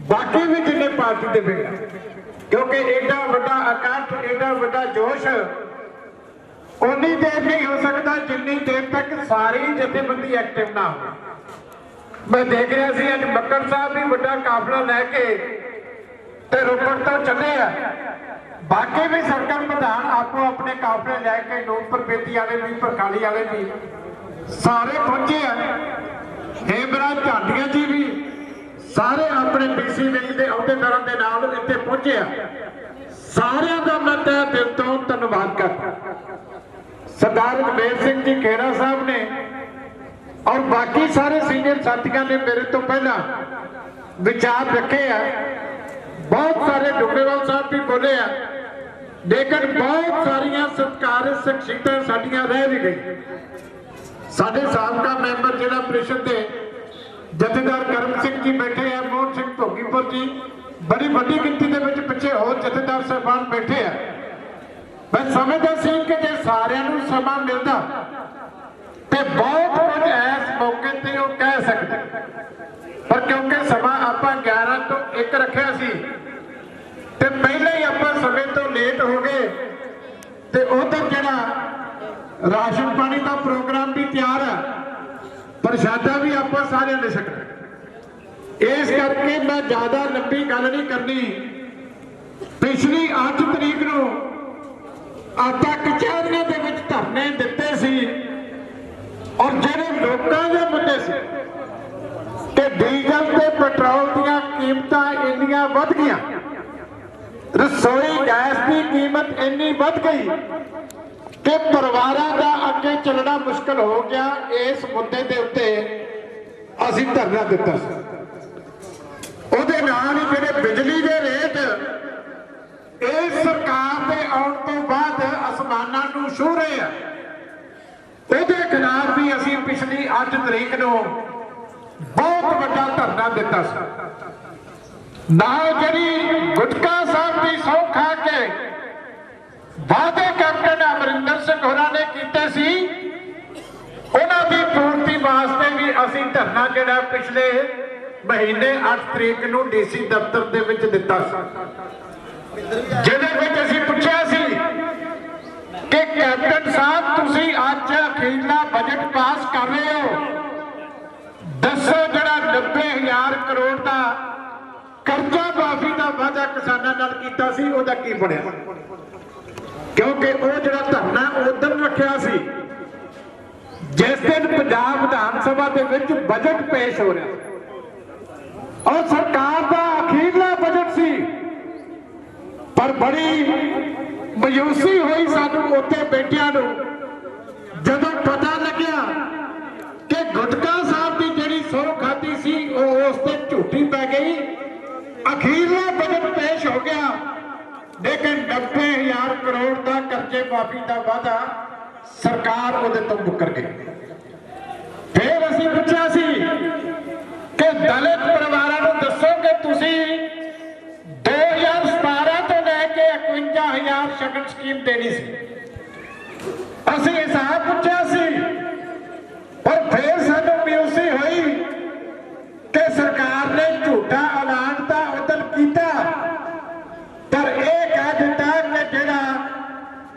बाकी भी जिन्ने पार्टी के विंग, क्योंकि एडा वड्डा इकट्ठ, एडा वड्डा जोश उन्नी देर नहीं हो सकता जिन्नी देर तक सारी जथेबंदी एक्टिव ना हो। मैं देख रहा सी अज मक्कड़ साहब भी वड्डा काफला लैके ते रोपड़ तो चले आ, बाकी भी सर्कल प्रधान आपको अपने काफले लैके नूरपुर बेदी वाले भी, भरखाली वाले भी सारे पहुंचे हैं। हेमराज झांडिया जी भी सारे अपने BC विंग के अहुदेदारां दे नाल इत्थे पहुंचे हैं। सारियां दा मैं तहे दिल तो धन्नवाद करदा। सरदार रघमेर सिंह जी खेड़ा साहब ने और बाकी सारे सीनियर साथियों ने मेरे तो पहला विचार रखे हैं। बहुत सारे डुंगरेवाल साहब भी बोले हैं, लेकिन बहुत सारिया सत्कारित शख्सियतां साडियां रह भी गई। साडे साबका मैंबर जिला परिषद के जथेदार करम सिंह जी बैठे हैं, मोहन सिंह भोगीपुर जी, बड़ी वड्डी गिनती के विच पिछे होर जथेदार साहबान बैठे हैं। मैं समझदा सी कि जे सारियां नूं समा मिलदा ते बहुत कुछ इस मौके ते वो कह सकदे, पर क्योंकि समा आपां 11 तो 1 रखिया सी ते पहले ही आपां समय तो लेट हो गए ते उधर जिहड़ा राशन पानी का प्रोग्राम भी तैयार है, प्रशादा भी आपां सारे ले सकते। इस करके मैं ज्यादा लंबी गल नहीं करनी। पिछली 8 तरीक नूं आपां कचहरियां दे विच धरने दिते सी और जिहड़े लोकां दे मुद्दे सी कि डीजल ते पेट्रोल दीयां कीमतां इंनियां वध गईयां, रसोई गैस की कीमत इन्नी वध गई कि परिवारां दा अगे चलना मुश्किल हो गया। इस मुद्दे दे उत्ते असीं धरना दिता सी। उहदे नाल ही जिहड़े बिजली दे रेट इस सरकार दे आउण तो बाद आसमानां नूं छूह रहे हैं, उहदे खिलाफ भी असीं पिछली 8 तरीक नूं बहुत बड़ा धरना दिता सी। नाल जिहड़ी गुटका साहब की सौं खा के वादे कैप्टन अमरिंदर सिंह होरां ने कीते सी, उन्हां दी पूर्ति वास्ते भी असीं धरना जिहड़ा पिछले महीने 8 तरीक नूं DC दफ्तर दे विच दिता सी, जिहदे विच असीं पुछिआ सी कि कैप्टन साहब तुसीं अज अखीरला बजट पास कर रहे हो, दसो जिहड़ा 90,000 करोड़ का कर्जा माफी का वादा किसानां नाल कीता सी उहदा की बणिआ? क्योंकि वो जिहड़ा धरना उदन रखिआ सी जिस दिन पंजाब विधान सभा दे विच बजट पेश हो रहा और सरकार का अखीरला बजट सी, पर बड़ी मायूसी हुई सानू उत्थे बैठिਆਂ नूं जदों पता लग्या कि गुटका साहब की जिहड़ी सौं खाधी सी उस ते झूठी पै गई। अखीरला बजट पेश हो गया, लेकिन 90,000 करोड़ का कर्जे माफी का वादा सरकार उहदे तो मुकर गई। फिर असीं पुछिआ सी कि दलित परिवारां नूं दसो कि तुसीं 2017 तो लैके 51,000 शगन स्कीम देनी सी। असीं हिसाब पुछिआ सी, पर फिर सानू मायूसी हुई झूठा ऐलान तो उदन किया, पर यह कह दिता कि जिहड़ा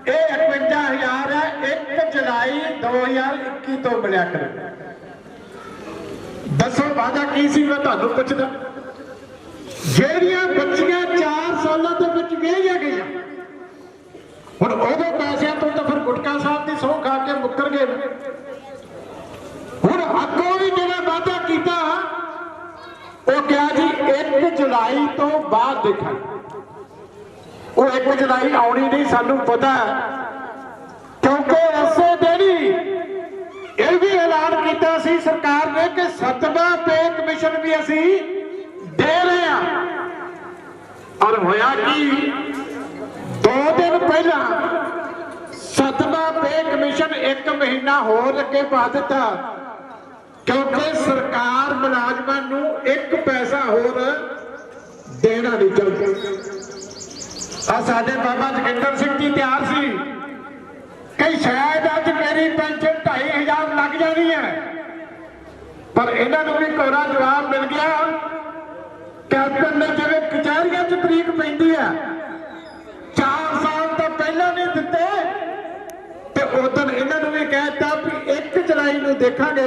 ये 51,000 है 1 जुलाई 2021 तो मिलिया करे। दसो वादा की सी? मैं तुहानू पुछदा, ਜਿਹੜੀਆਂ ਬੱਚੀਆਂ 4 ਸਾਲਾਂ ਦੇ ਵਿੱਚ ਵਿਆਹੀਆਂ ਗਈਆਂ, ਹੁਣ ਉਹਦੇ ਪੈਸਿਆਂ ਤੋਂ ਤਾਂ ਫਿਰ ਗੁਟਕਾ ਸਾਹਿਬ ਦੀ ਸਹੁੰ ਖਾ ਕੇ ਮੁੱਕਰ ਗਏ। ਹੁਣ ਅੱਗੋਂ ਵੀ ਜਿਹੜਾ ਵਾਅਦਾ ਕੀਤਾ ਉਹ ਕਿਹਾ ਜੀ 1 ਜੁਲਾਈ ਤੋਂ ਬਾਅਦ ਦੇਖਾਂਗੇ। ਉਹ 1 ਜੁਲਾਈ ਆਉਣੀ ਨਹੀਂ, ਸਾਨੂੰ ਪਤਾ, ਕਿਉਂਕਿ ਉਸੇ ਦਿਨ ਹੀ ਇਹ ਵੀ ਐਲਾਨ ਕੀਤਾ ਸੀ ਸਰਕਾਰ ਨੇ ਕਿ 7ਵਾਂ ਪੇ ਕਮਿਸ਼ਨ ਵੀ ਅਸੀਂ दे रहे हैं। और होया कि 2 दिन पहला 7वां पे कमीशन 1 महीना होर अगे पा दिता, क्योंकि सरकार मुलाजमां नूं 1 पैसा होर देना नहीं चाहती। साडे बाबा जोगिंदर सिंह जी तैयार सी कि शायद अज मेरी पेंशन 2,500 लग जानी है, पर इन्हां नूं भी कोरा जवाब मिल गया। कैप्टन ने जिवें कचहरियां च तरीक पैंदी है 4 साल तो पहला नहीं दिते, ते उदन इन्हां नूं भी कहता भी 1 जुलाई नूं देखांगे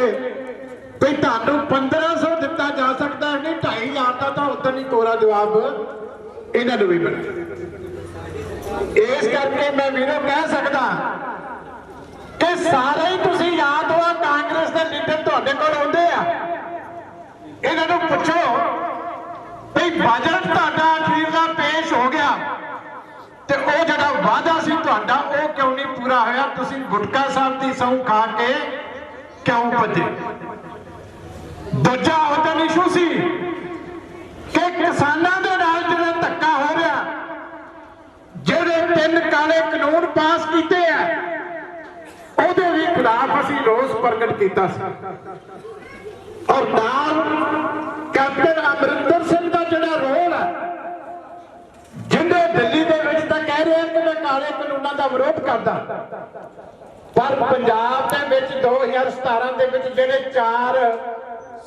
भी तुहानूं 1500 दिता जा सकता है, नहीं 2,500 का तो उदन ही कोरा जवाब इन्हां नूं भी मिले। इस करके मैं वीरों कह सकदा कि सारे ही तुसीं याद हो कांग्रेस के लीडर तुहाडे कोल आउंदे आ, इन्हां नूं पुछो बजट तुहाडा अखीरला पेश हो गया ते ओ जिहड़ा वादा सी तुहाडा ओ क्यों नहीं पूरा होया? तुसीं गुटका साहब दी सहुं खा के क्यों भजे? दूजा उदन इशू सी कि किसानां दे नाल जिहड़ा धक्का हो रहा, जिहड़े 3 काले कानून पास कीते आ ਉਹਦੇ ਵੀ खिलाफ ਅਸੀਂ रोस प्रगट कीता सी। और नाल कैप्टन अमरिंदर सिंह का जिहड़ा रोल है, जिन्हें दिल्ली दे विच तां कह रहे हैं कि मैं काले कानूनां दा विरोध करदा, पर पंजाब दे विच 2017 दे विच जिहड़े 4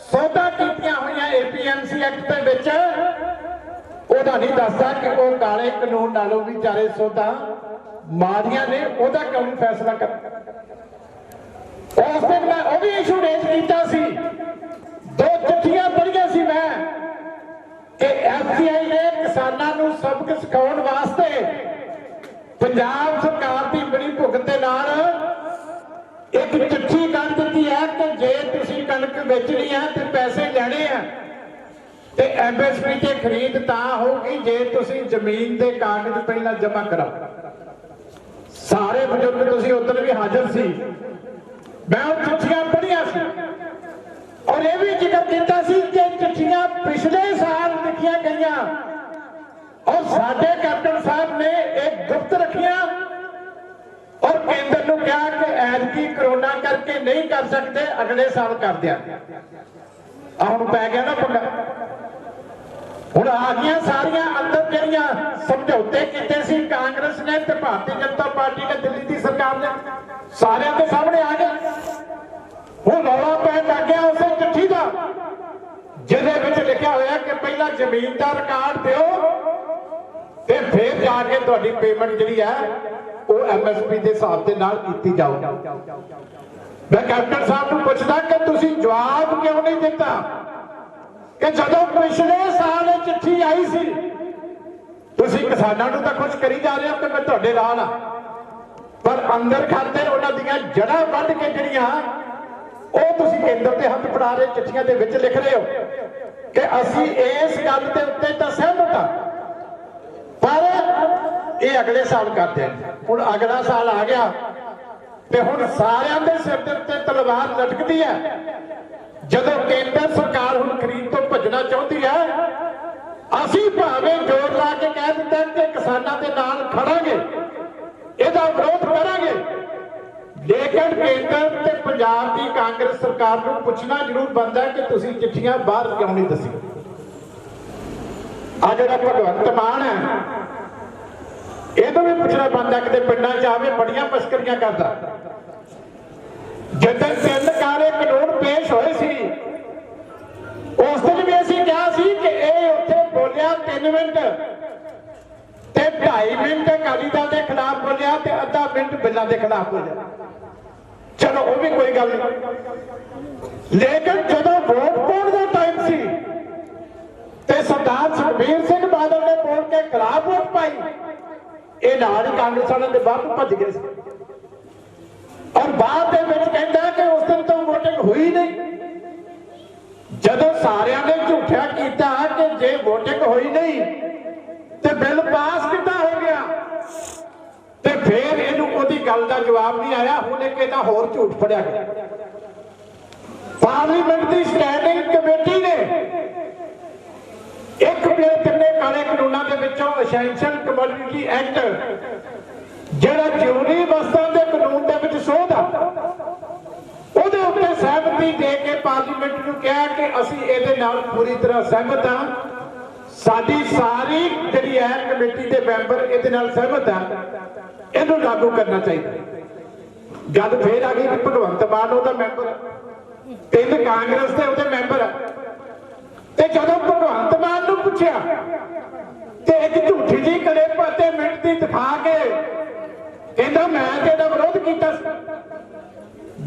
सौदा कीतियां होईयां APMC एक्ट दे विच, ਉਹਦਾ नहीं दसदा कि वो काले कानून नालों भी चारे सौदा मारियां ने, ਉਹਦਾ क्यों नहीं फैसला कर? उस दिन मैं वो भी इशू रेज किया सी, 2 चिट्ठियां पढ़िया सी मैं कि FCI ने किसानां नूं सबक सिखाउण वास्ते पंजाब सरकार की बड़ी भुगत दे नाल एक चिट्ठी कर दी है कि जे तुसीं कणक बेचनी है तो पैसे लैणे आ ते MSP ते खरीद तां होगी जे तुसीं जमीन दे कागज पहला जमा कराओ। सारे बुजुर्ग तुसीं उधर भी हाजिर सी, मैं वो चिट्ठियां पढ़िया सी और यह भी जिक्र किया सी कि चिट्ठियां पिछले साल लिखिया गई और साडे कैप्टन साहब ने एक गुप्त रखिया और केंद्र नूं कहा कि ऐतकी कोरोना करके नहीं कर सकते, अगले साल कर दिया। हुण पै गया ना पंगा, हुण आ गई सारियां अंदर जिहड़ियां समझौते कीते सी कांग्रेस ने ते भारतीय जनता पार्टी ने, दिल्ली की सरकार ने, सारिਆਂ ਦੇ सामने आ गए। ਹੁਣ ਰੌਲਾ ਪੈਣ ਲੱਗ ਗਿਆ ਉਸੇ चिट्ठी का ਜਿਹਦੇ ਵਿੱਚ ਲਿਖਿਆ ਹੋਇਆ ਕਿ ਪਹਿਲਾਂ ਜ਼ਮੀਨ ਦਾ ਰਿਕਾਰਡ ਦਿਓ ਤੇ ਫਿਰ ਜਾ ਕੇ ਤੁਹਾਡੀ ਪੇਮੈਂਟ ਜਿਹੜੀ ਹੈ ਉਹ MSP ਦੇ ਹਿਸਾਬ ਦੇ ਨਾਲ ਕੀਤੀ ਜਾਊ। ਮੈਂ ਕੈਪਟਨ ਸਾਹਿਬ ਨੂੰ ਪੁੱਛਦਾ ਕਿ ਤੁਸੀਂ ਜਵਾਬ ਕਿਉਂ ਨਹੀਂ ਦਿੱਤਾ ਕਿ ਜਦੋਂ ਪਿਛਲੇ ਸਾਲ ਇਹ चिट्ठी ਆਈ ਸੀ, ਤੁਸੀਂ ਕਿਸਾਨਾਂ ਨੂੰ ਤਾਂ ਖੁਸ਼ ਕਰੀ ਜਾ ਰਹੇ ਹੋ ਕਿ ਮੈਂ ਤੁਹਾਡੇ ਨਾਲ ਆ, पर अंदर खाते उन्होंने जड़ा वढ़ के जड़ियां ਉਹ ਤੁਸੀਂ ਕੇਂਦਰ ਤੇ ਹੱਥ ਫੜਾ ਰਹੇ ਚਿੱਠੀਆਂ ਦੇ ਵਿੱਚ ਲਿਖ ਰਹੇ ਹੋ ਕਿ ਅਸੀਂ ਇਸ ਗੱਲ ਦੇ ਉੱਤੇ ਤਾਂ ਸਹਿਮਤ ਹਾਂ, ਪਰ ਇਹ ਅਗਲੇ ਸਾਲ ਕਰਦੇ ਹਾਂ। ਹੁਣ ਅਗਲਾ ਸਾਲ ਆ ਗਿਆ ਤੇ ਹੁਣ ਸਾਰਿਆਂ ਦੇ ਸਿਰ ਦੇ ਉੱਤੇ ਤਲਵਾਰ ਲਟਕਦੀ ਹੈ। ਜਦੋਂ ਕੇਂਦਰ ਸਰਕਾਰ ਹੁਣ ਖਰੀਦ ਤੋਂ ਭੱਜਣਾ ਚਾਹੁੰਦੀ ਹੈ, ਅਸੀਂ ਭਾਵੇਂ ਜ਼ੋਰ ਲਾ ਕੇ ਕਹਿ ਦਿੱਤਾ ਕਿ ਕਿਸਾਨਾਂ ਦੇ ਨਾਲ ਖੜਾਂਗੇ, ਇਹਦਾ ਵਿਰੋਧ ਕਰਾਂਗੇ, ਲੇਕਿਨ ਕੇਂਦਰ ਤੇ ਪੰਜਾਬ ਦੀ ਕਾਂਗਰਸ ਸਰਕਾਰ ਨੂੰ ਪੁੱਛਣਾ ਜ਼ਰੂਰ ਬਣਦਾ ਕਿ ਤੁਸੀਂ ਚਿੱਠੀਆਂ ਬਾਹਰ ਕਿਉਂ ਨਹੀਂ ਦੱਸੀ। ਆ ਜਿਹੜਾ ਭਗਵੰਤ ਮਾਨ ਹੈ, ਇਹਨੂੰ ਵੀ ਪੁੱਛਣਾ ਬਣਦਾ, ਕਿਤੇ ਪਿੰਡਾਂ 'ਚ ਆਵੇ ਬੜੀਆਂ ਮਸਕਰੀਆਂ ਕਰਦਾ। ਜਦੋਂ 3 ਕਾਲੇ ਕਾਨੂੰਨ ਪੇਸ਼ ਹੋਏ ਸੀ, ਉਸ ਦਿਨ ਵੀ ਅਸੀਂ ਕਿਹਾ ਸੀ ਕਿ ਇਹ ਉੱਥੇ ਬੋਲਿਆ 3 ਮਿੰਟ ਤੇ 2.5 ਮਿੰਟ ਅਕਾਲੀ ਦਲ ਦੇ ਖਿਲਾਫ ਬੋਲਿਆ ਤੇ ਅੱਧਾ ਮਿੰਟ ਬਿੱਲਾਂ ਦੇ ਖਿਲਾਫ ਬੋਲਿਆ। ਚਲੋ ਉਹ ਵੀ ਕੋਈ ਗੱਲ ਨਹੀਂ, ਲੇਕਿਨ ਜਦੋਂ ਵੋਟ ਪਾਉਣ ਦਾ ਟਾਈਮ ਸੀ ਤੇ ਸਰਦਾਰ ਸੁਖਬੀਰ ਸਿੰਘ ਬਾਦਲ ਨੇ ਬੋਲ ਕੇ ਖਿਲਾਫ ਵੋਟ ਪਾਈ, ਇਹ ਨਾਲ ਹੀ ਕਾਂਗਰਸ ਵਾਲਿਆਂ ਦੇ ਬਾਹਰ ਭੱਜ ਗਏ ਸੀ ਔਰ ਬਾਅਦ ਦੇ ਵਿੱਚ ਕਹਿੰਦਾ ਕਿ ਉਸ ਦਿਨ ਤੋਂ ਵੋਟਿੰਗ ਹੋਈ ਨਹੀਂ। ਜਦੋਂ ਸਾਰਿਆਂ ਨੇ ਝੂਠਿਆ ਕੀਤਾ ਕਿ ਜੇ ਵੋਟਿੰਗ ਹੋਈ ਨਹੀਂ ਤੇ ਬਿੱਲ ਪਾਸ ਕਿੱਦਾਂ ਹੋ ਗਿਆ, ਤੇ ਫਿਰ ਇਹਨੂੰ ਉਹਦੀ ਗੱਲ ਦਾ ਜਵਾਬ ਨਹੀਂ ਆਇਆ। ਹੁਣ ਇੱਕ ਇਹਦਾ ਹੋਰ ਝੂਠ ਫੜਿਆ ਗਿਆ। ਪਾਰਲੀਮੈਂਟ ਦੀ ਸਟੈਂਡਿੰਗ ਕਮੇਟੀ ਨੇ ਇੱਕ ਤਿੰਨੇ ਕਾਲੇ ਕਾਨੂੰਨਾਂ ਦੇ ਵਿੱਚੋਂ ਐਸੈਂਸ਼ੀਅਲ ਕਮੋਡਿਟੀ ਐਕਟ ਜਿਹੜਾ ਜ਼ਰੂਰੀ ਵਸਤਾਂ ਦੇ ਕਾਨੂੰਨ ਦੇ ਵਿੱਚ ਸੋਧ ਆ, ਉਹਦੇ ਉੱਤੇ ਸਹਿਮਤੀ ਦੇ ਕੇ ਪਾਰਲੀਮੈਂਟ ਨੂੰ ਕਿਹਾ ਕਿ ਅਸੀਂ ਇਹਦੇ ਨਾਲ ਪੂਰੀ ਤਰ੍ਹਾਂ ਸਹਿਮਤ ਹਾਂ, ਸਾਡੀ ਸਾਰੀ ਜਿਹੜੀ ਹੈ ਕਮੇਟੀ ਦੇ ਮੈਂਬਰ ਇਹਦੇ ਨਾਲ ਸਹਿਮਤ ਆ, ਇਹਨੂੰ ਲਾਗੂ ਕਰਨਾ ਚਾਹੀਦਾ। ਗੱਲ ਫੇਰ ਆ ਗਈ ਕਿ ਭਗਵੰਤ ਮਾਨ ਉਹਦਾ ਮੈਂਬਰ, 3 ਕਾਂਗਰਸ ਦੇ ਉਹਦੇ ਮੈਂਬਰ, ਤੇ ਜਦੋਂ ਭਗਵੰਤ ਮਾਨ ਨੂੰ ਪੁੱਛਿਆ ਤੇ ਇੱਕ ਝੂਠੀ ਜੀ ਕਲੇਪ ਅਤੇ ਮਿੰਟ ਦੀ ਦਿਖਾ ਕੇ ਕਹਿੰਦਾ ਮੈਂ ਤੇ ਇਹਦਾ ਵਿਰੋਧ ਕੀਤਾ ਸੀ।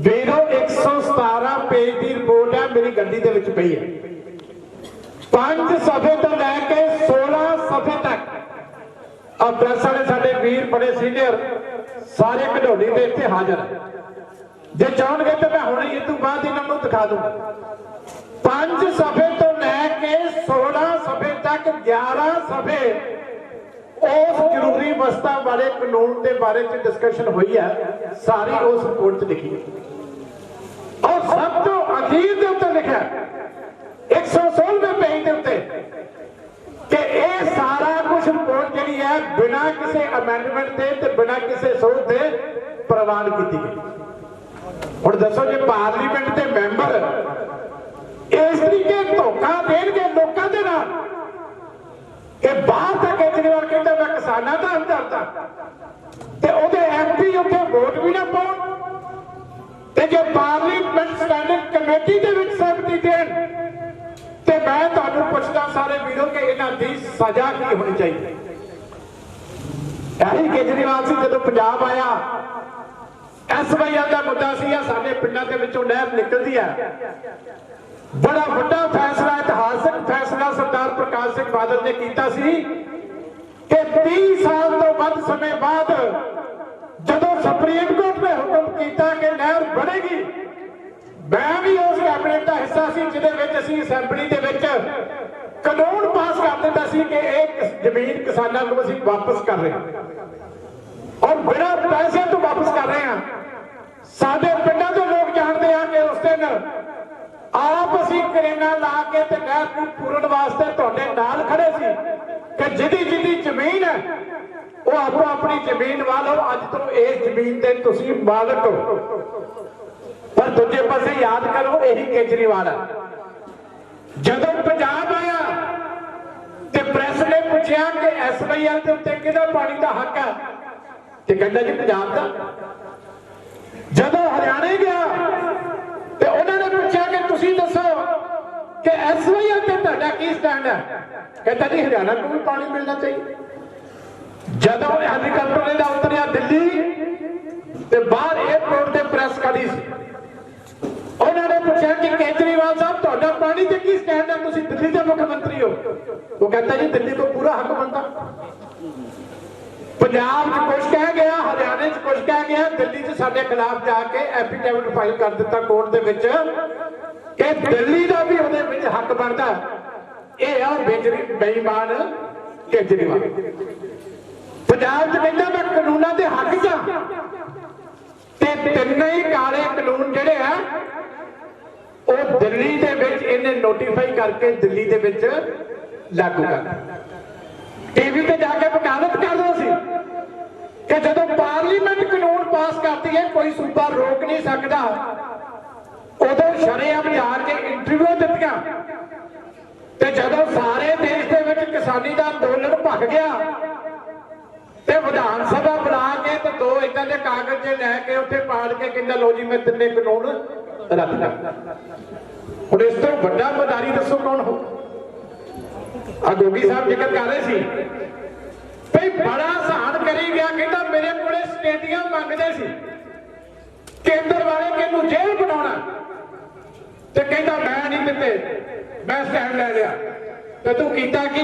ਵੀਰੋ 117 ਪੇਜ ਦੀ ਰਿਪੋਰਟ ਹੈ, ਮੇਰੀ ਗੱਡੀ ਦੇ ਵਿੱਚ ਪਈ ਹੈ, 5 ਸਫ਼ੇ ਤੋਂ ਲੈ ਕੇ 16 ਸਫ਼ੇ ਤੱਕ। ਆ ਪ੍ਰੈਸ ਵਾਲੇ ਸਾਡੇ ਵੀਰ ਬੜੇ ਸੀਨੀਅਰ ਸਾਰੇ ਘਡੋਲੀ ਦੇ ਇੱਥੇ ਹਾਜ਼ਰ ਹੈ, ਜੇ ਚਾਹਣਗੇ ਤਾਂ ਮੈਂ ਹੁਣੇ ਇਹ ਤੋਂ ਬਾਅਦ ਇਹਨਾਂ ਨੂੰ ਦਿਖਾ ਦੂੰਗਾ। 5 ਸਫ਼ੇ ਤੋਂ ਲੈ ਕੇ 16 ਸਫ਼ੇ ਤੱਕ 11 ਸਫ਼ੇ ਉਸ ਜ਼ਰੂਰੀ ਵਸਤਾਂ ਵਾਲੇ ਕਾਨੂੰਨ ਦੇ ਬਾਰੇ ਚ ਡਿਸਕਸ਼ਨ ਹੋਈ ਹੈ, ਸਾਰੀ ਉਸ ਰਿਪੋਰਟ 'ਚ ਲਿਖੀ ਹੈ। ਔਰ ਸਭ ਤੋਂ ਅਖੀਰ ਦੇ ਉੱਤੇ ਲਿਖਿਆ 116ਵੇਂ ਪੇਜ ਦੇ ਉੱਤੇ ਕਿ ਇਹ ਸਾਰਾ ਕੁਝ ਰਿਪੋਰਟ ਜਿਹੜੀ ਹੈ ਬਿਨਾਂ ਕਿਸੇ ਅਮੈਂਡਮੈਂਟ ਦੇ ਤੇ ਬਿਨਾਂ ਕਿਸੇ ਸੋਧ ਦੇ ਪ੍ਰਵਾਨ ਕੀਤੀ ਗਈ। ਹੁਣ ਦੱਸੋ ਜੇ ਪਾਰਲੀਮੈਂਟ ਦੇ ਮੈਂਬਰ ਇਸ ਤਰੀਕੇ ਧੋਖਾ ਦੇਣਗੇ ਲੋਕਾਂ ਦੇ ਨਾਲ, ਕਿ ਬਾਹਰ ਤਾਂ ਕੇਜਰੀਵਾਲ ਕਹਿੰਦਾ ਮੈਂ ਕਿਸਾਨਾਂ ਦਾ ਹਮਦਰਦ ਤੇ ਉਹਦੇ ਐਮਪੀ ਉੱਥੇ ਵੋਟ ਵੀ ਨਾ ਪਾਉਣ, ਤੇ ਜੇ ਪਾਰਲੀਮੈਂਟ ਸਟੈਂਡਿੰਗ ਕਮੇਟੀ ਦੇ ਵਿੱਚ ਸਹਿਮਤੀ ਦੇਣ, ਤੇ ਮੈਂ ਤੁਹਾਨੂੰ ਪੁੱਛਦਾ ਸਾਰੇ ਵੀਰੋ ਕਿ ਇਹਨਾਂ ਦੀ ਸਜ਼ਾ ਕੀ ਹੋਣੀ ਚਾਹੀਦੀ। ਇਹੀ ਕੇਜਰੀਵਾਲ ਸੀ ਜਦੋਂ ਪੰਜਾਬ ਆਇਆ, SYL ਦਾ ਮੁੱਦਾ ਸੀ, ਸਾਡੇ ਪਿੰਡਾਂ ਦੇ ਵਿੱਚੋਂ ਨਹਿਰ ਨਿਕਲਦੀ ਹੈ, ਬੜਾ ਵੱਡਾ ਫੈਸਲਾ, ਇਤਿਹਾਸਕ ਫੈਸਲਾ ਸਰਦਾਰ ਪ੍ਰਕਾਸ਼ ਸਿੰਘ ਬਾਦਲ ਨੇ ਕੀਤਾ ਸੀ ਕਿ 30 ਸਾਲ ਤੋਂ ਵੱਧ ਸਮੇਂ ਬਾਅਦ ਜਦੋਂ ਸੁਪਰੀਮ ਕੋਰਟ ਨੇ ਹੁਕਮ ਕੀਤਾ ਕਿ ਨਹਿਰ ਬਣੇਗੀ, ਮੈਂ ਵੀ ਉਸ ਕੈਬਨਿਟ ਦਾ ਹਿੱਸਾ ਸੀ ਜਿਹਦੇ ਵਿੱਚ ਅਸੀਂ ਅਸੈਂਬਲੀ ਦੇ ਵਿੱਚ ਕਾਨੂੰਨ ਪਾਸ ਕਰ ਦਿੱਤਾ ਸੀ ਕਿ ਇਹ ਜ਼ਮੀਨ ਕਿਸਾਨਾਂ ਨੂੰ ਅਸੀਂ ਵਾਪਸ ਕਰ ਰਹੇ ਹਾਂ ਔਰ ਬਿਨਾਂ ਪੈਸੇ ਤੋਂ ਵਾਪਸ ਕਰ ਰਹੇ ਹਾਂ। ਸਾਡੇ ਪਿੰਡਾਂ ਦੇ ਲੋਕ ਜਾਣਦੇ ਆ ਕਿ ਉਸ ਦਿਨ ਆਪ ਅਸੀਂ ਕਰੇਨਾ ਲਾ ਕੇ ਤੇ ਨਹਿਰ ਨੂੰ ਪੂਰਨ ਵਾਸਤੇ ਤੁਹਾਡੇ ਨਾਲ ਖੜੇ ਸੀ ਕਿ ਜਿਹਦੀ ਜ਼ਮੀਨ ਹੈ ਉਹ ਆਪੋ ਆਪਣੀ ਜ਼ਮੀਨ ਵਾਲੋ, ਅੱਜ ਤੋਂ ਇਸ ਜ਼ਮੀਨ ਦੇ ਤੁਸੀਂ ਮਾਲਕ ਹੋ। ਪਰ ਦੂਜੇ ਪਾਸੇ ਯਾਦ ਕਰੋ ਇਹੀ ਕੇਜਰੀਵਾਲ ਹੈ। ਜਦੋਂ ਪੰਜਾਬ ਆਇਆ ਤੇ ਪ੍ਰੈਸ ਨੇ ਪੁੱਛਿਆ ਕਿ SYL ਦੇ ਉੱਤੇ ਕਿਹਦਾ ਪਾਣੀ ਦਾ ਹੱਕ ਹੈ, ਤੇ ਕਹਿੰਦਾ ਜੀ ਪੰਜਾਬ ਦਾ। ਜਦੋਂ ਹਰਿਆਣੇ ਗਿਆ ਤੇ ਉਹਨਾਂ ਨੇ ਪੁੱਛਿਆ ਕਿ ਤੁਸੀਂ ਦੱਸੋ ਕਿ SYL ਤੇ ਤੁਹਾਡਾ ਕੀ ਸਟੈਂਡ ਹੈ, ਕਹਿੰਦਾ ਜੀ ਹਰਿਆਣਾ ਨੂੰ ਵੀ ਪਾਣੀ ਮਿਲਣਾ ਚਾਹੀਦਾ। ਜਦੋਂ ਹੈਲੀਕਾਪਟਰ ਦਾ ਉਤਰਿਆ ਦਿੱਲੀ ਤੇ ਬਾਹਰ 에ਅਰਪੋਰਟ ਤੇ ਪ੍ਰੈਸ ਖੜੀ ਸੀ, ਉਹਨਾਂ ਨੇ ਪੁੱਛਿਆ ਕਿ ਕੇਜਰੀਵਾਲ ਸਾਹਿਬ ਤੁਹਾਡਾ ਪਾਣੀ ਤੇ ਕੀ ਸਟੈਂਡ ਹੈ, ਤੁਸੀਂ ਦਿੱਲੀ ਦੇ ਮੁੱਖ ਮੰਤਰੀ ਹੋ। ਉਹ ਕਹਿੰਦਾ ਜੀ ਦਿੱਲੀ ਤੋਂ ਪੂਰਾ ਹੱਕ ਬਣਦਾ। ਪੰਜਾਬ 'ਚ ਕੁਝ ਕਹਿ ਗਿਆ, ਹਰਿਆਣੇ 'ਚ ਕੁਝ ਕਹਿ ਗਿਆ, ਦਿੱਲੀ 'ਚ ਸਾਡੇ ਖਿਲਾਫ ਜਾ ਕੇ ਐਫੀਡੇਵਿਟ ਫਾਈਲ ਕਰ ਦਿੱਤਾ ਕੋਰਟ ਦੇ ਵਿੱਚ ਕਿ ਦਿੱਲੀ ਦਾ ਵੀ ਉਹਦੇ ਵਿੱਚ ਹੱਕ ਬਣਦਾ। ਇਹ ਆ ਬੇਈਮਾਨ ਕੇਜਰੀਵਾਲ। ਪੰਜਾਬ 'ਚ ਕਹਿੰਦਾ ਮੈਂ ਕਾਨੂੰਨਾਂ ਦੇ ਹੱਕ 'ਚ ਤੇ ਤਿੰਨੇ ਹੀ ਕਾਲੇ ਕਾਨੂੰਨ ਜਿਹੜੇ ਆ ਉਹ ਦਿੱਲੀ ਦੇ ਵਿੱਚ ਇਹਨੇ ਨੋਟੀਫਾਈ ਕਰਕੇ ਦਿੱਲੀ ਦੇ ਵਿੱਚ ਲਾਗੂ ਕਰ ਦਿੱਤਾ। ਟੀਵੀ ਤੇ ਜਾ ਕੇ ਵਕਾਲਤ ਕਰਦਾ ਸੀ ਕਿ ਜਦੋਂ ਪਾਰਲੀਮੈਂਟ ਕਾਨੂੰਨ ਪਾਸ ਕਰਦੀ ਹੈ ਕੋਈ ਸੂਬਾ ਰੋਕ ਨਹੀਂ ਸਕਦਾ। ਉਦੋਂ ਸ਼ਰੇਆਮ ਜਾ ਕੇ ਇੰਟਰਵਿਊ ਦਿੱਤੀਆਂ ਤੇ ਜਦੋਂ ਸਾਰੇ ਦੇਸ਼ ਦੇ ਵਿੱਚ ਕਿਸਾਨੀ ਦਾ ਅੰਦੋਲਨ ਭਖ ਗਿਆ ਤੇ ਵਿਧਾਨ ਸਭਾ ਬੁਲਾ ਕੇ ਤੇ 2 ਇਦਾਂ ਦੇ ਕਾਗਜ਼ ਲੈ ਕੇ ਉੱਥੇ ਪਾੜ ਕੇ ਕਹਿੰਦਾ ਲੋ ਜੀ ਮੈਂ ਤਿੰਨੇ ਕਾਨੂੰਨ ਰੱਦ ਕਰ ਹੁਣ ਇਸ ਤੋਂ ਵੱਡਾ ਮਦਾਰੀ ਦੱਸੋ ਕੌਣ ਹੋ? ਆ ਗੋਗੀ ਸਾਹਿਬ ਜ਼ਿਕਰ ਕਰ ਰਹੇ ਸੀ ਭਈ ਬੜਾ ਸਹਾਨ ਕਰੀ ਗਿਆ, ਕਹਿੰਦਾ ਮੇਰੇ ਕੋਲੇ ਸਟੇਡੀਅਮ ਮੰਗਦੇ ਸੀ ਕੇਂਦਰ ਵਾਲੇ ਕਿ ਇਹਨੂੰ ਜੇਲ੍ਹ ਬਣਾਉਣਾ, ਤੇ ਕਹਿੰਦਾ ਮੈਂ ਨਹੀਂ ਦਿੱਤੇ, ਮੈਂ ਸਟੈਂਡ ਲੈ ਲਿਆ। ਤੇ ਤੂੰ ਕੀਤਾ ਕੀ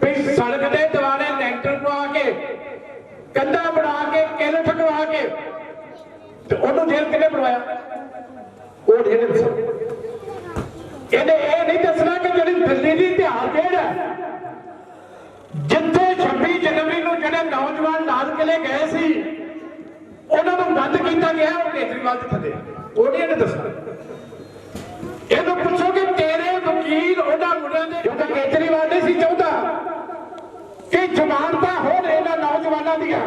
ਵੀ ਸੜਕ ਦੇ ਦੁਆਲੇ ਲੈਂਟਰ ਪਵਾ ਕੇ, ਕੰਧਾਂ ਬਣਾ ਕੇ, ਕਿੱਲ ਠਕਵਾ ਕੇ, ਤੇ ਉਹਨੂੰ ਜੇਲ੍ਹ ਕਿਹਨੇ ਬਣਵਾਇਆ? ਉਹ ਇਹਨੇ ਦੱਸੋ। ਇਹਨੇ ਇਹ ਨਹੀਂ ਦੱਸਣਾ ਕਿ ਜਿਹੜੀ ਦਿੱਲੀ ਦੀ ਤਿਉਹਾਰ ਜੇਲ੍ਹ ਹੈ, ਜਿੱਥੇ 26 ਜਨਵਰੀ ਨੂੰ ਜਿਹੜੇ ਨੌਜਵਾਨ ਲਾਲ ਕਿਲੇ ਗਏ ਸੀ ਉਹਨਾਂ ਨੂੰ ਬੰਦ ਕੀਤਾ ਗਿਆ, ਉਹ ਕੇਜਰੀਵਾਲ ਦੇ ਥੱਲੇ, ਉਹ ਨਹੀਂ ਇਹਨੇ ਦੱਸਣਾ। ਇਹਨੂੰ ਪੁੱਛੋ ਕਿ ਤੇਰੇ ਵਕੀਲ ਉਹਨਾਂ ਮੁੰਡਿਆਂ ਦੇ, ਕਿਉਂਕਿ ਕੇਜਰੀਵਾਲ ਨਹੀਂ ਸੀ ਚਾਹੁੰਦਾ ਕਿ ਜ਼ਮਾਨਤਾਂ ਹੋਣ ਇਹਨਾਂ ਨੌਜਵਾਨਾਂ ਦੀਆਂ,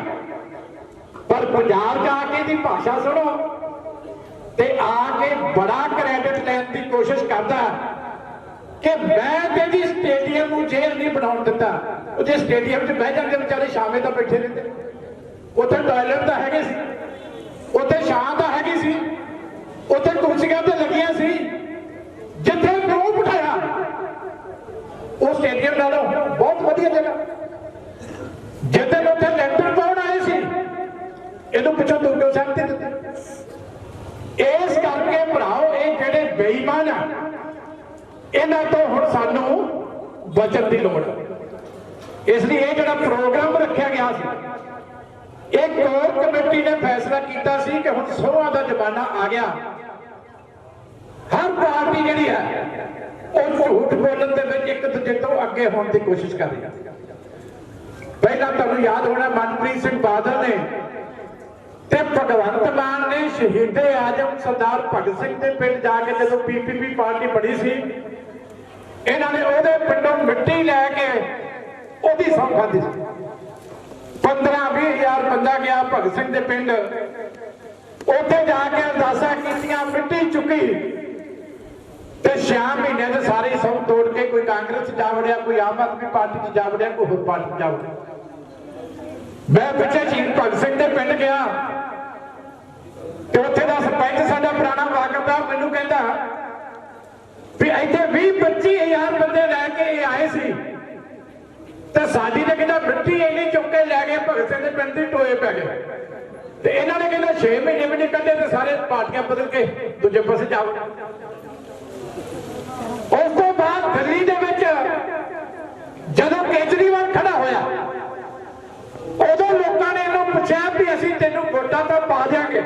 ਪਰ ਪੰਜਾਬ ਜਾ ਕੇ ਦੀ ਭਾਸ਼ਾ ਸੁਣੋ ਤੇ ਆ ਕੇ ਬੜਾ ਕ੍ਰੈਡਿਟ ਲੈਣ ਦੀ ਕੋਸ਼ਿਸ਼ ਕਰਦਾ ਕਿ ਮੈਂ ਤੇ ਜੀ ਸਟੇਡੀਅਮ ਨੂੰ ਜੇਲ੍ਹ ਨਹੀਂ ਬਣਾਉਣ ਦਿੱਤਾ। ਉਹਦੇ ਸਟੇਡੀਅਮ 'ਚ ਬਹਿ ਜਾਂਦੇ ਵਿਚਾਰੇ, ਸ਼ਾਮੇ ਤਾਂ ਬੈਠੇ ਰਹਿੰਦੇ, ਉੱਥੇ ਟਾਇਲਟ ਤਾਂ ਹੈਗੇ ਸੀ, ਉੱਥੇ ਛਾਂ ਤਾਂ ਹੈਗੀ ਸੀ, ਉੱਥੇ ਕੁਰਸੀਆਂ ਤੇ ਲੱਗੀਆਂ ਸੀ, ਜਿੱਥੇ ਪ੍ਰੂਫ ਉਠਾਇਆ ਉਹ ਸਟੇਡੀਅਮ ਨਾਲੋਂ ਬਹੁਤ ਵਧੀਆ ਜਗ੍ਹਾ। ਜਿੱਥੇ ਉੱਥੇ ਲੈਂਟਰ ਪਾਉਣ ਆਏ ਸੀ, ਇਹਨੂੰ ਪਿੱਛੋਂ ਦੁਰਗਿਓ ਸਾਹਿਬ ਤੇ ਦਿੱਤੇ। ਇਸ ਕਰਕੇ ਭਰਾਓ, ਇਹ ਜਿਹੜੇ ਬੇਈਮਾਨ ਆ ਇਹਨਾਂ ਤੋਂ ਹੁਣ ਸਾਨੂੰ ਬਚਣ ਦੀ ਲੋੜ ਹੈ। ਇਸ ਲਈ ਇਹ ਜਿਹੜਾ ਪ੍ਰੋਗਰਾਮ ਰੱਖਿਆ ਗਿਆ ਸੀ, ਇਹ ਕੋਰ ਕਮੇਟੀ ਨੇ ਫੈਸਲਾ ਕੀਤਾ ਸੀ ਕਿ ਹੁਣ ਸੋਹਾਂ ਦਾ ਜ਼ਮਾਨਾ ਆ ਗਿਆ। ਹਰ ਪਾਰਟੀ ਜਿਹੜੀ ਹੈ ਉਹ ਝੂਠ ਬੋਲਣ ਦੇ ਵਿੱਚ ਇੱਕ ਦੂਜੇ ਤੋਂ ਅੱਗੇ ਹੋਣ ਦੀ ਕੋਸ਼ਿਸ਼ ਕਰ ਰਹੀ ਹੈ। ਪਹਿਲਾਂ ਤੁਹਾਨੂੰ ਯਾਦ ਹੋਣਾ ਮਨਪ੍ਰੀਤ ਸਿੰਘ ਬਾਦਲ ਨੇ ਤੇ ਭਗਵੰਤ ਮਾਨ ਨੇ ਸ਼ਹੀਦੇ ਆਜਮ ਸਰਦਾਰ ਭਗਤ ਸਿੰਘ ਦੇ ਪਿੰਡ ਜਾ ਕੇ ਜਦੋਂ ਪੀਪੀਪੀ ਪਾਰਟੀ ਬਣੀ ਸੀ, ਇਹਨਾਂ ਨੇ ਉਹਦੇ ਪਿੰਡੋਂ ਮਿੱਟੀ ਲੈ ਕੇ ਉਹਦੀ ਸਹੁੰ ਖਾਧੀ ਸੀ। 15-20 ਹਜ਼ਾਰ ਬੰਦਾ ਗਿਆ ਭਗਤ ਸਿੰਘ ਦੇ ਪਿੰਡ, ਉੱਥੇ ਜਾ ਕੇ ਅਰਦਾਸਾਂ ਕੀਤੀਆਂ, ਮਿੱਟੀ ਚੁੱਕੀ ਤੇ 6 ਮਹੀਨੇ ਦੇ ਸਾਰੇ ਸਹੁੰ ਤੋੜ ਕੇ ਕੋਈ ਕਾਂਗਰਸ 'ਚ ਜਾ ਵੜਿਆ, ਕੋਈ ਆਮ ਆਦਮੀ ਪਾਰਟੀ 'ਚ ਜਾ ਵੜਿਆ, ਕੋਈ ਹੋਰ ਪਾਰਟੀ 'ਚ ਜਾ ਵੜਿਆ। ਮੈਂ ਪਿੱਛੇ ਸ਼ਹੀਦ ਭਗਤ ਸਿੰਘ ਦੇ ਪਿੰਡ ਗਿਆ ਤੇ ਉੱਥੇ ਦਾ ਸਰਪੰਚ ਸਾਡਾ ਪੁਰਾਣਾ ਵਾਕਫਦਾਰ ਮੈਨੂੰ ਕਹਿੰਦਾ ਵੀ ਇੱਥੇ 20-25 ਹਜ਼ਾਰ ਬੰਦੇ ਲੈ ਕੇ ਆਏ ਸੀ ਤੇ ਸਾਡੀ ਨੇ ਕਹਿੰਦਾ ਮਿੱਟੀ ਇੰਨੀ ਚੁੱਕ ਕੇ ਲੈ ਗਏ, ਭਗਤ ਸਿੰਘ ਦੇ ਪਿੰਡ ਦੀ ਟੋਏ ਪੈ ਗਏ। ਤੇ ਇਹਨਾਂ ਨੇ ਕਹਿੰਦਾ 6 ਮਹੀਨੇ ਵੀ ਨਹੀਂ ਕੱਢੇ ਤੇ ਸਾਰੇ ਪਾਰਟੀਆਂ ਬਦਲ ਕੇ ਦੂਜੇ ਪਾਸੇ ਜਾ ਵੜੇ। ਉਸ ਤੋਂ ਬਾਅਦ ਦਿੱਲੀ ਦੇ ਵਿੱਚ ਜਦੋਂ ਕੇਜਰੀਵਾਲ ਖੜਾ ਹੋਇਆ, ਉਦੋਂ ਲੋਕਾਂ ਨੇ ਇਹਨੂੰ ਪੁੱਛਿਆ ਵੀ ਅਸੀਂ ਤੈਨੂੰ ਵੋਟਾਂ ਤਾਂ ਪਾ ਦਿਆਂਗੇ,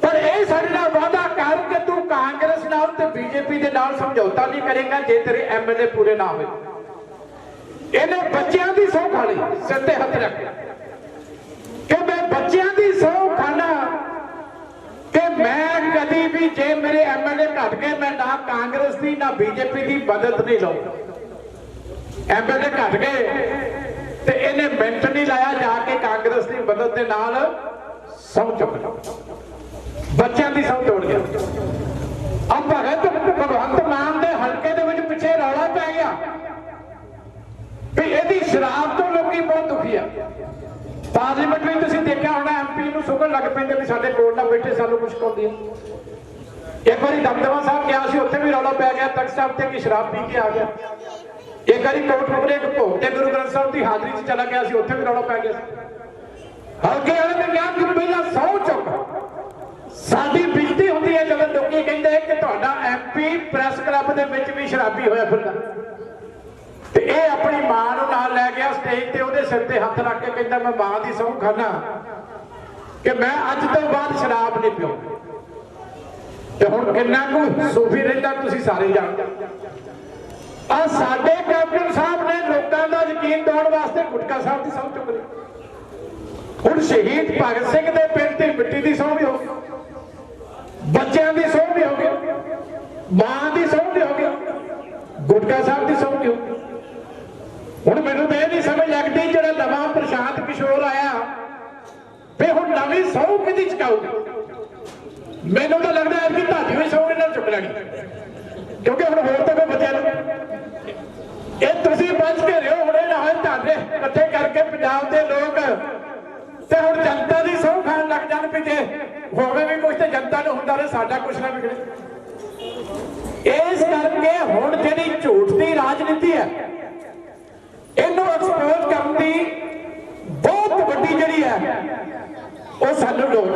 ਪਰ ਇਹ ਸਾਡੇ ਨਾਲ ਵਾਅਦਾ ਕਰ ਕਿ ਤੂੰ ਕਾਂਗਰਸ ਨਾਲ ਤੇ ਬੀਜੇਪੀ ਦੇ ਨਾਲ ਸਮਝੌਤਾ ਨਹੀਂ ਕਰੇਗਾ ਜੇ ਤੇਰੇ ਐਮਐਲਏ ਪੂਰੇ ਨਾ ਹੋਏ। ਇਹਨੇ ਬੱਚਿਆਂ ਦੀ ਸਹੁੰ ਖਾ ਲਈ, ਸਿਰ ਤੇ ਹੱਥ ਰੱਖ ਕਿ ਮੈਂ ਬੱਚਿਆਂ ਦੀ ਸਹੁੰ ਖਾਣਾ ਕਿ ਮੈਂ ਕਦੀ ਵੀ ਜੇ ਮੇਰੇ ਐਮਐਲਏ ਘਟ ਗਏ ਮੈਂ ਨਾ ਕਾਂਗਰਸ ਦੀ ਨਾ ਬੀਜੇਪੀ ਦੀ ਮਦਦ ਨਹੀਂ ਲਊਂਗਾ। ਐਮਐਲਏ ਘਟ ਗਏ ਤੇ ਇਹਨੇ ਮਿੰਟ ਨਹੀਂ ਲਾਇਆ, ਜਾ ਕੇ ਕਾਂਗਰਸ ਦੀ ਮਦਦ ਦੇ ਨਾਲ ਸਹੁੰ ਚੁੱਕ ਲਈ, ਬੱਚਿਆਂ ਦੀ ਸਹੁੰ ਤੋੜ ਗਿਆ। अब भगवंत मान के हल्के दे विच पिछे रौला पै गया भी इहदी शराब तो लोग बहुत दुखी आ। पार्लीमेंट में तुसीं देखिया होना एमपी नूं सुगन लग पैंदे भी साडे कोल ना बैठे सानूं मुश्क आउंदी है। एक बारी दमदमा साहब गया सी उत्थे भी रौला पै गया तख्त साहब ते कि शराब पी के आ गया। एक बारी कोटकपुरे एक भोग ते गुरु ग्रंथ साहब की हाजरी च चला गया सी उत्थे भी रौला पै गया। हल्के वाले ने कहा कि पहला सौ चुक साडी बिजती होंदी है जब लोग कहते कि तुहाडा एमपी प्रेस क्लब दे विच भी शराबी होया फिरदा ते ये अपनी मां नूं नाल लै गया स्टेज ते ओहदे सिर ते हत्थ रख के कहंदा मैं मां दी सौं खाना कि मैं अज तो बाद शराब नहीं पीऊंगा। ते हुण किन्ना कुछ सूफी रहिंदा तुसीं सारे जानदे आ। साडे कैप्टन साहब ने लोकां दा यकीन दिवाउण वास्ते गुटका साहब दी सौं चुक लई। हुण शहीद भगत सिंह दे पिंड ते मिट्टी दी सौं भी हो गई, बच्चों की सौं भी हो गई, मां की सौं भी हो गई, गुटका साहब की सौं भी हो गई। हुण मैनूं तो यह नहीं समझ लगती जिहड़ा नवां प्रशांत किशोर आया भी हुण नवीं सौं किहदी चुकाऊगी। मैनूं तो लगता है कि तुहाडी भी सौं इन्हां चुक लैणी क्योंकि हुण होर तां कोई बचिआ नहीं। ये तुसीं बच के रहो हुणे ना होए तुहाडे इकट्ठे करके पंजाब दे लोग ते हुण जनता दी सौं खाण लग जाण भी जे होवे भी कुछ ते जनता नूं हुंदा रहे साडा कुछ ना बिगड़े। ਇਸ ਕਰਕੇ ਹੁਣ ਜਿਹੜੀ ਝੂਠ ਦੀ ਰਾਜਨੀਤੀ ਹੈ ਇਹਨੂੰ ਐਕਸਪੋਜ਼ ਕਰਨ ਦੀ ਬਹੁਤ ਵੱਡੀ ਜਿਹੜੀ ਹੈ ਉਹ ਸਾਨੂੰ ਲੋੜ।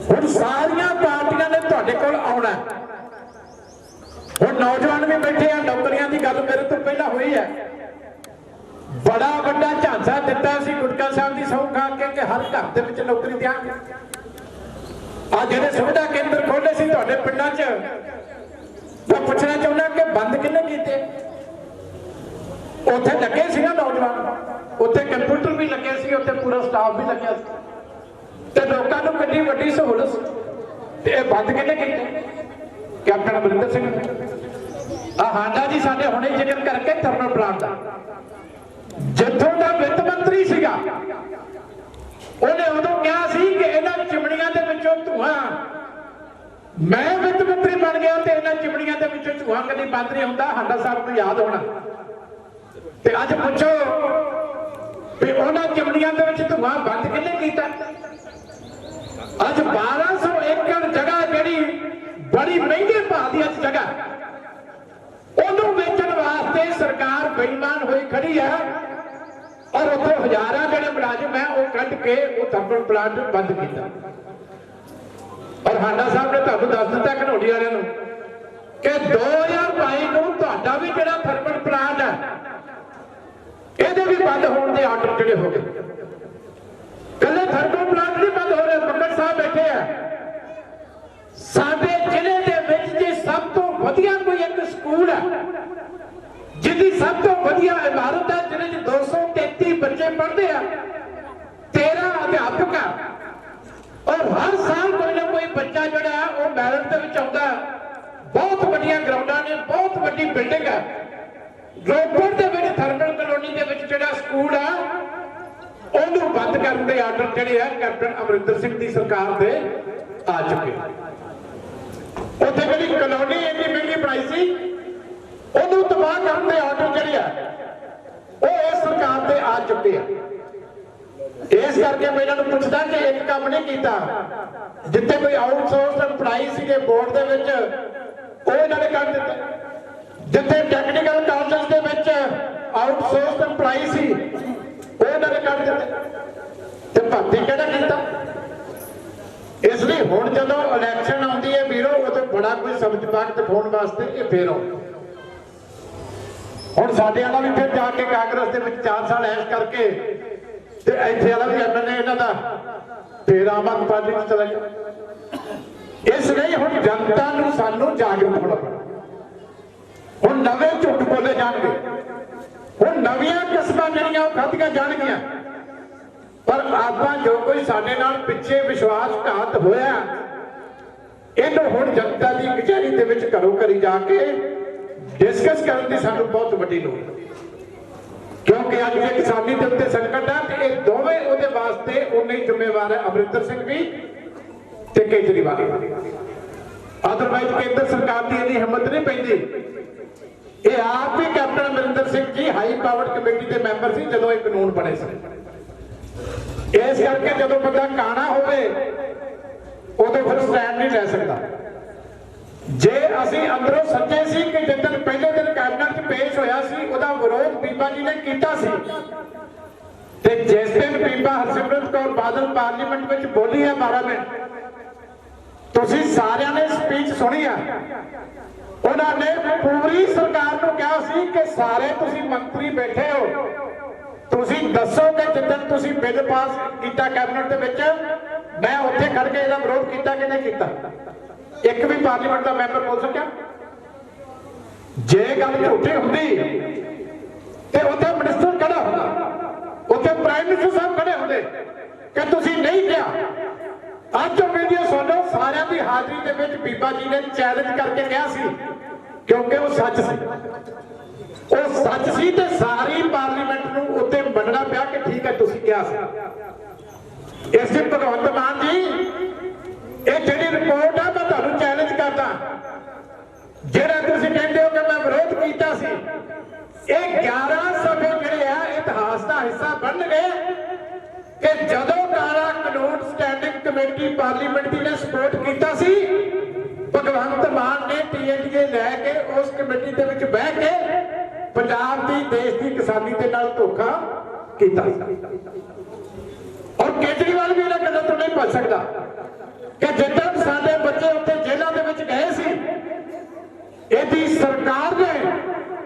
ਹੁਣ ਸਾਰੀਆਂ ਪਾਰਟੀਆਂ ਨੇ ਤੁਹਾਡੇ ਕੋਲ ਆਉਣਾ। ਹੁਣ ਨੌਜਵਾਨ ਵੀ ਬੈਠੇ ਆ, ਨੌਕਰੀਆਂ ਦੀ ਗੱਲ ਮੇਰੇ ਤੋਂ ਪਹਿਲਾਂ ਹੋਈ ਹੈ। ਬੜਾ ਵੱਡਾ ਝਾਂਸਾ ਦਿੱਤਾ ਸੀ ਗੁਟਕਾ ਸਾਹਿਬ ਦੀ ਸਹੁੰ ਖਾ ਕੇ ਕਿ ਹਰ ਘਰ ਦੇ ਵਿੱਚ ਨੌਕਰੀ ਦਿਆਂਗੇ। ਆ ਜਿਹੜੇ ਸੁਵਿਧਾ ਕੇਂਦਰ ਖੋਲੇ ਸੀ ਤੁਹਾਡੇ ਪਿੰਡਾਂ 'ਚ, ਮੈਂ ਪੁੱਛਣਾ ਚਾਹੁੰਦਾ ਕਿ ਬੰਦ ਕਿਹਨੇ ਕੀਤੇ? ਉੱਥੇ ਲੱਗੇ ਸੀ ਨਾ ਨੌਜਵਾਨ, ਉੱਥੇ ਕੰਪਿਊਟਰ ਵੀ ਲੱਗੇ ਸੀ, ਉੱਥੇ ਪੂਰਾ ਸਟਾਫ ਵੀ ਲੱਗਿਆ ਸੀ ਤੇ ਲੋਕਾਂ ਨੂੰ ਕਿੰਨੀ ਵੱਡੀ ਸਹੂਲਤ ਸੀ। ਤੇ ਇਹ ਬੰਦ ਕਿਹਨੇ ਕੀਤੇ? ਕੈਪਟਨ ਅਮਰਿੰਦਰ ਸਿੰਘ ਨੇ। ਆ ਹਾਂਡਾ ਜੀ ਸਾਡੇ ਹੁਣੇ ਜ਼ਿਕਰ ਕਰਕੇ ਥਰਮਲ ਪਲਾਂਟ ਦਾ, ਜਿੱਥੋਂ ਦਾ ਵਿੱਤ ਮੰਤਰੀ ਸੀਗਾ ਉਹਨੇ ਉਦੋਂ ਕਿਹਾ ਸੀ ਕਿ ਇਹਨਾਂ ਚਿਮਨੀਆਂ ਦੇ ਵਿੱਚੋਂ ਧੂਆਂ, ਮੈਂ ਵਿੱਤ ਮੰਤਰੀ ਬਣ ਗਿਆ ਤੇ ਇਹਨਾਂ ਚਿਮਨੀਆਂ ਦੇ ਵਿੱਚੋਂ ਧੂਆਂ ਕਦੀ ਬੰਦ ਨਹੀਂ ਹੁੰਦਾ। ਹਾਂਡਾ ਸਾਹਿਬ ਨੂੰ ਯਾਦ ਹੋਣਾ। ਤੇ ਅੱਜ ਪੁੱਛੋ ਵੀ ਉਹਨਾਂ ਚਿਮਨੀਆਂ ਦੇ ਵਿੱਚ ਧੂਆਂ ਬੰਦ ਕਿਹਨੇ ਕੀਤਾ? ਅੱਜ 1200 ਏਕੜ ਜਗ੍ਹਾ ਜਿਹੜੀ ਬੜੀ ਮਹਿੰਗੇ ਭਾਅ ਦੀ ਅੱਜ ਜਗ੍ਹਾ, ਉਹਨੂੰ ਵੇਚਣ ਵਾਸਤੇ ਸਰਕਾਰ ਬੇਈਮਾਨ ਹੋਈ ਖੜੀ ਹੈ ਔਰ ਉੱਥੇ ਹਜ਼ਾਰਾਂ ਜਿਹੜੇ ਮੁਲਾਜ਼ਮ ਹੈ ਉਹ ਕੱਢ ਕੇ ਉਹ ਥਰਮਲ ਪਲਾਂਟ ਬੰਦ ਕੀਤਾ। ਔਰ ਹਾਂਡਾ ਸਾਹਿਬ ਨੇ ਤੁਹਾਨੂੰ ਦੱਸ ਦਿੱਤਾ ਘਨੌੜੀ ਵਾਲਿਆਂ ਨੂੰ ਕਿ 2022 ਨੂੰ ਤੁਹਾਡਾ ਵੀ ਜਿਹੜਾ ਥਰਮਲ ਪਲਾਂਟ ਹੈ ਇਹਦੇ ਵੀ ਬੰਦ ਹੋਣ ਦੇ ਆਰਡਰ ਜਿਹੜੇ ਹੋ ਗਏ। ਕੱਲੇ ਥਰਮਲ ਪਲਾਂਟ ਨਹੀਂ ਬੰਦ ਹੋ ਰਹੇ, ਮੱਕੜ ਸਾਹਿਬ ਬੈਠੇ ਆ। ਸਾਡੇ ਜ਼ਿਲ੍ਹੇ ਦੇ ਵਿੱਚ ਜੇ ਸਭ ਤੋਂ ਵਧੀਆ ਕੋਈ ਇੱਕ ਸਕੂਲ ਹੈ, ਜਿਹਦੀ ਸਭ ਤੋਂ ਵਧੀਆ ਇਮਾਰਤ ਹੈ, ਜਿਹਦੇ 'ਚ 233 ਬੱਚੇ ਪੜ੍ਹਦੇ ਆ, 13 ਅਧਿਆਪਕ ਆ ਔਰ ਹਰ ਸਾਲ ਕੋਈ ਨਾ ਕੋਈ ਬੱਚਾ ਜਿਹੜਾ ਉਹ ਮੈਰਿਟ ਦੇ ਵਿੱਚ ਆਉਂਦਾ। ਬਹੁਤ ਵੱਡੀਆਂ ਗਰਾਊਂਡਾਂ ਨੇ, ਬਹੁਤ ਵੱਡੀ ਬਿਲਡਿੰਗ ਹੈ। ਰੋਪੜ ਦੇ ਵਿੱਚ ਥਰਮਲ ਕਲੋਨੀ ਦੇ ਵਿੱਚ ਜਿਹੜਾ ਸਕੂਲ ਆ ਉਹਨੂੰ ਬੰਦ ਕਰਨ ਦੇ ਆਰਡਰ ਜਿਹੜੇ ਆ ਕੈਪਟਨ ਅਮਰਿੰਦਰ ਸਿੰਘ ਦੀ ਸਰਕਾਰ ਦੇ ਆ ਚੁੱਕੇ। ਉੱਥੇ ਜਿਹੜੀ ਕਲੋਨੀ ਇੰਨੀ ਮਹਿੰਗੀ ਬਣਾਈ ਸੀ ਉਹਨੂੰ ਤਬਾਹ ਕਰਨ ਦੇ ਆਰਡਰ ਜਿਹੜੇ ਆ ਉਹ ਇਸ ਸਰਕਾਰ ਦੇ ਆ ਚੁੱਕੇ ਆ। ਇਸ ਕਰਕੇ ਮੈਂ ਇਹਨਾਂ ਨੂੰ ਪੁੱਛਦਾ ਕਿ ਇੱਕ ਕੰਮ ਨਹੀਂ ਕੀਤਾ, ਜਿੱਥੇ ਕੋਈ ਆਊਟਸੋਰਸ ਪੜ੍ਹਾਈ ਸੀਗੇ ਬੋਰਡ ਦੇ ਵਿੱਚ ਉਹ ਇਹਨਾਂ ਨੇ ਕੱਢ ਦਿੱਤਾ, ਜਿੱਥੇ ਟੈਕਨੀਕਲ ਕਾਲਜ ਦੇ ਵਿੱਚ ਆਊਟਸੋਰਸ ਪੜ੍ਹਾਈ ਸੀ ਉਹ ਇਹਨਾਂ ਨੇ ਕੱਢ ਦਿੱਤੇ ਤੇ ਭਰਤੀ ਕਿਹੜਾ ਕੀਤਾ? ਇਸ ਲਈ ਹੁਣ ਜਦੋਂ ਇਲੈਕਸ਼ਨ ਆਉਂਦੀ ਹੈ ਵੀਰੋ, ਉਦੋਂ ਬੜਾ ਕੋਈ ਸਮਝ ਵਕਤ ਦਿਖਾਉਣ ਵਾਸਤੇ ਇਹ ਫੇਰ ਆਉਂਦਾ। ਹੁਣ ਸਾਡੇ ਵਾਲਾ ਵੀ ਫਿਰ ਜਾ ਕੇ ਕਾਂਗਰਸ ਦੇ ਵਿੱਚ 4 ਸਾਲ ਐਸ਼ ਕਰਕੇ ਤੇ ਇੱਥੇ ਵਾਲਾ ਵੀ ਐਮਐਲਏ ਇਹਨਾਂ ਦਾ ਫੇਰ ਆਮ ਆਦਮੀ ਪਾਰਟੀ ਵਿੱਚ ਚਲਾ ਗਿਆ। ਇਸ ਲਈ ਹੁਣ ਜਨਤਾ ਨੂੰ ਸਾਨੂੰ ਜਾਗਰੂਕ ਹੋਣਾ ਪੈਣਾ। ਹੁਣ ਨਵੇਂ ਝੂਠ ਬੋਲੇ ਜਾਣਗੇ, ਹੁਣ ਨਵੀਆਂ ਕਿਸਮਾਂ ਜਿਹੜੀਆਂ ਉਹ ਖਾਧੀਆਂ ਜਾਣਗੀਆਂ। ਪਰ ਆਪਾਂ ਜੋ ਕੋਈ ਸਾਡੇ ਨਾਲ ਪਿੱਛੇ ਵਿਸ਼ਵਾਸਘਾਤ ਹੋਇਆ ਇਹਨੂੰ ਹੁਣ ਜਨਤਾ ਦੀ ਕਚਹਿਰੀ ਦੇ ਵਿੱਚ ਘਰੋਂ ਘਰੀ ਜਾ ਕੇ ਡਿਸਕਸ ਕਰਨ ਦੀ ਸਾਨੂੰ ਬਹੁਤ ਵੱਡੀ ਲੋੜ ਹੈ। ਕਿਉਂਕਿ ਅੱਜ ਇਹ ਕਿਸਾਨੀ ਦੇ ਉੱਤੇ ਸੰਕਟ ਹੈ ਤੇ ਇਹ ਦੋਵੇਂ ਉਹਦੇ ਵਾਸਤੇ ਉਨੇ ਹੀ ਜ਼ਿੰਮੇਵਾਰ ਹੈ, ਅਮਰਿੰਦਰ ਸਿੰਘ ਵੀ ਤੇ ਕੇਜਰੀਵਾਲ ਵੀ। ਅਦਰਵਾਈਜ਼ ਕੇਂਦਰ ਸਰਕਾਰ ਦੀ ਇੰਨੀ ਹਿੰਮਤ ਨਹੀਂ ਪੈਂਦੀ। ਇਹ ਆਪ ਵੀ captain Amarinder Singh ji high power committee ਦੇ ਮੈਂਬਰ ਸੀ ਜਦੋਂ ਇਹ ਕਾਨੂੰਨ ਬਣੇ ਸੀ। ਇਸ ਕਰਕੇ ਜਦੋਂ ਬੰਦਾ ਕਾਣਾ ਹੋਵੇ ਉਦੋਂ ਫਿਰ ਸਟੈਂਡ ਨਹੀਂ ਲੈ ਸਕਦਾ। ਜੇ ਅਸੀਂ ਅੰਦਰੋਂ ਸੱਚੇ ਸੀ ਕਿ ਜਿੱਦਣ ਪਹਿਲੇ ਦਿਨ ਕੈਬਨਿਟ 'ਚ ਪੇਸ਼ ਹੋਇਆ ਸੀ ਉਹਦਾ ਵਿਰੋਧ ਬੀਬਾ ਜੀ ਨੇ ਕੀਤਾ ਸੀ ਤੇ ਜਿਸ ਦਿਨ ਬੀਬਾ ਹਰਸਿਮਰਤ ਕੌਰ ਬਾਦਲ ਪਾਰਲੀਮੈਂਟ ਵਿੱਚ ਬੋਲੀ ਹੈ 12 ਮਿੰਟ, ਤੁਸੀਂ ਸਾਰਿਆਂ ਨੇ ਸਪੀਚ ਸੁਣੀ ਆ। ਉਹਨਾਂ ਨੇ ਪੂਰੀ ਸਰਕਾਰ ਨੂੰ ਕਿਹਾ ਸੀ ਕਿ ਸਾਰੇ ਤੁਸੀਂ ਮੰਤਰੀ ਬੈਠੇ ਹੋ, ਤੁਸੀਂ ਦੱਸੋ ਕਿ ਜਿੱਦਣ ਤੁਸੀਂ ਬਿੱਲ ਪਾਸ ਕੀਤਾ ਕੈਬਨਿਟ ਦੇ ਵਿੱਚ ਮੈਂ ਉੱਥੇ ਖੜ ਕੇ ਇਹਦਾ ਵਿਰੋਧ ਕੀਤਾ ਕਿ ਨਹੀਂ ਕੀਤਾ? ਇੱਕ ਵੀ ਪਾਰਲੀਮੈਂਟ ਦਾ ਮੈਂਬਰ ਬੋਲ ਸਕਿਆ? ਜੇ ਗੱਲ ਝੂਠੀ ਹੁੰਦੀ ਤੇ ਉੱਥੇ ਮਿਨਿਸਟਰ ਖੜਾ ਹੁੰਦਾ, ਉੱਥੇ ਪ੍ਰਾਈਮ ਮਿਨਿਸਟਰ ਸਾਹਿਬ ਖੜੇ ਹੁੰਦੇ ਕਿ ਤੁਸੀਂ ਨਹੀਂ ਕਿਹਾ। ਅੱਜ ਉਹ ਵੀਡੀਓ ਸੁਣੋ, ਸਾਰਿਆਂ ਦੀ ਹਾਜ਼ਰੀ ਦੇ ਵਿੱਚ ਬੀਬਾ ਜੀ ਨੇ ਚੈਲੰਜ ਕਰਕੇ ਕਿਹਾ ਸੀ ਕਿਉਂਕਿ ਉਹ ਸੱਚ ਸੀ। ਉਹ ਸੱਚ ਸੀ ਤੇ ਸਾਰੀ ਪਾਰਲੀਮੈਂਟ ਨੂੰ ਉੱਤੇ ਮੰਨਣਾ ਪਿਆ ਕਿ ਠੀਕ ਹੈ ਤੁਸੀਂ ਕਿਹਾ ਸੀ। ਇਸ ਲਈ ਭਗਵੰਤ ਮਾਨ ਜੀ ਇਹ ਜਿਹੜੀ ਰਿਪੋਰਟ ਆ ਮੈਂ ਤੁਹਾਨੂੰ ਚੈਲੰਜ ਕਰਦਾ, ਜਿਹੜਾ ਤੁਸੀਂ ਕਹਿੰਦੇ ਹੋ ਕਿ ਮੈਂ ਵਿਰੋਧ ਕੀਤਾ ਸੀ, ਇਹ 11 ਸਫ਼ੇ ਜਿਹੜੇ ਆ ਇਤਿਹਾਸ ਦਾ ਹਿੱਸਾ ਬਣ ਗਏ ਕਿ ਜਦੋਂ ਕਾਲਾ ਕਾਨੂੰਨ ਸਟੈਂਡਿੰਗ ਕਮੇਟੀ ਪਾਰਲੀਮੈਂਟ ਦੀ ਨੇ ਸਪੋਰਟ ਕੀਤਾ ਸੀ ਭਗਵੰਤ ਮਾਨ ਨੇ TNDA ਲੈ ਕੇ ਉਸ ਕਮੇਟੀ ਦੇ ਵਿੱਚ ਬਹਿ ਕੇ ਪੰਜਾਬ ਦੀ ਦੇਸ਼ ਦੀ ਕਿਸਾਨੀ ਦੇ ਨਾਲ ਧੋਖਾ ਕੀਤਾ। ਔਰ ਕੇਜਰੀਵਾਲ ਵੀ ਇਹਨਾਂ ਗੱਲਾਂ ਤੋਂ ਨਹੀਂ ਬਚ ਸਕਦਾ ਕਿ ਜਿੱਦਾਂ ਸਾਡੇ ਬੱਚੇ ਉੱਥੇ ਜੇਲ੍ਹਾਂ ਦੇ ਵਿੱਚ ਗਏ ਸੀ, ਇਹਦੀ ਸਰਕਾਰ ਨੇ,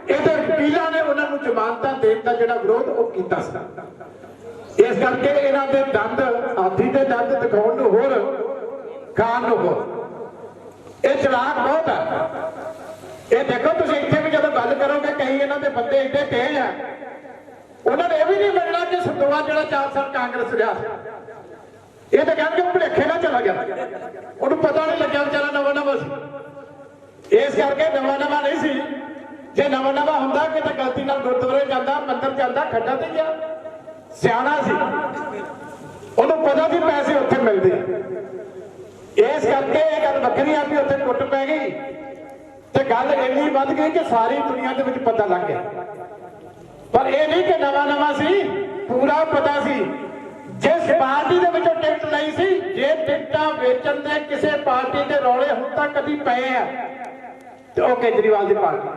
ਇਹਦੇ ਵਕੀਲਾਂ ਨੇ ਉਹਨਾਂ ਨੂੰ ਜ਼ਮਾਨਤਾਂ ਦੇਣ ਦਾ ਜਿਹੜਾ ਵਿਰੋਧ ਉਹ ਕੀਤਾ ਸੀ। ਇਸ ਕਰਕੇ ਇਹਨਾਂ ਦੇ ਦੰਦ, ਹਾਥੀ ਦੇ ਦੰਦ ਦਿਖਾਉਣ ਨੂੰ ਹੋਰ, ਖਾਣ ਨੂੰ ਹੋਰ। ਇਹ ਚਲਾਕ ਬਹੁਤ ਹੈ। ਇਹ ਦੇਖੋ ਤੁਸੀਂ ਇੱਥੇ ਵੀ ਜਦੋਂ ਗੱਲ ਕਰੋਗੇ, ਕਈ ਇਹਨਾਂ ਦੇ ਬੰਦੇ ਇੱਡੇ ਤੇਜ਼ ਆ, ਉਹਨਾਂ ਨੇ ਇਹ ਵੀ ਨਹੀਂ ਮੰਨਣਾ ਕਿ ਸੰਦੋਆ ਜਿਹੜਾ 4 ਸਾਲ ਕਾਂਗਰਸ ਰਿਹਾ ਸੀ, ਇਹ ਤਾਂ ਕਹਿੰਦੇ ਭੁਲੇਖੇ ਨਾਲ ਚਲਾ ਗਿਆ, ਉਹਨੂੰ ਪਤਾ ਨਹੀਂ ਲੱਗਿਆ ਵਿਚਾਰਾ ਨਵਾਂ ਸੀ। ਇਸ ਕਰਕੇ ਨਵਾਂ ਨਹੀਂ ਸੀ। ਜੇ ਨਵਾਂ ਹੁੰਦਾ ਕਿ ਤਾਂ ਗਲਤੀ ਨਾਲ ਗੁਰਦੁਆਰੇ ਜਾਂਦਾ, ਮੰਦਰ ਜਾਂਦਾ, ਖੱਡਾ ਤੇ ਗਿਆ, ਸਿਆਣਾ ਸੀ, ਉਹਨੂੰ ਪਤਾ ਸੀ ਪੈਸੇ ਉੱਥੇ ਮਿਲਦੇ। ਇਸ ਕਰਕੇ ਇਹ ਗੱਲ ਵੱਖਰੀ ਆ ਵੀ ਉੱਥੇ ਕੁੱਟ ਪੈ ਗਈ ਤੇ ਗੱਲ ਇੰਨੀ ਵੱਧ ਗਈ ਕਿ ਸਾਰੀ ਦੁਨੀਆ ਦੇ ਵਿੱਚ ਪਤਾ ਲੱਗ ਗਿਆ। ਪਰ ਇਹ ਨਹੀਂ ਕਿ ਨਵਾਂ ਸੀ, ਪੂਰਾ ਪਤਾ ਸੀ। ਜਿਸ ਪਾਰਟੀ ਦੇ ਵਿੱਚੋਂ ਟਿਕਟ ਲਈ ਸੀ, ਜੇ ਟਿਕਟਾਂ ਵੇਚਣ ਦੇ ਕਿਸੇ ਪਾਰਟੀ ਦੇ ਰੌਲੇ ਹੁਣ ਤੱਕ ਕਦੀ ਪਏ ਆ ਤੇ ਉਹ ਕੇਜਰੀਵਾਲ ਦੀ ਪਾਰਟੀ।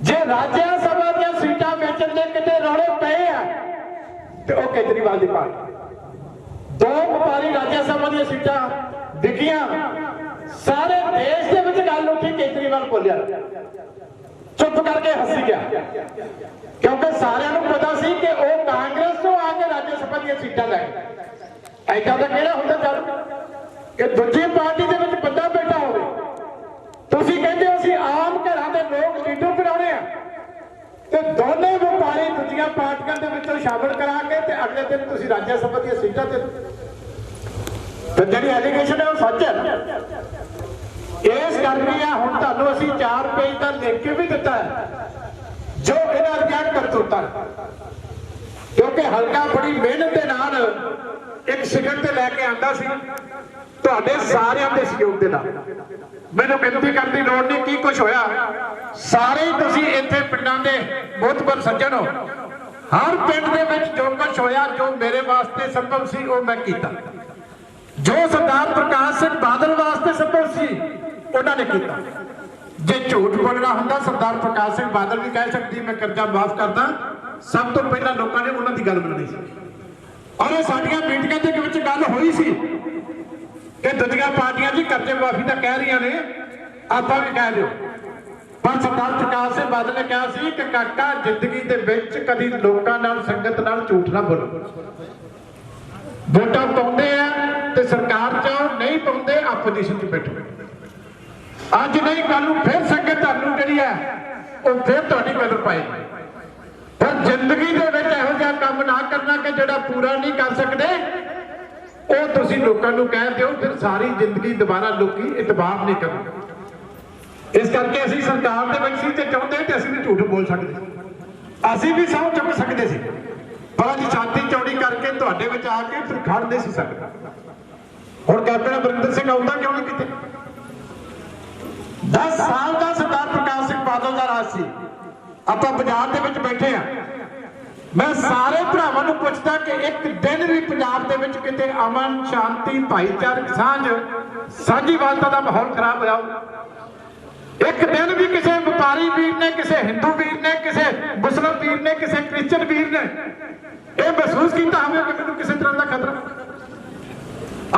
ਜੇ ਰਾਜ ਸਭਾ ਦੀਆਂ ਸੀਟਾਂ ਵੇਚਣ ਦੇ ਕਿਤੇ ਰੌਲੇ ਪਏ ਆ ਤੇ ਉਹ ਕੇਜਰੀਵਾਲ ਦੀ ਪਾਰਟੀ। 2 ਵਪਾਰੀ ਰਾਜ ਸਭਾ ਦੀਆਂ ਸੀਟਾਂ ਵਿਕੀਆਂ, ਸਾਰੇ ਦੇਸ਼ ਦੇ ਵਿੱਚ ਗੱਲ ਉੱਠੀ, ਕੇਜਰੀਵਾਲ ਬੋਲਿਆ, ਚੁੱਪ ਕਰਕੇ ਹੱਸੀ ਗਿਆ, ਕਿਉਂਕਿ ਸਾਰਿਆਂ ਨੂੰ ਪਤਾ ਸੀ ਕਿ ਉਹ ਕਾਂਗਰਸ ਤੋਂ ਆ ਕੇ ਰਾਜ ਸਭਾ ਦੀਆਂ ਸੀਟਾਂ ਲੈ ਗਏ। ਐਦਾਂ ਦਾ ਕਿਹੜਾ ਹੁੰਦਾ ਚੱਲ ਕਿ ਦੂਜੀ ਪਾਰਟੀ ਦੇ ਵਿੱਚ ਬੰਦਾ ਬੈਠਾ ਹੋਵੇ। ਤੁਸੀਂ ਕਹਿੰਦੇ ਹੋ ਅਸੀਂ ਆਮ ਘਰਾਂ ਦੇ ਲੋਕ ਲੀਡਰ ਬਣਾਉਣੇ ਆ ਤੇ ਦੋਨੇ ਵਪਾਰੀ ਦੂਜੀਆਂ ਪਾਰਟੀਆਂ ਦੇ ਵਿੱਚੋਂ ਸ਼ਾਮਲ ਕਰਾ ਕੇ ਤੇ ਅਗਲੇ ਦਿਨ ਤੁਸੀਂ ਰਾਜ ਸਭਾ ਦੀਆਂ ਸੀਟਾਂ ਤੇ ਜਿਹੜੀ ਐਲੀਗੇਸ਼ਨ ਹੈ ਉਹ ਸੱਚ ਹੈ। ਇਸ ਕਰਕੇ ਆ ਹੁਣ ਤੁਹਾਨੂੰ ਅਸੀਂ 4 ਪੇਜ ਦਾ ਲਿਖ ਕੇ ਵੀ ਦਿੱਤਾ ਹੈ ਜੋ ਇਹਨਾਂ ਦੀਆਂ ਕਰਤੂਤਾਂ, ਕਿਉਂਕਿ ਹਲਕਾ ਬੜੀ ਮਿਹਨਤ ਦੇ ਨਾਲ ਇੱਕ ਸਿਖਰ ਤੇ ਲੈ ਕੇ ਆਂਦਾ ਸੀ ਤੁਹਾਡੇ ਸਾਰਿਆਂ ਦੇ ਸਹਿਯੋਗ ਦੇ ਨਾਲ। ਮੈਨੂੰ ਬੇਨਤੀ ਕਰਨ ਦੀ ਲੋੜ ਨਹੀਂ ਕੀ ਕੁਝ ਹੋਇਆ, ਸਾਰੇ ਤੁਸੀਂ ਇੱਥੇ ਪਿੰਡਾਂ ਦੇ ਮੁਤਬਰ ਸੱਜਣ ਹੋ। ਹਰ ਪਿੰਡ ਦੇ ਵਿੱਚ ਜੋ ਕੁਝ ਹੋਇਆ, ਜੋ ਮੇਰੇ ਵਾਸਤੇ ਸੰਭਵ ਸੀ ਉਹ ਮੈਂ ਕੀਤਾ, ਜੋ ਸਰਦਾਰ ਪ੍ਰਕਾਸ਼ ਸਿੰਘ ਬਾਦਲ ਵਾਸਤੇ ਸੰਭਵ ਸੀ ਉਹਨਾਂ ਨੇ ਕੀਤਾ। ਜੇ ਝੂਠ ਬੋਲਣਾ ਹੁੰਦਾ ਸਰਦਾਰ ਪ੍ਰਕਾਸ਼ ਸਿੰਘ ਬਾਦਲ ਵੀ ਕਹਿ ਸਕਦੀ ਮੈਂ ਕਰਜ਼ਾ ਮਾਫ ਕਰਦਾ, ਸਭ ਤੋਂ ਪਹਿਲਾਂ ਲੋਕਾਂ ਨੇ ਉਹਨਾਂ ਦੀ ਗੱਲ ਮੰਨਣੀ ਸੀ। ਔਰ ਇਹ ਸਾਡੀਆਂ ਮੀਟਿੰਗਾਂ ਦੇ ਵਿੱਚ ਗੱਲ ਹੋਈ ਸੀ ਕਿ ਦੂਜੀਆਂ ਪਾਰਟੀਆਂ ਜੀ ਕਰਜ਼ੇ ਮਾਫੀ ਤਾਂ ਕਹਿ ਰਹੀਆਂ ਨੇ, ਆਪਾਂ ਵੀ ਕਹਿ ਦਿਓ। ਪਰ ਸਰਦਾਰ ਪ੍ਰਕਾਸ਼ ਸਿੰਘ ਬਾਦਲ ਨੇ ਕਿਹਾ ਸੀ ਕਿ ਕਾਕਾ ਜ਼ਿੰਦਗੀ ਦੇ ਵਿੱਚ ਕਦੀ ਲੋਕਾਂ ਨਾਲ, ਸੰਗਤ ਨਾਲ ਝੂਠ ਨਾ ਬੋਲੋ। ਵੋਟਾਂ ਪਾਉਂਦੇ ਆ ਤੇ ਸਰਕਾਰ ਚਾਹੋ, ਨਹੀਂ ਪਾਉਂਦੇ ਆਪੋਜੀਸ਼ਨ 'ਚ ਬੈਠੋ। ਅੱਜ ਨਹੀਂ ਕੱਲ ਨੂੰ ਫਿਰ ਸੰਗਤ ਤੁਹਾਨੂੰ ਜਿਹੜੀ ਹੈ ਉਹ ਫਿਰ ਤੁਹਾਡੀ ਕਦਰ ਪਾਏਗੀ। ਪਰ ਜ਼ਿੰਦਗੀ ਦੇ ਵਿੱਚ ਇਹੋ ਜਿਹਾ ਕੰਮ ਨਾ ਕਰਨਾ ਕਿ ਜਿਹੜਾ ਪੂਰਾ ਨਹੀਂ ਕਰ ਸਕਦੇ, ਉਹ ਤੁਸੀਂ ਲੋਕਾਂ ਨੂੰ ਕਹਿ ਦਿਓ, ਫਿਰ ਸਾਰੀ ਜ਼ਿੰਦਗੀ ਦੁਬਾਰਾ ਲੋਕੀ ਇਤਬਾਰ ਨਹੀਂ ਕਰਨਗੇ। ਇਸ ਕਰਕੇ ਅਸੀਂ ਸਰਕਾਰ ਦੇ ਵਿੱਚ ਸੀ ਤੇ ਚਾਹੁੰਦੇ ਕਿ ਅਸੀਂ ਵੀ ਝੂਠ ਬੋਲ ਸਕਦੇ, ਅਸੀਂ ਵੀ ਸਹੁੰ ਚੁੱਕ ਸਕਦੇ ਸੀ, ਪਰ ਅਸੀਂ ਛਾਤੀ ਚੌੜੀ ਕਰਕੇ ਤੁਹਾਡੇ ਵਿੱਚ ਆ ਕੇ ਫਿਰ ਖੜ ਨਹੀਂ ਸੀ ਸਕਦੇ। ਹੁਣ ਕੈਪਟਨ ਅਮਰਿੰਦਰ ਸਿੰਘ ਆਉਂਦਾ ਕਿਉਂ ਨਹੀਂ ਕਿਤੇ? 10 ਸਾਲ ਦਾ ਸਰਦਾਰ ਪ੍ਰਕਾਸ਼ ਸਿੰਘ ਬਾਦਲ ਦਾ ਰਾਜ ਸੀ। ਆਪਾਂ ਪੰਜਾਬ ਦੇ ਵਿੱਚ ਬੈਠੇ ਆ, ਮੈਂ ਸਾਰੇ ਭਰਾਵਾਂ ਨੂੰ ਪੁੱਛਦਾ ਕਿ ਇੱਕ ਦਿਨ ਵੀ ਪੰਜਾਬ ਦੇ ਵਿੱਚ ਕਿਤੇ ਅਮਨ, ਸ਼ਾਂਤੀ, ਭਾਈਚਾਰਕ ਸਾਂਝ, ਸਾਂਝੀਵਾਲਤਾ ਦਾ ਮਾਹੌਲ ਖਰਾਬ ਹੋਇਆ? ਇੱਕ ਦਿਨ ਵੀ ਕਿਸੇ ਵਪਾਰੀ ਵੀਰ ਨੇ, ਕਿਸੇ ਹਿੰਦੂ ਵੀਰ ਨੇ, ਕਿਸੇ ਮੁਸਲਮ ਵੀਰ ਨੇ, ਕਿਸੇ ਕ੍ਰਿਸਚਨ ਵੀਰ ਨੇ ਇਹ ਮਹਿਸੂਸ ਕੀਤਾ ਹੋਵੇ ਕਿ ਮੈਨੂੰ ਕਿਸੇ ਤਰ੍ਹਾਂ ਦਾ ਖਤਰਾ?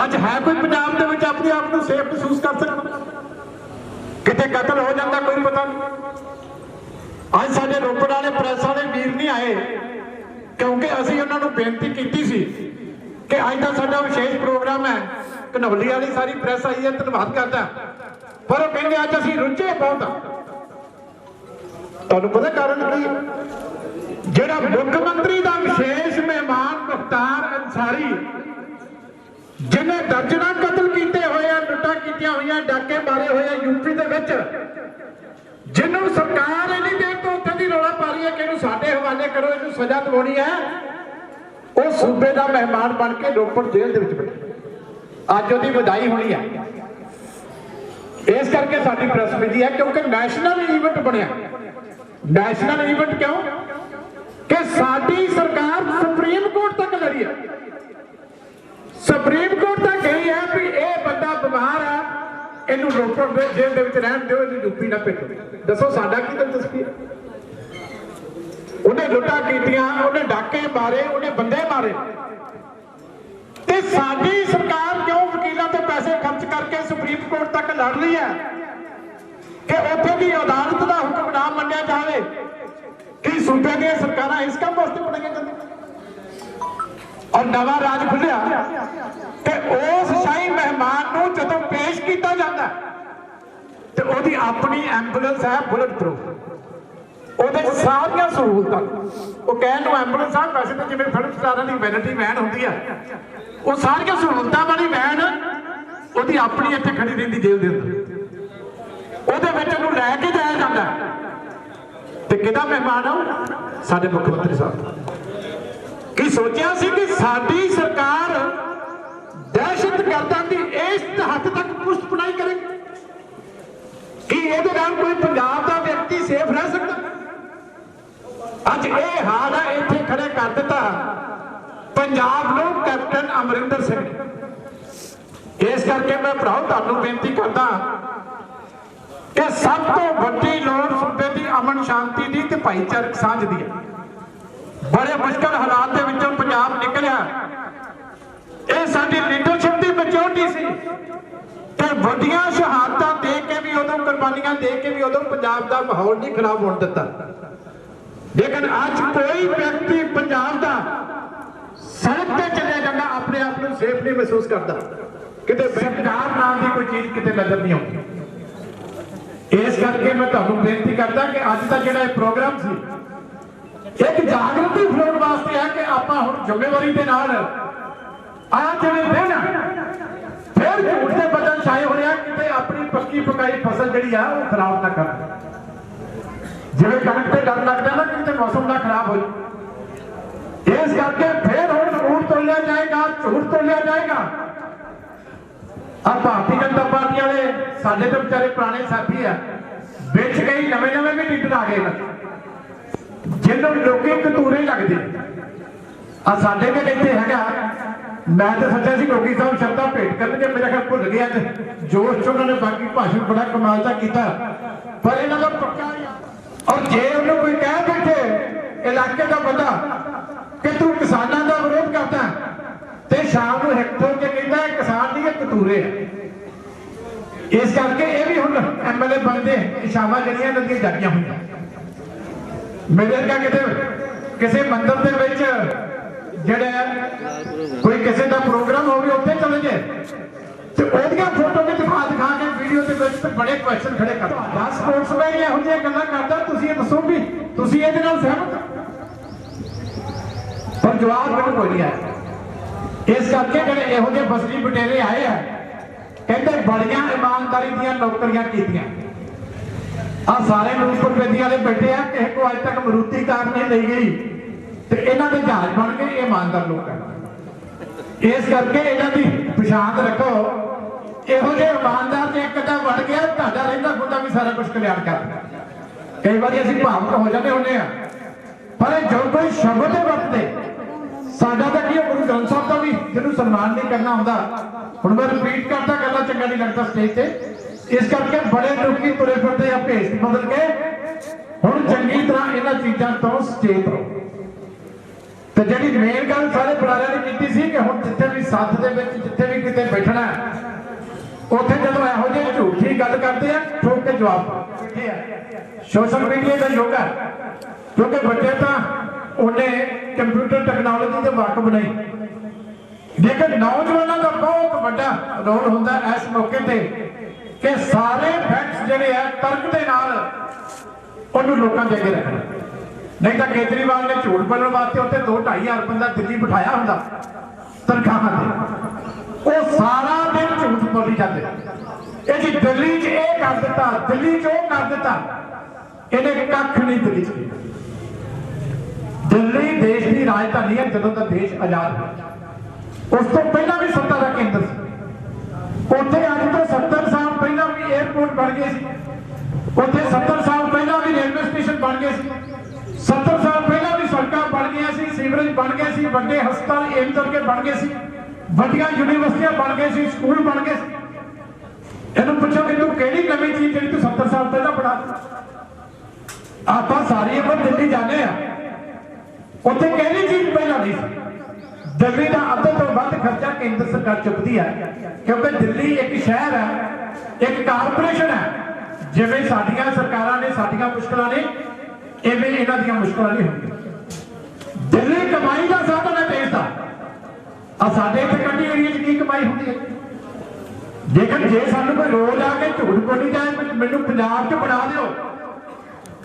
ਅੱਜ ਹੈ ਕੋਈ ਪੰਜਾਬ ਦੇ ਵਿੱਚ ਆਪਣੇ ਆਪ ਨੂੰ ਸੇਫ ਮਹਿਸੂਸ ਕਰ ਸਕਦਾ? ਕਿਤੇ ਕਤਲ ਹੋ ਜਾਂਦਾ ਕੋਈ ਪਤਾ ਨਹੀਂ। ਅੱਜ ਸਾਡੇ ਰੋਪੜ ਵਾਲੇ ਪ੍ਰੈਸ ਵਾਲੇ ਵੀਰ ਨਹੀਂ ਆਏ ਕਿਉਂਕਿ ਅਸੀਂ ਉਹਨਾਂ ਨੂੰ ਬੇਨਤੀ ਕੀਤੀ ਸੀ ਕਿ ਅੱਜ ਦਾ ਸਾਡਾ ਵਿਸ਼ੇਸ਼ ਪ੍ਰੋਗਰਾਮ ਹੈ, ਘਨੌਲੀ ਵਾਲੀ ਸਾਰੀ ਪ੍ਰੈਸ ਆਈ ਹੈ, ਧੰਨਵਾਦ ਕਰਦਾ, ਪਰ ਉਹ ਕਹਿੰਦੇ ਅੱਜ ਅਸੀਂ ਰੁੱਝੇ ਬਹੁਤ ਆ। ਤੁਹਾਨੂੰ ਪਤਾ ਕਾਰਨ ਕੀ? ਜਿਹੜਾ ਮੁੱਖ ਮੰਤਰੀ ਦਾ ਵਿਸ਼ੇਸ਼ ਮਹਿਮਾਨ ਮੁਖਤਾਰ ਅੰਸਾਰੀ, ਜਿਹਨੇ ਦਰਜਨਾਂ ਕਤਲ ਕੀਤੇ ਹੋਏ ਆ, ਲੁੱਟਾਂ ਕੀਤੀਆਂ ਹੋਈਆਂ, ਡਾਕੇ ਮਾਰੇ ਹੋਏ ਆ ਯੂਪੀ ਦੇ ਵਿੱਚ, ਜਿਹਨੂੰ ਸਰਕਾਰ ਇੰਨੀ ਦੇਰ ਤੋਂ ਉੱਥੇ ਦੀ ਰੌਲਾ ਪਾ ਰਹੀ ਹੈ ਕਿ ਇਹਨੂੰ ਸਾਡੇ ਹਵਾਲੇ ਕਰੋ, ਇਹਨੂੰ ਸਜ਼ਾ ਦਿਵਾਉਣੀ ਹੈ, ਉਹ ਸੂਬੇ ਦਾ ਮਹਿਮਾਨ ਬਣ ਕੇ ਰੋਪੜ ਜੇਲ੍ਹ ਦੇ ਵਿੱਚ ਬੈਠਾ। ਅੱਜ ਉਹਦੀ ਵਧਾਈ ਹੋਣੀ ਹੈ। ਇਸ ਕਰਕੇ ਸਾਡੀ ਪ੍ਰੈਸ ਮਿਲੀ ਹੈ ਕਿਉਂਕਿ ਨੈਸ਼ਨਲ ਈਵੈਂਟ ਬਣਿਆ। ਨੈਸ਼ਨਲ ਈਵੈਂਟ ਕਿਉਂ? ਕਿ ਸਾਡੀ ਸਰਕਾਰ ਸੁਪਰੀਮ ਕੋਰਟ ਤੱਕ ਲੜੀ ਹੈ। ਸੁਪਰੀਮ ਕੋਰਟ ਤੱਕ ਗਈ ਹੈ ਵੀ ਇਹ ਬੰਦਾ ਬਿਮਾਰ ਹੈ, ਇਹਨੂੰ ਰੋਪੜ ਦੇ ਜੇਲ੍ਹ ਦੇ ਵਿੱਚ ਰਹਿਣ ਦਿਓ, ਇਹਨੂੰ ਯੂਪੀ ਨਾ ਭੇਜੋ। ਦੱਸੋ ਸਾਡਾ ਕੀ ਦਿਲਚਸਪੀ ਹੈ? ਉਹਨੇ ਲੁੱਟਾਂ ਕੀਤੀਆਂ, ਉਹਨੇ ਡਾਕੇ ਮਾਰੇ, ਉਹਨੇ ਬੰਦੇ ਮਾਰੇ, ਤੇ ਸਾਡੀ ਸਰਕਾਰ ਕਿਉਂ ਵਕੀਲਾਂ ਤੇ ਪੈਸੇ ਖਰਚ ਕਰਕੇ ਸੁਪਰੀਮ ਕੋਰਟ ਤੱਕ ਲੜ ਰਹੀ ਹੈ ਕਿ ਉੱਥੇ ਦੀ ਅਦਾਲਤ ਦਾ ਹੁਕਮ ਨਾ ਮੰਨਿਆ ਜਾਵੇ? ਕਿ ਸੂਬੇ ਦੀਆਂ ਸਰਕਾਰਾਂ ਇਸ ਕੰਮ ਵਾਸਤੇ ਬਣਾਈਆਂ ਜਾਂਦੀਆਂ? ਔਰ ਨਵਾਂ ਰਾਜ ਖੁੱਲਿਆ ਤੇ ਉਸ ਸ਼ਾਹੀ ਮਹਿਮਾਨ ਨੂੰ ਜਦੋਂ ਪੇਸ਼ ਕੀਤਾ ਜਾਂਦਾ ਤੇ ਉਹਦੀ ਆਪਣੀ ਐਂਬੂਲੈਂਸ ਹੈ ਬੁਲਟ ਪ੍ਰੂਫ, ਉਹਦੇ ਸਾਰੀਆਂ ਸਹੂਲਤਾਂ। ਉਹ ਕਹਿਣ ਨੂੰ ਐਂਬੂਲੈਂਸ ਆ, ਵੈਸੇ ਤਾਂ ਜਿਵੇਂ ਫਿਲਮ ਸਟਾਰਾਂ ਦੀ ਵੈਨਿਟੀ ਵੈਨ ਹੁੰਦੀ ਆ, ਉਹ ਸਾਰੀਆਂ ਸਹੂਲਤਾਂ ਵਾਲੀ ਵੈਨ ਉਹਦੀ ਆਪਣੀ ਇੱਥੇ ਖੜੀ ਰਹਿੰਦੀ ਜੇਲ੍ਹ ਦੇ ਅੰਦਰ। ਉਹਦੇ ਵਿੱਚ ਉਹਨੂੰ ਲੈ ਕੇ ਜਾਇਆ ਜਾਂਦਾ ਤੇ ਕਿਹਦਾ ਮਹਿਮਾਨ ਆ? ਸਾਡੇ ਮੁੱਖ ਮੰਤਰੀ ਸਾਹਿਬ। ਕੀ ਸੋਚਿਆ ਸੀ ਕਿ ਸਾਡੀ ਸਰਕਾਰ ਦਹਿਸ਼ਤਗਰਦਾਂ ਦੀ ਇਸ ਹੱਦ ਤੱਕ ਪੁਸ਼ਤਪਨਾਹੀ ਕਰੇਗੀ ਕਿ ਇਹਦੇ ਨਾਲ ਕੋਈ ਪੰਜਾਬ ਦਾ ਵਿਅਕਤੀ ਸੇਫ ਰਹਿ ਸਕਦਾ? ਅੱਜ ਇਹ ਹਾਲ ਹੈ, ਇੱਥੇ ਖੜੇ ਕਰ ਦਿੱਤਾ ਪੰਜਾਬ ਨੂੰ ਕੈਪਟਨ ਅਮਰਿੰਦਰ ਸਿੰਘ। ਇਸ ਕਰਕੇ ਮੈਂ ਭਰਾਓ ਤੁਹਾਨੂੰ ਬੇਨਤੀ ਕਰਦਾ ਕਿ ਸਭ ਤੋਂ ਵੱਡੀ ਲੋੜ ਸੂਬੇ ਦੀ ਅਮਨ ਸ਼ਾਂਤੀ ਦੀ ਤੇ ਭਾਈਚਾਰਕ ਸਾਂਝ ਦੀ ਹੈ। ਬੜੇ ਮੁਸ਼ਕਲ ਹਾਲਾਤ ਦੇ ਵਿੱਚੋਂ ਪੰਜਾਬ ਨਿਕਲਿਆ, ਇਹ ਸਾਡੀ ਲੀਡਰਸ਼ਿਪ ਦੀ ਮੈਚੁਰਿਟੀ ਸੀ ਤੇ ਵੱਡੀਆਂ ਸ਼ਹਾਦਤਾਂ ਦੇ ਕੇ ਵੀ ਉਦੋਂ, ਕੁਰਬਾਨੀਆਂ ਦੇ ਕੇ ਵੀ ਉਦੋਂ ਪੰਜਾਬ ਦਾ ਮਾਹੌਲ ਨਹੀਂ ਖਰਾਬ ਹੋਣ ਦਿੱਤਾ। ਲੇਕਿਨ ਅੱਜ ਕੋਈ ਵਿਅਕਤੀ ਪੰਜਾਬ ਦਾ ਸੜਕ ਤੇ ਚੱਲਿਆ ਜਾਂਦਾ ਆਪਣੇ ਆਪ ਨੂੰ ਸੇਫ ਨਹੀਂ ਮਹਿਸੂਸ ਕਰਦਾ, ਕਿਤੇ ਸਰਕਾਰ ਨਾਮ ਦੀ ਕੋਈ ਚੀਜ਼ ਕਿਤੇ ਨਜ਼ਰ ਨਹੀਂ ਆਉਂਦੀ। ਇਸ ਕਰਕੇ ਮੈਂ ਤੁਹਾਨੂੰ ਬੇਨਤੀ ਕਰਦਾ ਕਿ ਅੱਜ ਦਾ ਜਿਹੜਾ ਇਹ ਪ੍ਰੋਗਰਾਮ ਸੀ, ਇੱਕ ਜਾਗਰਤੀ ਫੈਲਾਉਣ ਵਾਸਤੇ ਹੈ ਕਿ ਆਪਾਂ ਹੁਣ ਜ਼ਿੰਮੇਵਾਰੀ ਦੇ ਨਾਲ ਆ ਜਿਹੜੇ ਦਿਨ ਫਿਰ ਝੂਠ ਦੇ ਬੱਦਲ ਛਾਏ ਹੋਏ ਆ, ਕਿਤੇ ਆਪਣੀ ਪੱਕੀ ਪਕਾਈ ਫਸਲ ਜਿਹੜੀ ਆ ਉਹ ਖਰਾਬ ਨਾ ਕਰ। ਜਿਵੇਂ ਕਣਕ ਤੇ ਡਰ ਲੱਗਦਾ ਨਾ ਕਿਤੇ ਮੌਸਮ ਨਾ ਖਰਾਬ ਹੋ ਜਾਏ, ਇਸ ਕਰਕੇ ਫਿਰ ਹੁਣ ਝੂਠ ਤੋਲਿਆ ਜਾਏਗਾ, ਝੂਠ ਤੋਲਿਆ ਜਾਏਗਾ। ਆ ਭਾਰਤੀ ਜਨਤਾ ਪਾਰਟੀ ਵਾਲੇ ਸਾਡੇ ਤੇ ਵਿਚਾਰੇ ਪੁਰਾਣੇ ਸਾਥੀ ਆ, ਵਿੱਚ ਕਈ ਨਵੇਂ ਵੀ ਲੀਡਰ ਆ ਗਏ ਨਾ, ਜਿਹਨੂੰ ਲੋਕੀ ਕਤੂਰੇ ਲੱਗਦੇ ਆ। ਸਾਡੇ ਕੋਲ ਇੱਥੇ ਹੈਗਾ, ਮੈਂ ਤਾਂ ਸੋਚਿਆ ਸੀ ਗੋਗੀ ਸਾਹਿਬ ਸ਼ਬਦਾਂ ਭੇਟ ਕਰਨਗੇ, ਮੇਰਾ ਖਿਆਲ ਭੁੱਲ ਗਿਆ ਤੇ ਜੋਸ਼ ਚ ਉਹਨਾਂ ਨੇ ਬਾਕੀ ਭਾਸ਼ਣ ਬੜਾ ਕਮਾਲ ਦਾ ਕੀਤਾ, ਪਰ ਇਹਨਾਂ ਦਾ ਪੱਕਾ। ਔਰ ਜੇ ਉਹਨੂੰ ਕੋਈ ਕਹਿ ਬੈਠੇ ਇਲਾਕੇ ਦਾ ਬੰਦਾ ਕਿ ਤੂੰ ਕਿਸਾਨਾਂ ਦਾ ਵਿਰੋਧ ਕਰਦਾ ਤੇ ਸ਼ਾਮ ਨੂੰ ਹਿੱਕ ਠੋਕ ਕੇ ਕਹਿੰਦਾ ਕਿਸਾਨ ਦੀ ਕਤੂਰੇ ਆ। ਇਸ ਕਰਕੇ ਇਹ ਵੀ ਹੁਣ ਐਮਐਲਏ ਬਣਦੇ ਇਸ਼ਾਵਾ ਜਿਹੜੀਆਂ ਇਹਨਾਂ ਦੀਆਂ ਜਾਗੀਆਂ ਹੋਈਆਂ। ਮੇਰੇ ਵਰਗਾ ਕਿਤੇ ਕਿਸੇ ਮੰਦਿਰ ਦੇ ਵਿੱਚ ਜਿਹੜਾ ਕੋਈ ਕਿਸੇ ਦਾ ਪ੍ਰੋਗਰਾਮ ਹੋਵੇ ਉੱਥੇ ਚਲੇ ਜਾਏ ਤੇ ਉਹਦੀਆਂ ਫੋਟੋ ਵੀ ਦਿਖਾ ਕੇ ਵੀਡੀਓ ਦੇ ਵਿੱਚ ਤੇ ਬੜੇ ਕੁਐਸਚਨ ਖੜੇ ਕਰਦਾ। 10 ਸਪੋਰਟਸਮੈਨ ਇਹੋ ਜਿਹੀਆਂ ਗੱਲਾਂ ਕਰਦਾ, ਤੁਸੀਂ ਇਹ ਦੱਸੋ ਵੀ ਤੁਸੀਂ ਇਹਦੇ ਨਾਲ ਸਹਿਮਤ? ਪਰ ਜਵਾਬ ਮੈਨੂੰ ਕੋਈ ਨਹੀਂ ਆਇਆ। ਇਸ ਕਰਕੇ ਜਿਹੜੇ ਇਹੋ ਜਿਹੇ ਬਸਰੀ ਬਟੇਰੇ ਆਏ ਆ, ਕਹਿੰਦੇ ਬੜੀਆਂ ਇਮਾਨਦਾਰੀ ਦੀਆਂ ਨੌਕਰੀਆਂ ਕੀਤੀਆਂ। ਆ ਸਾਰੇ ਨੂਰਪੁਰ ਬੇਦੀ ਵਾਲੇ ਬੈਠੇ ਆ, ਕਿਸੇ ਕੋ ਅੱਜ ਤੱਕ ਮਰੂਤੀ ਕਾਰ ਨਹੀਂ ਲਈ ਗਈ ਤੇ ਇਹਨਾਂ ਦੇ ਜਹਾਜ਼ ਬਣ ਗਏ। ਇਹ ਇਮਾਨਦਾਰ ਲੋਕ ਆ। ਇਸ ਕਰਕੇ ਇਹਨਾਂ ਦੀ ਪਛਾਣ ਰੱਖੋ। ਇਹੋ ਜਿਹੇ ਇਮਾਨਦਾਰ ਜੇ ਇੱਕ ਅੱਧਾ ਵੜ ਗਿਆ, ਤੁਹਾਡਾ ਰਹਿੰਦਾ ਖੁਦਾ ਵੀ ਸਾਰਾ ਕੁਝ ਕਲਿਆਣ ਕਰਦਾ। ਕਈ ਵਾਰੀ ਅਸੀਂ ਭਾਵੁਕ ਹੋ ਜਾਂਦੇ ਹੁੰਦੇ ਆ, ਪਰ ਜੋ ਕੋਈ ਸ਼ਬਦ ਵਰਤਦੇ, ਸਾਡਾ ਤਾਂ ਕੀ ਗੁਰੂ ਗ੍ਰੰਥ ਸਾਹਿਬ ਦਾ ਵੀ ਜਿਹਨੂੰ ਸਨਮਾਨ ਨਹੀਂ ਕਰਨਾ ਹੁੰਦਾ। ਹੁਣ ਮੈਂ ਰਿਪੀਟ ਕਰਦਾ, ਗੱਲਾਂ ਚੰਗਾ ਨਹੀਂ ਲੱਗਦਾ ਸਟੇਜ ਤੇ, ਇਸ ਕਰਕੇ ਬੜੇ ਲੋਕੀ ਤੁਰੇ ਫਿਰਦੇ ਆ ਭੇਸ ਬਦਲ ਕੇ। ਹੁਣ ਚੰਗੀ ਤਰ੍ਹਾਂ ਇਹਨਾਂ ਚੀਜ਼ਾਂ ਤੋਂ ਸੁਚੇਤ ਰਹੋ। ਤੇ ਜਿਹੜੀ ਮੇਨ ਗੱਲ ਸਾਰੇ ਬੁਲਾਰਿਆਂ ਨੇ ਕੀਤੀ ਸੀ ਕਿ ਹੁਣ ਜਿੱਥੇ ਵੀ ਸੱਥ ਦੇ ਵਿੱਚ ਜਿੱਥੇ ਵੀ ਕਿਤੇ ਬੈਠਣਾ, ਉੱਥੇ ਜਦੋਂ ਇਹੋ ਜਿਹੀ ਝੂਠੀ ਗੱਲ ਕਰਦੇ ਆ, ਠੋਕ ਕੇ ਜਵਾਬ ਬੈਠੇ ਆ। ਸੋਸ਼ਲ ਮੀਡੀਆ ਦਾ ਯੁੱਗ ਹੈ, ਕਿਉਂਕਿ ਬੱਚੇ ਤਾਂ ਉਹਨੇ ਕੰਪਿਊਟਰ ਟੈਕਨੋਲੋਜੀ ਦੇ ਵਾਕਫ ਨਹੀਂ, ਲੇਕਿਨ ਨੌਜਵਾਨਾਂ ਦਾ ਬਹੁਤ ਵੱਡਾ ਰੋਲ ਹੁੰਦਾ ਇਸ ਮੌਕੇ ਤੇ ਕਿ ਸਾਰੇ ਫੈਕਟਸ ਜਿਹੜੇ ਆ ਤਰਕ ਦੇ ਨਾਲ ਉਹਨੂੰ ਲੋਕਾਂ ਦੇ ਅੱਗੇ ਰੱਖਣਾ। ਨਹੀਂ ਤਾਂ ਕੇਜਰੀਵਾਲ ਨੇ ਝੂਠ ਬੋਲਣ ਵਾਸਤੇ ਉੱਥੇ 2-2.5 ਬੰਦਾ ਦਿੱਲੀ ਬਿਠਾਇਆ ਹੁੰਦਾ ਤਨਖਾਹਾਂ ਤੇ, ਉਹ ਸਾਰਾ ਦਿਨ ਝੂਠ ਬੋਲੀ ਜਾਂਦੇ। ਇਹ ਜੀ ਦਿੱਲੀ 'ਚ ਇਹ ਕਰ ਦਿੱਤਾ, ਦਿੱਲੀ 'ਚ ਉਹ ਕਰ ਦਿੱਤਾ, ਇਹਨੇ ਕੱਖ ਨਹੀਂ ਦਿੱਲੀ 'ਚ। ਦਿੱਲੀ ਦੇਸ਼ ਦੀ ਰਾਜਧਾਨੀ ਹੈ ਜਦੋਂ ਦਾ ਦੇਸ਼ ਆਜ਼ਾਦ ਹੋਇਆ। ਉਸ ਤੋਂ ਪਹਿਲਾਂ ਵੀ ਸੱਤਾ ਦਾ ਕੇਂਦਰ ਸੀ। ਉੱਥੇ ਅੱਜ ਤੋਂ 70 ਸਾਲ ਪਹਿਲਾਂ ਵੀ 에ਅਰਪੋਰਟ ਬਣ ਗਏ ਸੀ। ਉੱਥੇ 70 ਸਾਲ ਪਹਿਲਾਂ ਵੀ ਰੇਲਵੇ ਸਟੇਸ਼ਨ ਬਣ ਗਏ ਸੀ। 70 ਸਾਲ ਪਹਿਲਾਂ ਵੀ ਸੜਕਾਂ ਬਣ ਗਈਆਂ ਸੀ, ਸੀਵਰੇਜ ਬਣ ਗਏ ਸੀ, ਵੱਡੇ ਹਸਪਤਾਲ ਏਮਸ ਵਰਗੇ ਬਣ ਗਏ ਸੀ, ਵੱਡੀਆਂ ਯੂਨੀਵਰਸਿਟੀਆਂ ਬਣ ਗਏ ਸੀ, ਸਕੂਲ ਬਣ ਗਏ ਸੀ। ਇਹਨੂੰ ਪੁੱਛੋ ਕਿ ਤੂੰ ਕਿਹੜੀ ਨਵੀਂ ਚੀਜ਼ ਜਿਹੜੀ ਤੂੰ 70 ਸਾਲ ਪਹਿਲਾਂ ਬਣਾ ਆਪਾਂ ਸਾਰੀ ਉਮਰ ਦਿੱਲੀ ਜਾਂਦੇ ਆ ਉੱਥੇ ਕਿਹੜੀ ਚੀਜ਼ ਪਹਿਲਾਂ ਨਹੀਂ ਸੀ। ਦਿੱਲੀ ਦਾ ਅੱਧੇ ਤੋਂ ਵੱਧ ਖਰਚਾ ਕੇਂਦਰ ਸਰਕਾਰ ਚੁੱਕਦੀ ਹੈ ਕਿਉਂਕਿ ਦਿੱਲੀ ਇੱਕ ਸ਼ਹਿਰ ਹੈ, ਇੱਕ ਕਾਰਪੋਰੇਸ਼ਨ ਹੈ। ਜਿਵੇਂ ਸਾਡੀਆਂ ਸਰਕਾਰਾਂ ਨੇ ਸਾਡੀਆਂ ਮੁਸ਼ਕਲਾਂ ਨੇ ਇਵੇਂ ਇਹਨਾਂ ਦੀਆਂ ਮੁਸ਼ਕਲਾਂ ਨਹੀਂ ਹੁੰਦੀਆਂ। ਦਿੱਲੀ ਕਮਾਈ ਦਾ ਸਾਧਨ ਹੈ ਦੇਸ਼ ਦਾ। ਆ ਸਾਡੇ ਇੱਥੇ ਕੰਢੀ ਏਰੀਏ 'ਚ ਕੀ ਕਮਾਈ ਹੁੰਦੀ ਹੈ? ਜੇਕਰ ਜੇ ਸਾਨੂੰ ਕੋਈ ਰੋਜ਼ ਆ ਕੇ ਝੂਠ ਬੋਲੀ ਜਾਏ ਮੈਨੂੰ ਪੰਜਾਬ 'ਚ ਬਣਾ ਦਿਓ,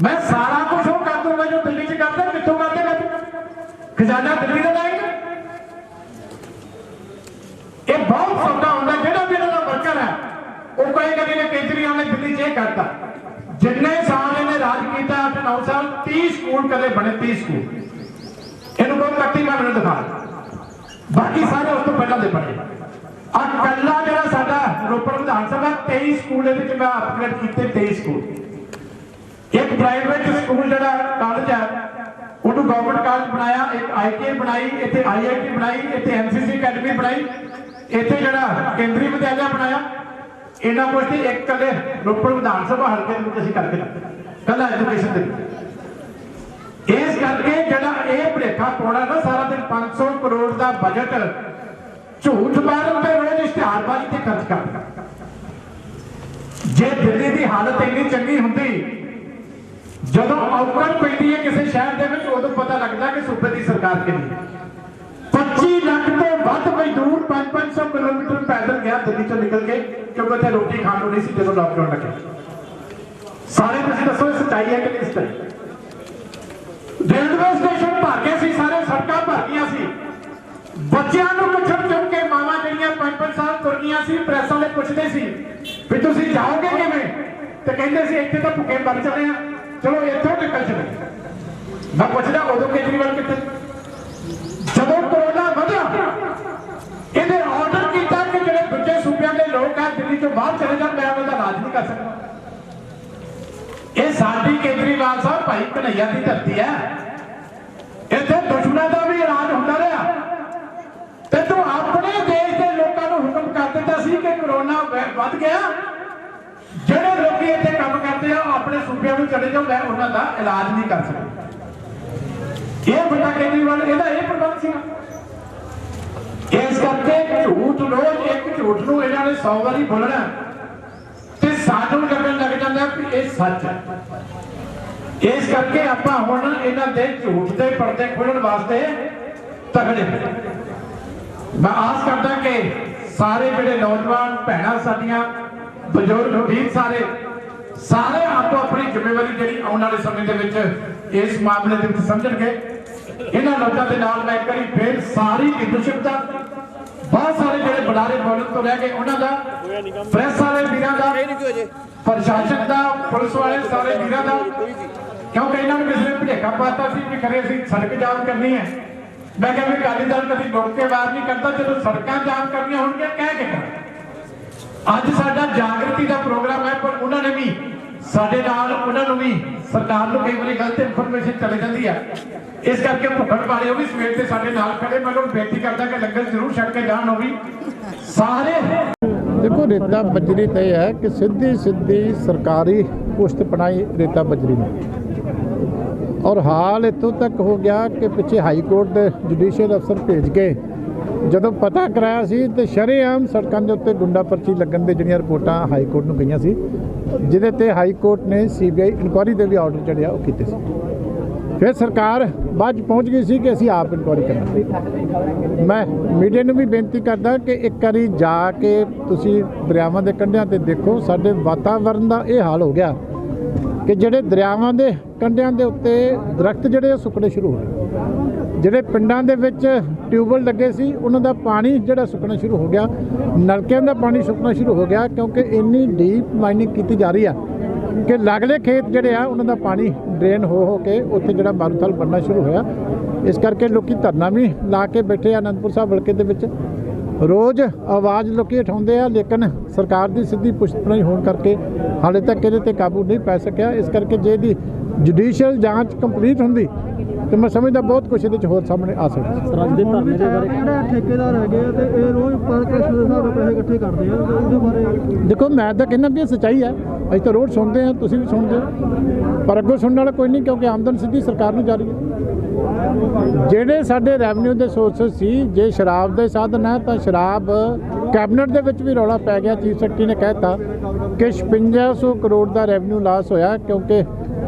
ਮੈਂ ਸਾਰਾ ਕੁਝ ਉਹ ਕਰ ਦੂੰਗਾ ਜੋ ਦਿੱਲੀ 'ਚ ਕਰਦੇ। ਕਿੱਥੋਂ ਕਰਦੇ? ਖਜ਼ਾਨਾ ਦਿੱਲੀ ਦਾ ਲਾਏਗਾ। ਇਹ ਬਹੁਤ ਸੌਦਾ ਹੁੰਦਾ। ਜਿਹੜਾ ਵੀ ਇਹਨਾਂ ਦਾ ਵਰਕਰ ਹੈ ਉਹ ਕਹੇਗਾ ਕਿ ਕੇਜਰੀਵਾਲ ਨੇ ਦਿੱਲੀ 'ਚ ਇਹ ਕਰਤਾ। ਜਿੰਨੇ ਸਾਲ ਇਹਨੇ ਰਾਜ ਕੀਤਾ 8-9 ਸਾਲ 30 ਸਕੂਲ ਕਦੇ ਬਣੇ 30 ਸਕੂਲ। ਇਹਨੂੰ ਕੋਈ ਕੱਟੀ ਮੈਂ ਮੈਨੂੰ ਦਿਖਾ। ਬਾਕੀ ਸਾਰੇ ਉਸ ਤੋਂ ਪਹਿਲਾਂ ਦੇ ਬਣੇ। ਆ ਕੱਲਾ ਜਿਹੜਾ ਸਾਡਾ ਰੋਪੜ ਵਿਧਾਨ ਸਭਾ 23 ਸਕੂਲ ਦੇ ਵਿੱਚ ਮੈਂ ਅਪਗ੍ਰੇਡ ਕੀਤੇ 23 ਸਕੂਲ। ਇੱਕ ਪ੍ਰਾਈਵੇਟ ਸਕੂਲ ਜਿਹੜਾ ਕਾਲਜ ਹੈ ਉਹਨੂੰ ਗਵਰਨਮੈਂਟ ਕਾਲਜ ਬਣਾਇਆ, ਇੱਕ ITI ਬਣਾਈ, ਇੱਥੇ IIT ਬਣਾਈ, ਇੱਥੇ MCC ਅਕੈਡਮੀ ਬਣਾਈ, ਇੱਥੇ ਜਿਹੜਾ ਕੇਂਦਰੀ ਵਿਦਿਆਲਿਆ ਬਣਾਇਆ। ਇਹਨਾਂ ਕੋਲ ਤੇ ਇੱਕ ਕੱਲੇ ਰੋਪੜ ਵਿਧਾਨ ਸਭਾ ਹਲਕੇ ਦੇ ਵਿੱਚ ਅਸੀਂ ਕਰਕੇ ਕੱਲਾ ਐਜੂਕੇਸ਼ਨ ਦੇ। ਇਸ ਕਰਕੇ ਜਿਹੜਾ ਇਹ ਭੁਲੇਖਾ ਪਾਉਣਾ ਨਾ ਸਾਰਾ ਦਿਨ 500 ਕਰੋੜ ਦਾ ਬਜਟ ਝੂਠ ਮਾਰਨ ਤੇ ਰੋਜ਼ ਇਸ਼ਤਿਹਾਰਬਾਜ਼ੀ ਤੇ ਖਰਚ ਕਰਦਾ। ਜੇ ਦਿੱਲੀ ਦੀ ਹਾਲਤ ਇੰਨੀ ਚੰਗੀ ਹੁੰਦੀ, ਜਦੋਂ ਔਕੜ ਪੈਂਦੀ ਹੈ ਕਿਸੇ ਸ਼ਹਿਰ ਦੇ ਵਿੱਚ ਉਦੋਂ ਪਤਾ ਲੱਗਦਾ ਕਿ ਸੂਬੇ ਦੀ ਸਰਕਾਰ ਕਿੰਨੀ ਹੈ। 25 ਲੱਖ ਤੋਂ ਵੱਧ ਮਜ਼ਦੂਰ 500 ਕਿਲੋਮੀਟਰ ਪੈਦਲ ਗਿਆ ਦਿੱਲੀ ਤੋਂ ਨਿਕਲ ਕੇ ਕਿਉਂਕਿ ਉੱਥੇ ਰੋਟੀ ਖਾਣ ਨੂੰ ਨਹੀਂ ਸੀ ਜਦੋਂ ਲਾਕਡਾਊਨ ਲੱਗਿਆ। ਸਾਰੇ ਤੁਸੀਂ ਦੱਸੋ ਇਹ ਸੱਚਾਈ ਹੈ ਕਿ ਨਹੀਂ ਸੱਚਾਈ? ਰੇਲਵੇ ਸਟੇਸ਼ਨ ਭਰ ਗਏ ਸੀ, ਸਾਰੇ ਸੜਕਾਂ ਭਰ ਗਈਆਂ ਸੀ। ਬੱਚਿਆਂ ਨੂੰ ਪੁੱਛਣ ਚੁੱਕ ਕੇ ਮਾਵਾਂ ਜਿਹੜੀਆਂ 5-5 ਸਾਲ ਤੁਰ ਗਈਆਂ ਸੀ, ਪ੍ਰੈਸ ਵਾਲੇ ਪੁੱਛਦੇ ਸੀ ਵੀ ਤੁਸੀਂ ਜਾਓਗੇ ਕਿਵੇਂ, ਤੇ ਕਹਿੰਦੇ ਸੀ ਇੱਥੇ ਤਾਂ ਭੁੱਖੇ ਮਰ ਚਲੇ ਆ, ਚਲੋ ਇੱਥੋਂ ਨਿਕਲ ਚਲੇ। ਮੈਂ ਪੁੱਛਦਾ ਉਦੋਂ ਕੇਜਰੀਵਾਲ ਕਿੱਥੇ? ਜਦੋਂ ਕੋਰੋਨਾ ਵਧਿਆ ਇਹਨੇ ਆਰਡਰ ਕੀਤਾ ਕਿ ਜਿਹੜੇ ਦੂਜੇ ਸੂਬਿਆਂ ਦੇ ਲੋਕ ਆ ਦਿੱਲੀ ਤੋਂ ਬਾਹਰ ਚਲੇ ਜਾਣ, ਮੈਂ ਉਹਦਾ ਰਾਜ ਨਹੀਂ ਕਰ ਸਕਦਾ। ਇਹ ਸਾਡੀ ਕੇਜਰੀਵਾਲ ਸਾਹਿਬ ਭਾਈ ਕਨਈਆ ਦੀ ਧਰਤੀ ਹੈ। ਇੱਥੇ ਦੁਸ਼ਮਣਾਂ ਦਾ ਵੀ ਰਾਜ ਹੁੰਦਾ ਰਿਹਾ ਤੇ ਤੂੰ ਆਪਣੇ ਦੇਸ਼ ਦੇ ਲੋਕਾਂ ਨੂੰ ਹੁਕਮ ਕਰ ਦਿੱਤਾ ਸੀ ਕਿ ਕੋਰੋਨਾ ਵੱਧ ਗਿਆ, ਜਿਹੜੇ ਲੋਕੀ ਇੱਥੇ ਕੰਮ ਕਰਦੇ ਆ ਆਪਣੇ ਸੂਬਿਆਂ ਨੂੰ ਚਲੇ ਜਾਓ, ਮੈਂ ਉਹਨਾਂ ਦਾ ਇਲਾਜ ਨਹੀਂ ਕਰ ਸਕਦਾ। ਇਹ ਵੱਡਾ ਕੇਜਰੀਵਾਲ ਇਹਦਾ ਇਹ ਪ੍ਰਬੰਧ ਸੀ। ਇਸ ਕਰਕੇ ਝੂਠ ਰੋਜ਼ ਇੱਕ ਝੂਠ ਨੂੰ ਇਹਨਾਂ ਨੇ 100 ਵਾਰੀ ਬੋਲਣਾ ਤੇ ਸਾਨੂੰ ਲੱਗਣ ਲੱਗ ਜਾਂਦਾ ਕਿ ਇਹ ਸੱਚ ਹੈ। ਇਸ ਕਰਕੇ ਆਪਾਂ ਹੁਣ ਇਹਨਾਂ ਦੇ ਝੂਠ ਦੇ ਪਰਦੇ ਖੋਲਣ ਵਾਸਤੇ ਤਗੜੇ। ਮੈਂ ਆਸ ਕਰਦਾ ਕਿ ਸਾਰੇ ਜਿਹੜੇ ਨੌਜਵਾਨ ਭੈਣਾਂ ਸਾਡੀਆਂ, ਬਜ਼ੁਰਗ ਵੀਰ ਸਾਰੇ ਆਪੋ ਆਪਣੀ ਜ਼ਿੰਮੇਵਾਰੀ ਜਿਹੜੀ ਆਉਣ ਵਾਲੇ ਸਮੇਂ ਦੇ ਵਿੱਚ ਇਸ ਮਾਮਲੇ ਦੇ ਵਿੱਚ ਸਮਝਣਗੇ। ਇਹਨਾਂ ਲੋਕਾਂ ਦੇ ਨਾਲ ਮੈਂ ਇੱਕ ਵਾਰੀ ਫੇਰ ਸਾਰੀ ਲੀਡਰਸ਼ਿਪ ਦਾ, ਬਹੁਤ ਸਾਰੇ ਜਿਹੜੇ ਬੁਲਾਰੇ ਬੋਲਣ ਤੋਂ ਰਹਿ ਗਏ ਉਹਨਾਂ ਦਾ, ਪ੍ਰੈਸ ਵਾਲੇ ਵੀਰਾਂ ਦਾ, ਪ੍ਰਸ਼ਾਸਨ ਦਾ, ਪੁਲਿਸ ਵਾਲੇ ਸਾਰੇ ਵੀਰਾਂ ਦਾ, ਕਿਉਂਕਿ ਇਹਨਾਂ ਨੂੰ ਕਿਸੇ ਨੇ ਭੁਲੇਖਾ ਪਾਤਾ ਸੀ ਕਿ ਖਰੇ ਅਸੀਂ ਸੜਕ ਜਾਮ ਕਰਨੀ ਹੈ। ਮੈਂ ਕਿਹਾ ਵੀ ਅਕਾਲੀ ਦਲ ਕਦੀ ਮੌਕੇ ਵਾਰ ਨਹੀਂ ਕਰਦਾ, ਜਦੋਂ ਸੜਕਾਂ ਜਾਮ ਕਰਨੀਆਂ ਹੋਣਗੀਆਂ ਕਹਿ ਕੇ ਕਰ। ਅੱਜ ਸਾਡਾ ਜਾਗਰਤੀ ਦਾ ਪ੍ਰੋਗਰਾਮ ਹੈ, ਪਰ ਉਹਨਾਂ ਨੇ ਵੀ ਸਾਡੇ ਨਾਲ, ਉਹਨਾਂ ਨੂੰ ਵੀ ਸਰਕਾਰ ਨੂੰ ਕਈ ਵਾਰੀ ਗਲਤ ਇਨਫੋਰਮੇਸ਼ਨ ਚਲੇ ਜਾਂਦੀ ਹੈ। ਇਸ ਕਰਕੇ ਭੁੱਖਣ ਵਾਲੇ ਉਹ ਵੀ ਸਵੇਰ ਤੇ ਸਾਡੇ ਨਾਲ ਖੜੇ। ਮੈਂ ਉਹਨਾਂ ਨੂੰ ਬੇਨਤੀ ਕਰਦਾ ਕਿ ਲੰਗਰ ਜ਼ਰੂਰ ਛੱਡ ਕੇ ਜਾਣ। ਉਹ ਵੀ ਸਾਰੇ देखो रेता बजरी तो है कि सीधी सीधी सरकारी पुश्त बनाई रेता बजरी में। और हाल इतों तक हो गया कि पिछे हाई कोर्ट के जुडिशियल अफसर भेज के ਜਦੋਂ पता कराया सी तो शरेआम सड़कों के उत्ते गुंडा पर्ची लगन की जिहड़ियां रिपोर्टां हाई कोर्ट नूं गईयां सी, जिहदे ते हाई कोर्ट ने CBI इनकुआरी के भी आर्डर जड़े वो कीते सी। फिर सरकार बाद पहुँच गई सी कि असीं आप इनकुआरी करना। मैं मीडिया नूं भी बेनती करदा कि एक बारी जाके तुसीं दरियावां दे कंढियां ते देखो, साडे वातावरण का यह हाल हो गया कि जिहड़े दरियावां दे कंढियां दे उत्ते दरख्त जिहड़े सुकने शुरू हो गए। ਜਿਹੜੇ ਪਿੰਡਾਂ ਦੇ ਵਿੱਚ ਟਿਊਬਵੈੱਲ ਲੱਗੇ ਸੀ ਉਹਨਾਂ ਦਾ ਪਾਣੀ ਜਿਹੜਾ ਸੁੱਕਣਾ ਸ਼ੁਰੂ ਹੋ ਗਿਆ, ਨਲਕਿਆਂ ਦਾ ਪਾਣੀ ਸੁੱਕਣਾ ਸ਼ੁਰੂ ਹੋ ਗਿਆ, ਕਿਉਂਕਿ ਇੰਨੀ ਡੀਪ ਮਾਈਨਿੰਗ ਕੀਤੀ ਜਾ ਰਹੀ ਆ ਕਿ ਲਾਗਲੇ ਖੇਤ ਜਿਹੜੇ ਆ ਉਹਨਾਂ ਦਾ ਪਾਣੀ ਡਰੇਨ ਹੋ ਕੇ ਉੱਥੇ ਜਿਹੜਾ ਮਾਰੂਥਲ ਬਣਨਾ ਸ਼ੁਰੂ ਹੋਇਆ। ਇਸ ਕਰਕੇ ਲੋਕੀ ਧਰਨਾ ਵੀ ਲਾ ਕੇ ਬੈਠੇ ਆ ਅਨੰਦਪੁਰ ਸਾਹਿਬ ਹਲਕੇ ਦੇ ਵਿੱਚ। ਰੋਜ਼ ਆਵਾਜ਼ ਲੋਕੀ ਉਠਾਉਂਦੇ ਆ, ਲੇਕਿਨ ਸਰਕਾਰ ਦੀ ਸਿੱਧੀ ਪੁਸ਼ਤਪਨਾਹੀ ਹੋਣ ਕਰਕੇ ਹਾਲੇ ਤੱਕ ਇਹਦੇ ਤੇ ਕਾਬੂ ਨਹੀਂ ਪੈ ਸਕਿਆ। ਇਸ ਕਰਕੇ ਜੇ ਇਹਦੀ ਜੁਡੀਸ਼ੀਅਲ ਜਾਂਚ ਕੰਪਲੀਟ ਹੁੰਦੀ ਤੇ ਮੈਂ ਸਮਝਦਾ ਬਹੁਤ ਕੁਝ ਇਹਦੇ 'ਚ ਹੋਰ ਸਾਹਮਣੇ ਆ ਸਕਦਾ। ਸਰਹੱਦ ਦੇ ਧਰਨੇ ਦੇ ਬਾਰੇ ਜਿਹੜੇ ਠੇਕੇਦਾਰ ਹੈਗੇ ਆ ਤੇ ਇਹ ਰੋਜ਼ ਪਰ ਕੇਸ ਦੇ ਹਿਸਾਬ ਨਾਲ ਪੈਸੇ ਇਕੱਠੇ ਕਰਦੇ ਆ ਤੇ ਉਹਦੇ ਬਾਰੇ ਦੇਖੋ ਮੈਂ ਤਾਂ ਕਹਿੰਦਾ ਵੀ ਇਹ ਸੱਚਾਈ ਹੈ, ਅਸੀਂ ਤਾਂ ਰੋਜ਼ ਸੁਣਦੇ ਹਾਂ, ਤੁਸੀਂ ਵੀ ਸੁਣਦੇ ਹੋ, ਪਰ ਅੱਗੋਂ ਸੁਣਨ ਵਾਲਾ ਕੋਈ ਨਹੀਂ ਕਿਉਂਕਿ ਆਮਦਨ ਸਿੱਧੀ ਸਰਕਾਰ ਨੂੰ ਜਾ ਰਹੀ ਹੈ। ਜਿਹੜੇ ਸਾਡੇ ਰੈਵਨਿਊ ਦੇ ਸੋਰਸਸ ਸੀ, ਜੇ ਸ਼ਰਾਬ ਦੇ ਸਾਧਨ ਹੈ ਤਾਂ ਸ਼ਰਾਬ ਕੈਬਨਿਟ ਦੇ ਵਿੱਚ ਵੀ ਰੌਲਾ ਪੈ ਗਿਆ, ਚੀਫ ਸੈਕਟਰੀ ਨੇ ਕਹਿਤਾ ਕਿ 5600 ਕਰੋੜ ਦਾ ਰੈਵਨਿਊ ਲਾਸ ਹੋਇਆ ਕਿਉਂਕਿ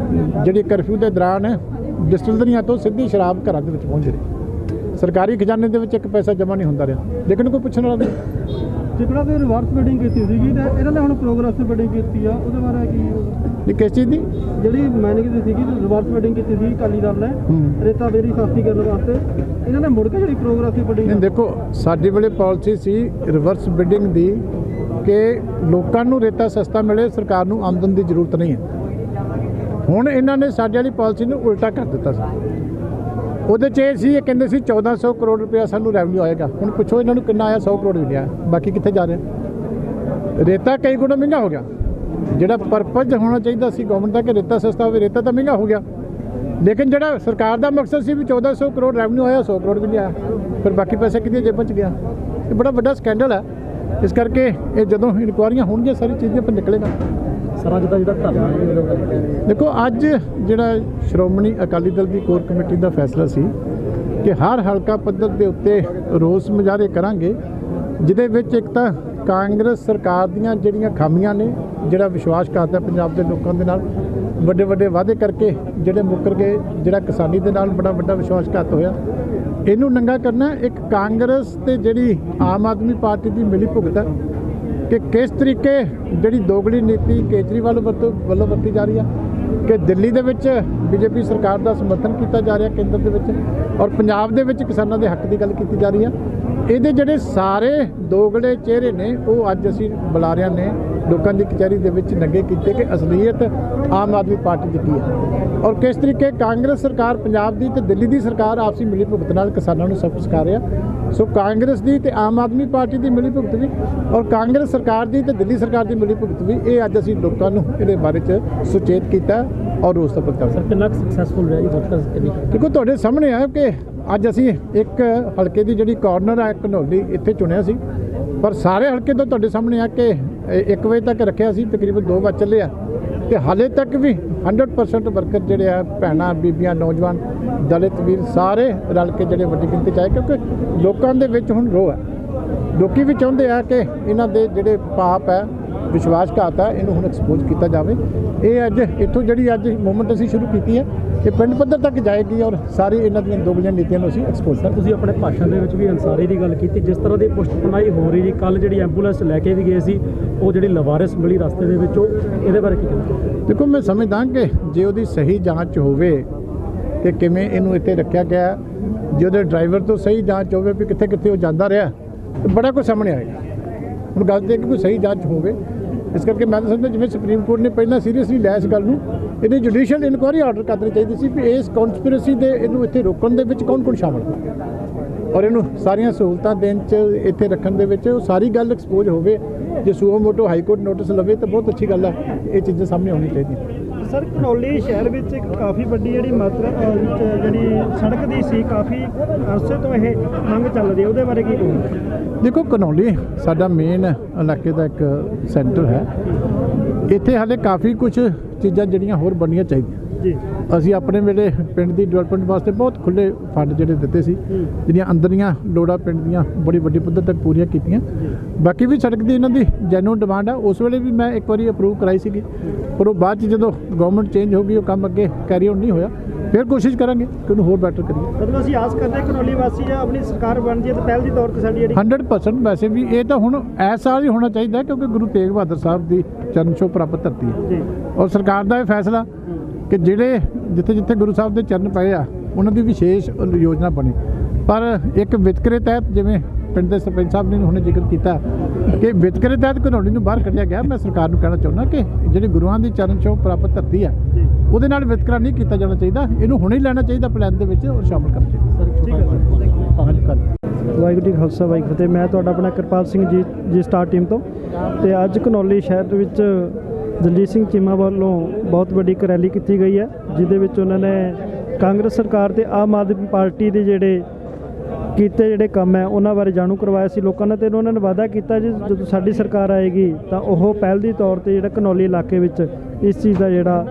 ਜਿਹੜੀ ਕਰਫਿਊ ਦੇ ਦੌਰਾਨ ਡਿਸਟਿਲਰੀਆਂ ਤੋਂ ਸਿੱਧੀ ਸ਼ਰਾਬ ਘਰਾਂ ਦੇ ਵਿੱਚ ਪਹੁੰਚ ਰਹੀ, ਸਰਕਾਰੀ ਖਜ਼ਾਨੇ ਦੇ ਵਿੱਚ ਇੱਕ ਪੈਸਾ ਜਮ੍ਹਾਂ ਨਹੀਂ ਹੁੰਦਾ ਰਿਹਾ, ਲੇਕਿਨ ਕੋਈ ਪੁੱਛਣ ਵਾਲਾ ਨਹੀਂ। ਜਿਹੜਾ ਵੀ ਰਿਵਰਸ ਬਿਡਿੰਗ ਕੀਤੀ ਸੀਗੀ ਤੇ ਇਹਨਾਂ ਨੇ ਹੁਣ ਪ੍ਰੋਗਰੈਸ ਤੇ ਬਿਡਿੰਗ ਕੀਤੀ ਆ, ਉਹਦੇ ਬਾਰੇ ਕੀ ਨਹੀਂ ਕਿਸ ਚੀਜ਼ ਦੀ ਜਿਹੜੀ ਮਾਈਨਿੰਗ ਦੀ ਸੀਗੀ ਰਿਵਰਸ ਬਿਡਿੰਗ ਕੀਤੀ ਸੀ ਅਕਾਲੀ ਦਲ ਨੇ ਰੇਤਾ ਬੇਰੀ ਸਸਤੀ ਕਰਨ ਵਾਸਤੇ, ਇਹਨਾਂ ਨੇ ਮੁੜ ਕੇ ਜਿਹੜੀ ਪ੍ਰੋਗਰੈਸ ਦੀ ਬਿਡਿੰਗ ਨਹੀਂ ਦੇਖੋ ਸਾਡੀ ਵੇਲੇ ਪਾਲਿਸੀ ਸੀ ਰਿਵਰਸ ਬਿਡਿੰਗ ਦੀ ਕਿ ਲੋਕਾਂ ਨੂੰ ਰੇਤਾ ਸਸਤਾ ਮਿਲੇ, ਸਰਕਾਰ ਨੂੰ ਆਮਦਨ ਦੀ ਜ਼ਰੂਰਤ ਨਹੀਂ ਹੈ। ਹੁਣ ਇਹਨਾਂ ਨੇ ਸਾਡੇ ਵਾਲੀ ਪਾਲਿਸੀ ਨੂੰ ਉਲਟਾ ਕਰ ਦਿੱਤਾ ਸੀ। ਉਹਦੇ 'ਚ ਇਹ ਸੀ, ਇਹ ਕਹਿੰਦੇ ਸੀ 1400 ਕਰੋੜ ਰੁਪਇਆ ਸਾਨੂੰ ਰੈਵਨਿਊ ਆਏਗਾ, ਹੁਣ ਪੁੱਛੋ ਇਹਨਾਂ ਨੂੰ ਕਿੰਨਾ ਆਇਆ, 100 ਕਰੋੜ ਵੀ ਨਹੀਂ ਆਇਆ, ਬਾਕੀ ਕਿੱਥੇ ਜਾ ਰਿਹਾ। ਰੇਤਾ ਕਈ ਗੁਣਾ ਮਹਿੰਗਾ ਹੋ ਗਿਆ, ਜਿਹੜਾ ਪਰਪਸ ਹੋਣਾ ਚਾਹੀਦਾ ਸੀ ਗਵਰਨਮੈਂਟ ਦਾ ਕਿ ਰੇਤਾ ਸਸਤਾ ਹੋਵੇ, ਰੇਤਾ ਤਾਂ ਮਹਿੰਗਾ ਹੋ ਗਿਆ, ਲੇਕਿਨ ਜਿਹੜਾ ਸਰਕਾਰ ਦਾ ਮਕਸਦ ਸੀ ਵੀ 1400 ਕਰੋੜ ਰੈਵਨਿਊ ਆਇਆ, 100 ਕਰੋੜ ਵੀ ਨਹੀਂ ਆਇਆ, ਫਿਰ ਬਾਕੀ ਪੈਸਾ ਕਿਹਦੀਆਂ ਜੇਬਾਂ 'ਚ ਗਿਆ। ਇਹ ਬੜਾ ਵੱਡਾ ਸਕੈਂਡਲ ਹੈ। ਇਸ ਕਰਕੇ ਇਹ ਜਦੋਂ ਇਨਕੁਆਇਰੀਆਂ ਹੋਣਗੀਆਂ ਸਾਰੀ ਚੀਜ਼ਾਂ ਪਰ ਨਿਕਲੇਗਾ। ਸਰ ਅੱਜ ਦਾ ਜਿਹੜਾ ਧਰਨਾ ਦੇਖੋ ਅੱਜ ਜਿਹੜਾ ਸ਼੍ਰੋਮਣੀ ਅਕਾਲੀ ਦਲ ਦੀ ਕੋਰ ਕਮੇਟੀ ਦਾ ਫੈਸਲਾ ਸੀ ਕਿ ਹਰ ਹਲਕਾ ਪੱਧਰ ਦੇ ਉੱਤੇ ਰੋਸ ਮੁਜ਼ਾਹਰੇ ਕਰਾਂਗੇ, ਜਿਹਦੇ ਵਿੱਚ ਇੱਕ ਤਾਂ ਕਾਂਗਰਸ ਸਰਕਾਰ ਦੀਆਂ ਜਿਹੜੀਆਂ ਖਾਮੀਆਂ ਨੇ, ਜਿਹੜਾ ਵਿਸ਼ਵਾਸਘਾਤ ਹੈ ਪੰਜਾਬ ਦੇ ਲੋਕਾਂ ਦੇ ਨਾਲ, ਵੱਡੇ ਵੱਡੇ ਵਾਅਦੇ ਕਰਕੇ ਜਿਹੜੇ ਮੁੱਕਰ ਗਏ, ਜਿਹੜਾ ਕਿਸਾਨੀ ਦੇ ਨਾਲ ਬੜਾ ਵੱਡਾ ਵਿਸ਼ਵਾਸਘਾਤ ਹੋਇਆ, ਇਹਨੂੰ ਨੰਗਾ ਕਰਨਾ। ਇੱਕ ਕਾਂਗਰਸ ਤੇ ਜਿਹੜੀ ਆਮ ਆਦਮੀ ਪਾਰਟੀ ਦੀ ਮਿਲੀ ਭੁਗਤ ਹੈ ਕਿ ਕਿਸ ਤਰੀਕੇ ਜਿਹੜੀ ਦੋਗਲੀ ਨੀਤੀ ਕੇਜਰੀਵਾਲ ਵੱਲੋਂ ਵਰਤੀ ਜਾ ਰਹੀ ਹੈ ਕਿ ਦਿੱਲੀ ਦੇ ਵਿੱਚ ਬੀਜੇਪੀ ਸਰਕਾਰ ਦਾ ਸਮਰਥਨ ਕੀਤਾ ਜਾ ਰਿਹਾ ਕੇਂਦਰ ਦੇ ਵਿੱਚ, ਔਰ ਪੰਜਾਬ ਦੇ ਵਿੱਚ ਕਿਸਾਨਾਂ ਦੇ ਹੱਕ ਦੀ ਗੱਲ ਕੀਤੀ ਜਾ ਰਹੀ ਹੈ। ਇਹਦੇ ਜਿਹੜੇ ਸਾਰੇ ਦੋਗਲੇ ਚਿਹਰੇ ਨੇ ਉਹ ਅੱਜ ਅਸੀਂ ਬੁਲਾਰਿਆਂ ਨੇ ਲੋਕਾਂ ਦੀ ਕਚਹਿਰੀ ਦੇ ਵਿੱਚ ਨੰਗੇ ਕੀਤੇ ਕਿ ਅਸਲੀਅਤ ਆਮ ਆਦਮੀ ਪਾਰਟੀ ਦੀ ਕੀ ਹੈ ਔਰ ਕਿਸ ਤਰੀਕੇ ਕਾਂਗਰਸ ਸਰਕਾਰ ਪੰਜਾਬ ਦੀ ਤੇ ਦਿੱਲੀ ਦੀ ਸਰਕਾਰ ਆਪਸੀ ਮਿਲੀ ਭੁਗਤ ਨਾਲ ਕਿਸਾਨਾਂ ਨੂੰ ਸਬਕ ਸਿਖਾ ਰਿਹਾ। ਸੋ ਕਾਂਗਰਸ ਦੀ ਤੇ ਆਮ ਆਦਮੀ ਪਾਰਟੀ ਦੀ ਮਿਲੀ ਭੁਗਤ ਵੀ ਔਰ ਕਾਂਗਰਸ ਸਰਕਾਰ ਦੀ ਤੇ ਦਿੱਲੀ ਸਰਕਾਰ ਦੀ ਮਿਲੀ ਭੁਗਤ ਵੀ, ਇਹ ਅੱਜ ਅਸੀਂ ਲੋਕਾਂ ਨੂੰ ਇਹਦੇ ਬਾਰੇ 'ਚ ਸੁਚੇਤ ਕੀਤਾ ਔਰ ਉਸ ਦਾ ਪ੍ਰਗਟਾਵਾ। ਸਰ ਕਿੰਨਾ ਸਕਸੈਸਫੁਲ ਰਿਹਾ ਜੀ ਵੋਟਰਸ ਇਹਦੀ? ਦੇਖੋ ਤੁਹਾਡੇ ਸਾਹਮਣੇ ਆ ਕਿ ਅੱਜ ਅਸੀਂ ਇੱਕ ਹਲਕੇ ਦੀ ਜਿਹੜੀ ਕਾਰਨਰ ਹੈ ਘਨੌਲੀ ਇੱਥੇ ਚੁਣਿਆ ਸੀ, ਪਰ ਸਾਰੇ ਹਲਕੇ ਤੋਂ ਤੁਹਾਡੇ ਸਾਹਮਣੇ ਆ ਕਿ 1 ਵਜੇ ਤੱਕ ਰੱਖਿਆ ਸੀ, ਤਕਰੀਬਨ 2 ਵਜੇ ਚੱਲੇ ਆ ਤੇ ਹਾਲੇ ਤੱਕ ਵੀ 100% ਵਰਕਰ ਜਿਹੜੇ ਆ, ਭੈਣਾਂ ਬੀਬੀਆਂ ਨੌਜਵਾਨ ਦਲਿਤ ਵੀਰ ਸਾਰੇ ਰਲ ਕੇ ਜਿਹੜੇ ਵੱਡੀ ਗਿਣਤੀ 'ਚ ਆਏ, ਕਿਉਂਕਿ ਲੋਕਾਂ ਦੇ ਵਿੱਚ ਹੁਣ ਰੋਹ ਹੈ। ਲੋਕੀ ਵੀ ਚਾਹੁੰਦੇ ਆ ਕਿ ਇਹਨਾਂ ਦੇ ਜਿਹੜੇ ਪਾਪ ਹੈ, ਵਿਸ਼ਵਾਸਘਾਤ ਹੈ, ਇਹਨੂੰ ਹੁਣ ਐਕਸਪੋਜ਼ ਕੀਤਾ ਜਾਵੇ। ਇਹ ਅੱਜ ਇੱਥੋਂ ਜਿਹੜੀ ਅੱਜ ਮੂਵਮੈਂਟ ਅਸੀਂ ਸ਼ੁਰੂ ਕੀਤੀ ਹੈ ਇਹ ਪਿੰਡ ਪੱਧਰ ਤੱਕ ਜਾਏਗੀ ਔਰ ਸਾਰੀ ਇਹਨਾਂ ਦੀਆਂ ਦੋਗਲੀਆਂ ਨੀਤੀਆਂ ਨੂੰ ਅਸੀਂ ਐਕਸਪੋਜ਼ ਕਰਾਂਗੇ। ਤੁਸੀਂ ਆਪਣੇ ਭਾਸ਼ਣ ਦੇ ਵਿੱਚ ਵੀ ਅਨਸਾਰੀ ਦੀ ਗੱਲ ਕੀਤੀ, ਜਿਸ ਤਰ੍ਹਾਂ ਦੀ ਪੁਸ਼ਤਪਨਾਈ ਹੋ ਰਹੀ ਜੀ, ਕੱਲ ਜਿਹੜੀ ਐਂਬੂਲੈਂਸ ਲੈ ਕੇ ਵੀ ਗਏ ਸੀ ਉਹ ਜਿਹੜੀ ਲਵਾਰਿਸ ਮਿਲੀ ਰਸਤੇ ਦੇ ਵਿੱਚ, ਇਹਦੇ ਬਾਰੇ ਕੀ ਕਹਿੰਦੇ? ਦੇਖੋ ਮੈਂ ਸਮਝਦਾ ਕਿ ਜੇ ਉਹਦੀ ਸਹੀ ਜਾਂਚ ਹੋਵੇ ਕਿ ਕਿਵੇਂ ਇਹਨੂੰ ਇੱਥੇ ਰੱਖਿਆ ਗਿਆ, ਜੇ ਉਹਦੇ ਡਰਾਈਵਰ ਤੋਂ ਸਹੀ ਜਾਂਚ ਹੋਵੇ ਵੀ ਕਿੱਥੇ ਕਿੱਥੇ ਉਹ ਜਾਂਦਾ ਰਿਹਾ, ਤਾਂ ਬੜਾ ਕੁਝ ਸਾਹਮਣੇ ਆਏਗਾ। ਹੁਣ ਗੱਲ ਤੇ ਕਿ ਕੋਈ ਸਹੀ ਜਾਂਚ ਹੋਵੇ, ਇਸ ਕਰਕੇ ਮੈਂ ਤਾਂ ਸਮਝਦਾ ਜਿਵੇਂ ਸੁਪਰੀਮ ਕੋਰਟ ਨੇ ਪਹਿਲਾਂ ਸੀਰੀਅਸਲੀ ਲਿਆ ਇਸ ਗੱਲ ਨੂੰ, ਇਹਦੀ ਜੁਡੀਸ਼ੀਅਲ ਇਨਕੁਆਇਰੀ ਆਰਡਰ ਕਰਨੀ ਚਾਹੀਦੀ ਸੀ ਵੀ ਇਸ ਕਨਸਪੀਰੇਸੀ ਦੇ ਇਹਨੂੰ ਇੱਥੇ ਰੋਕਣ ਦੇ ਵਿੱਚ ਕੌਣ ਸ਼ਾਮਲ ਹੈ ਔਰ ਇਹਨੂੰ ਸਾਰੀਆਂ ਸਹੂਲਤਾਂ ਦੇਣ 'ਚ ਇੱਥੇ ਰੱਖਣ ਦੇ ਵਿੱਚ ਉਹ ਸਾਰੀ ਗੱਲ ਐਕਸਪੋਜ਼ ਹੋਵੇ। ਜੇ suo motu high court notice ਲਵੇ ਤਾਂ ਬਹੁਤ ਅੱਛੀ ਗੱਲ ਹੈ, ਇਹ ਚੀਜ਼ਾਂ ਸਾਹਮਣੇ ਆਉਣੀ ਚਾਹੀਦੀਆਂ। ਸਰ ਘਨੌਲੀ ਸ਼ਹਿਰ ਵਿੱਚ ਇੱਕ ਕਾਫੀ ਵੱਡੀ ਜਿਹੜੀ ਮਾਤਰਾ ਜਿਹੜੀ ਸੜਕ ਦੀ ਸੀ, ਕਾਫੀ ਅਰਸੇ ਤੋਂ ਇਹ ਮੰਗ ਚੱਲ ਰਹੀ ਹੈ, ਉਹਦੇ ਬਾਰੇ ਕੀ ਕਹੋਗੇ? ਦੇਖੋ ਘਨੌਲੀ ਸਾਡਾ ਮੇਨ ਇਲਾਕੇ ਦਾ ਇੱਕ ਸੈਂਟਰ ਹੈ, ਇੱਥੇ ਹਾਲੇ ਕਾਫੀ ਕੁਝ ਚੀਜ਼ਾਂ ਜਿਹੜੀਆਂ ਹੋਰ ਬਣਨੀਆਂ ਚਾਹੀਦੀਆਂ ਜੀ। ਅਸੀਂ ਆਪਣੇ ਵੇਲੇ ਪਿੰਡ ਦੀ ਡਿਵੈਲਪਮੈਂਟ ਵਾਸਤੇ ਬਹੁਤ ਖੁੱਲੇ ਫੰਡ ਜਿਹੜੇ ਦਿੱਤੇ ਸੀ, ਜਿਹੜੀਆਂ ਅੰਦਰੀਆਂ ਲੋੜਾਂ ਪਿੰਡ ਦੀਆਂ ਬੜੀ ਵੱਡੀ ਪੱਧਰ ਤੱਕ ਪੂਰੀਆਂ ਕੀਤੀਆਂ। ਬਾਕੀ ਵੀ ਸੜਕ ਦੀ ਇਹਨਾਂ ਦੀ ਜੈਨੂਅਨ ਡਿਮਾਂਡ ਆ, ਉਸ ਵੇਲੇ ਵੀ ਮੈਂ ਇੱਕ ਵਾਰੀ ਅਪਰੂਵ ਕਰਾਈ ਸੀਗੀ, ਪਰ ਉਹ ਬਾਅਦ 'ਚ ਜਦੋਂ ਗਵਰਨਮੈਂਟ ਚੇਂਜ ਹੋ ਗਈ ਉਹ ਕੰਮ ਅੱਗੇ ਕੈਰੀ ਆਨ ਨਹੀਂ ਹੋਇਆ। ਫਿਰ ਕੋਸ਼ਿਸ਼ ਕਰਾਂਗੇ ਕਿ ਉਹਨੂੰ ਹੋਰ ਬੈਟਰ ਕਰੀਏ। ਮਤਲਬ ਅਸੀਂ ਆਸ ਕਰਦੇ ਹਾਂ ਘਨੌਲੀ ਵਾਸੀ ਜਾਂ ਆਪਣੀ ਸਰਕਾਰ ਬਣ ਜਾਏ ਤਾਂ ਪਹਿਲ ਦੀ ਤੌਰ ਤੇ ਸਾਡੀ ਜਿਹੜੀ 100% ਵੈਸੇ ਵੀ ਇਹ ਤਾਂ ਹੁਣ ਇਸ ਸਾਲ ਹੀ ਹੋਣਾ ਚਾਹੀਦਾ ਕਿਉਂਕਿ ਗੁਰੂ ਤੇਗ ਬਹਾਦਰ ਸਾਹਿਬ ਦੀ ਚਰਨ ਛੋਹ ਪ੍ਰਾਪਤ ਧਰਤੀ ਹੈ ਔਰ ਸਰਕਾਰ ਦਾ ਇਹ ਫੈਸਲਾ ਕਿ ਜਿਹੜੇ ਜਿੱਥੇ ਜਿੱਥੇ ਗੁਰੂ ਸਾਹਿਬ ਦੇ ਚਰਨ ਪਏ ਆ ਉਹਨਾਂ ਦੀ ਵਿਸ਼ੇਸ਼ ਯੋਜਨਾ ਬਣੇ। ਪਰ ਇੱਕ ਵਿਤਕਰੇ ਤਹਿਤ ਜਿਵੇਂ ਪਿੰਡ ਦੇ ਸਰਪੰਚ ਸਾਹਿਬ ਨੇ ਹੁਣੇ ਜ਼ਿਕਰ ਕੀਤਾ ਕਿ ਵਿਤਕਰੇ ਤਹਿਤ ਘਨੌਲੀ ਨੂੰ ਬਾਹਰ ਕੱਢਿਆ ਗਿਆ, ਮੈਂ ਸਰਕਾਰ ਨੂੰ ਕਹਿਣਾ ਚਾਹੁੰਦਾ ਕਿ ਜਿਹੜੀ ਗੁਰੂਆਂ ਦੀ ਚਰਨ ਛੋਹ ਪ੍ਰਾਪਤ ਧਰਤੀ ਆ ਉਹਦੇ ਨਾਲ ਵਿਤਕਰਾ ਨਹੀਂ ਕੀਤਾ ਜਾਣਾ ਚਾਹੀਦਾ, ਇਹਨੂੰ ਹੁਣੇ ਹੀ ਲੈਣਾ ਚਾਹੀਦਾ ਪਲਾਨ ਦੇ ਵਿੱਚ ਔਰ ਸ਼ਾਮਲ ਕਰਨਾ ਚਾਹੀਦਾ। ਵਾਹਿਗੁਰੂ ਜੀ ਖਾਲਸਾ ਵਾਹਿਗੁਰੂ ਫਤਿਹ। ਮੈਂ ਤੁਹਾਡਾ ਆਪਣਾ ਕਿਰਪਾਲ ਸਿੰਘ ਜੀ ਸਟਾਰ ਟੀਮ ਤੋਂ, ਤੇ ਅੱਜ ਘਨੌਲੀ ਸ਼ਹਿਰ ਵਿੱਚ ਦਲਜੀਤ ਸਿੰਘ ਚੀਮਾ ਵੱਲੋਂ ਬਹੁਤ ਵੱਡੀ ਇੱਕ ਰੈਲੀ ਕੀਤੀ ਗਈ ਹੈ, ਜਿਹਦੇ ਵਿੱਚ ਉਹਨਾਂ ਨੇ ਕਾਂਗਰਸ ਸਰਕਾਰ ਤੇ ਆਮ ਆਦਮੀ ਪਾਰਟੀ ਦੇ ਜਿਹੜੇ ਕੀਤੇ ਜਿਹੜੇ ਕੰਮ ਹੈ ਉਹਨਾਂ ਬਾਰੇ ਜਾਣੂ ਕਰਵਾਇਆ ਸੀ ਲੋਕਾਂ ਨੇ, ਤੇ ਉਹਨਾਂ ਨੇ ਵਾਅਦਾ ਕੀਤਾ ਜੀ ਜਦੋਂ ਸਾਡੀ ਸਰਕਾਰ ਆਏਗੀ ਤਾਂ ਉਹ ਪਹਿਲ ਦੀ ਤੌਰ ਤੇ ਜਿਹੜਾ ਘਨੌਲੀ ਇਲਾਕੇ ਵਿੱਚ ਇਸ ਚੀਜ਼ ਦਾ ਜਿਹੜਾ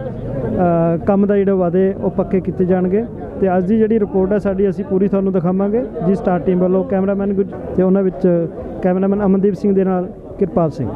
ਕੰਮ ਦਾ ਜਿਹੜੇ ਵਾਅਦੇ ਉਹ ਪੱਕੇ ਕੀਤੇ ਜਾਣਗੇ। ਤੇ ਅੱਜ ਦੀ ਜਿਹੜੀ ਰਿਪੋਰਟ ਹੈ ਸਾਡੀ ਅਸੀਂ ਪੂਰੀ ਤੁਹਾਨੂੰ ਦਿਖਾਵਾਂਗੇ ਜੀ। ਸਟਾਰ ਟੀਮ ਵੱਲੋਂ ਕੈਮਰਾਮੈਨ ਤੇ ਉਹਨਾਂ ਵਿੱਚ ਕੈਮਰਾਮੈਨ ਅਮਨਦੀਪ ਸਿੰਘ ਦੇ ਨਾਲ ਕਿਰਪਾਲ ਸਿੰਘ।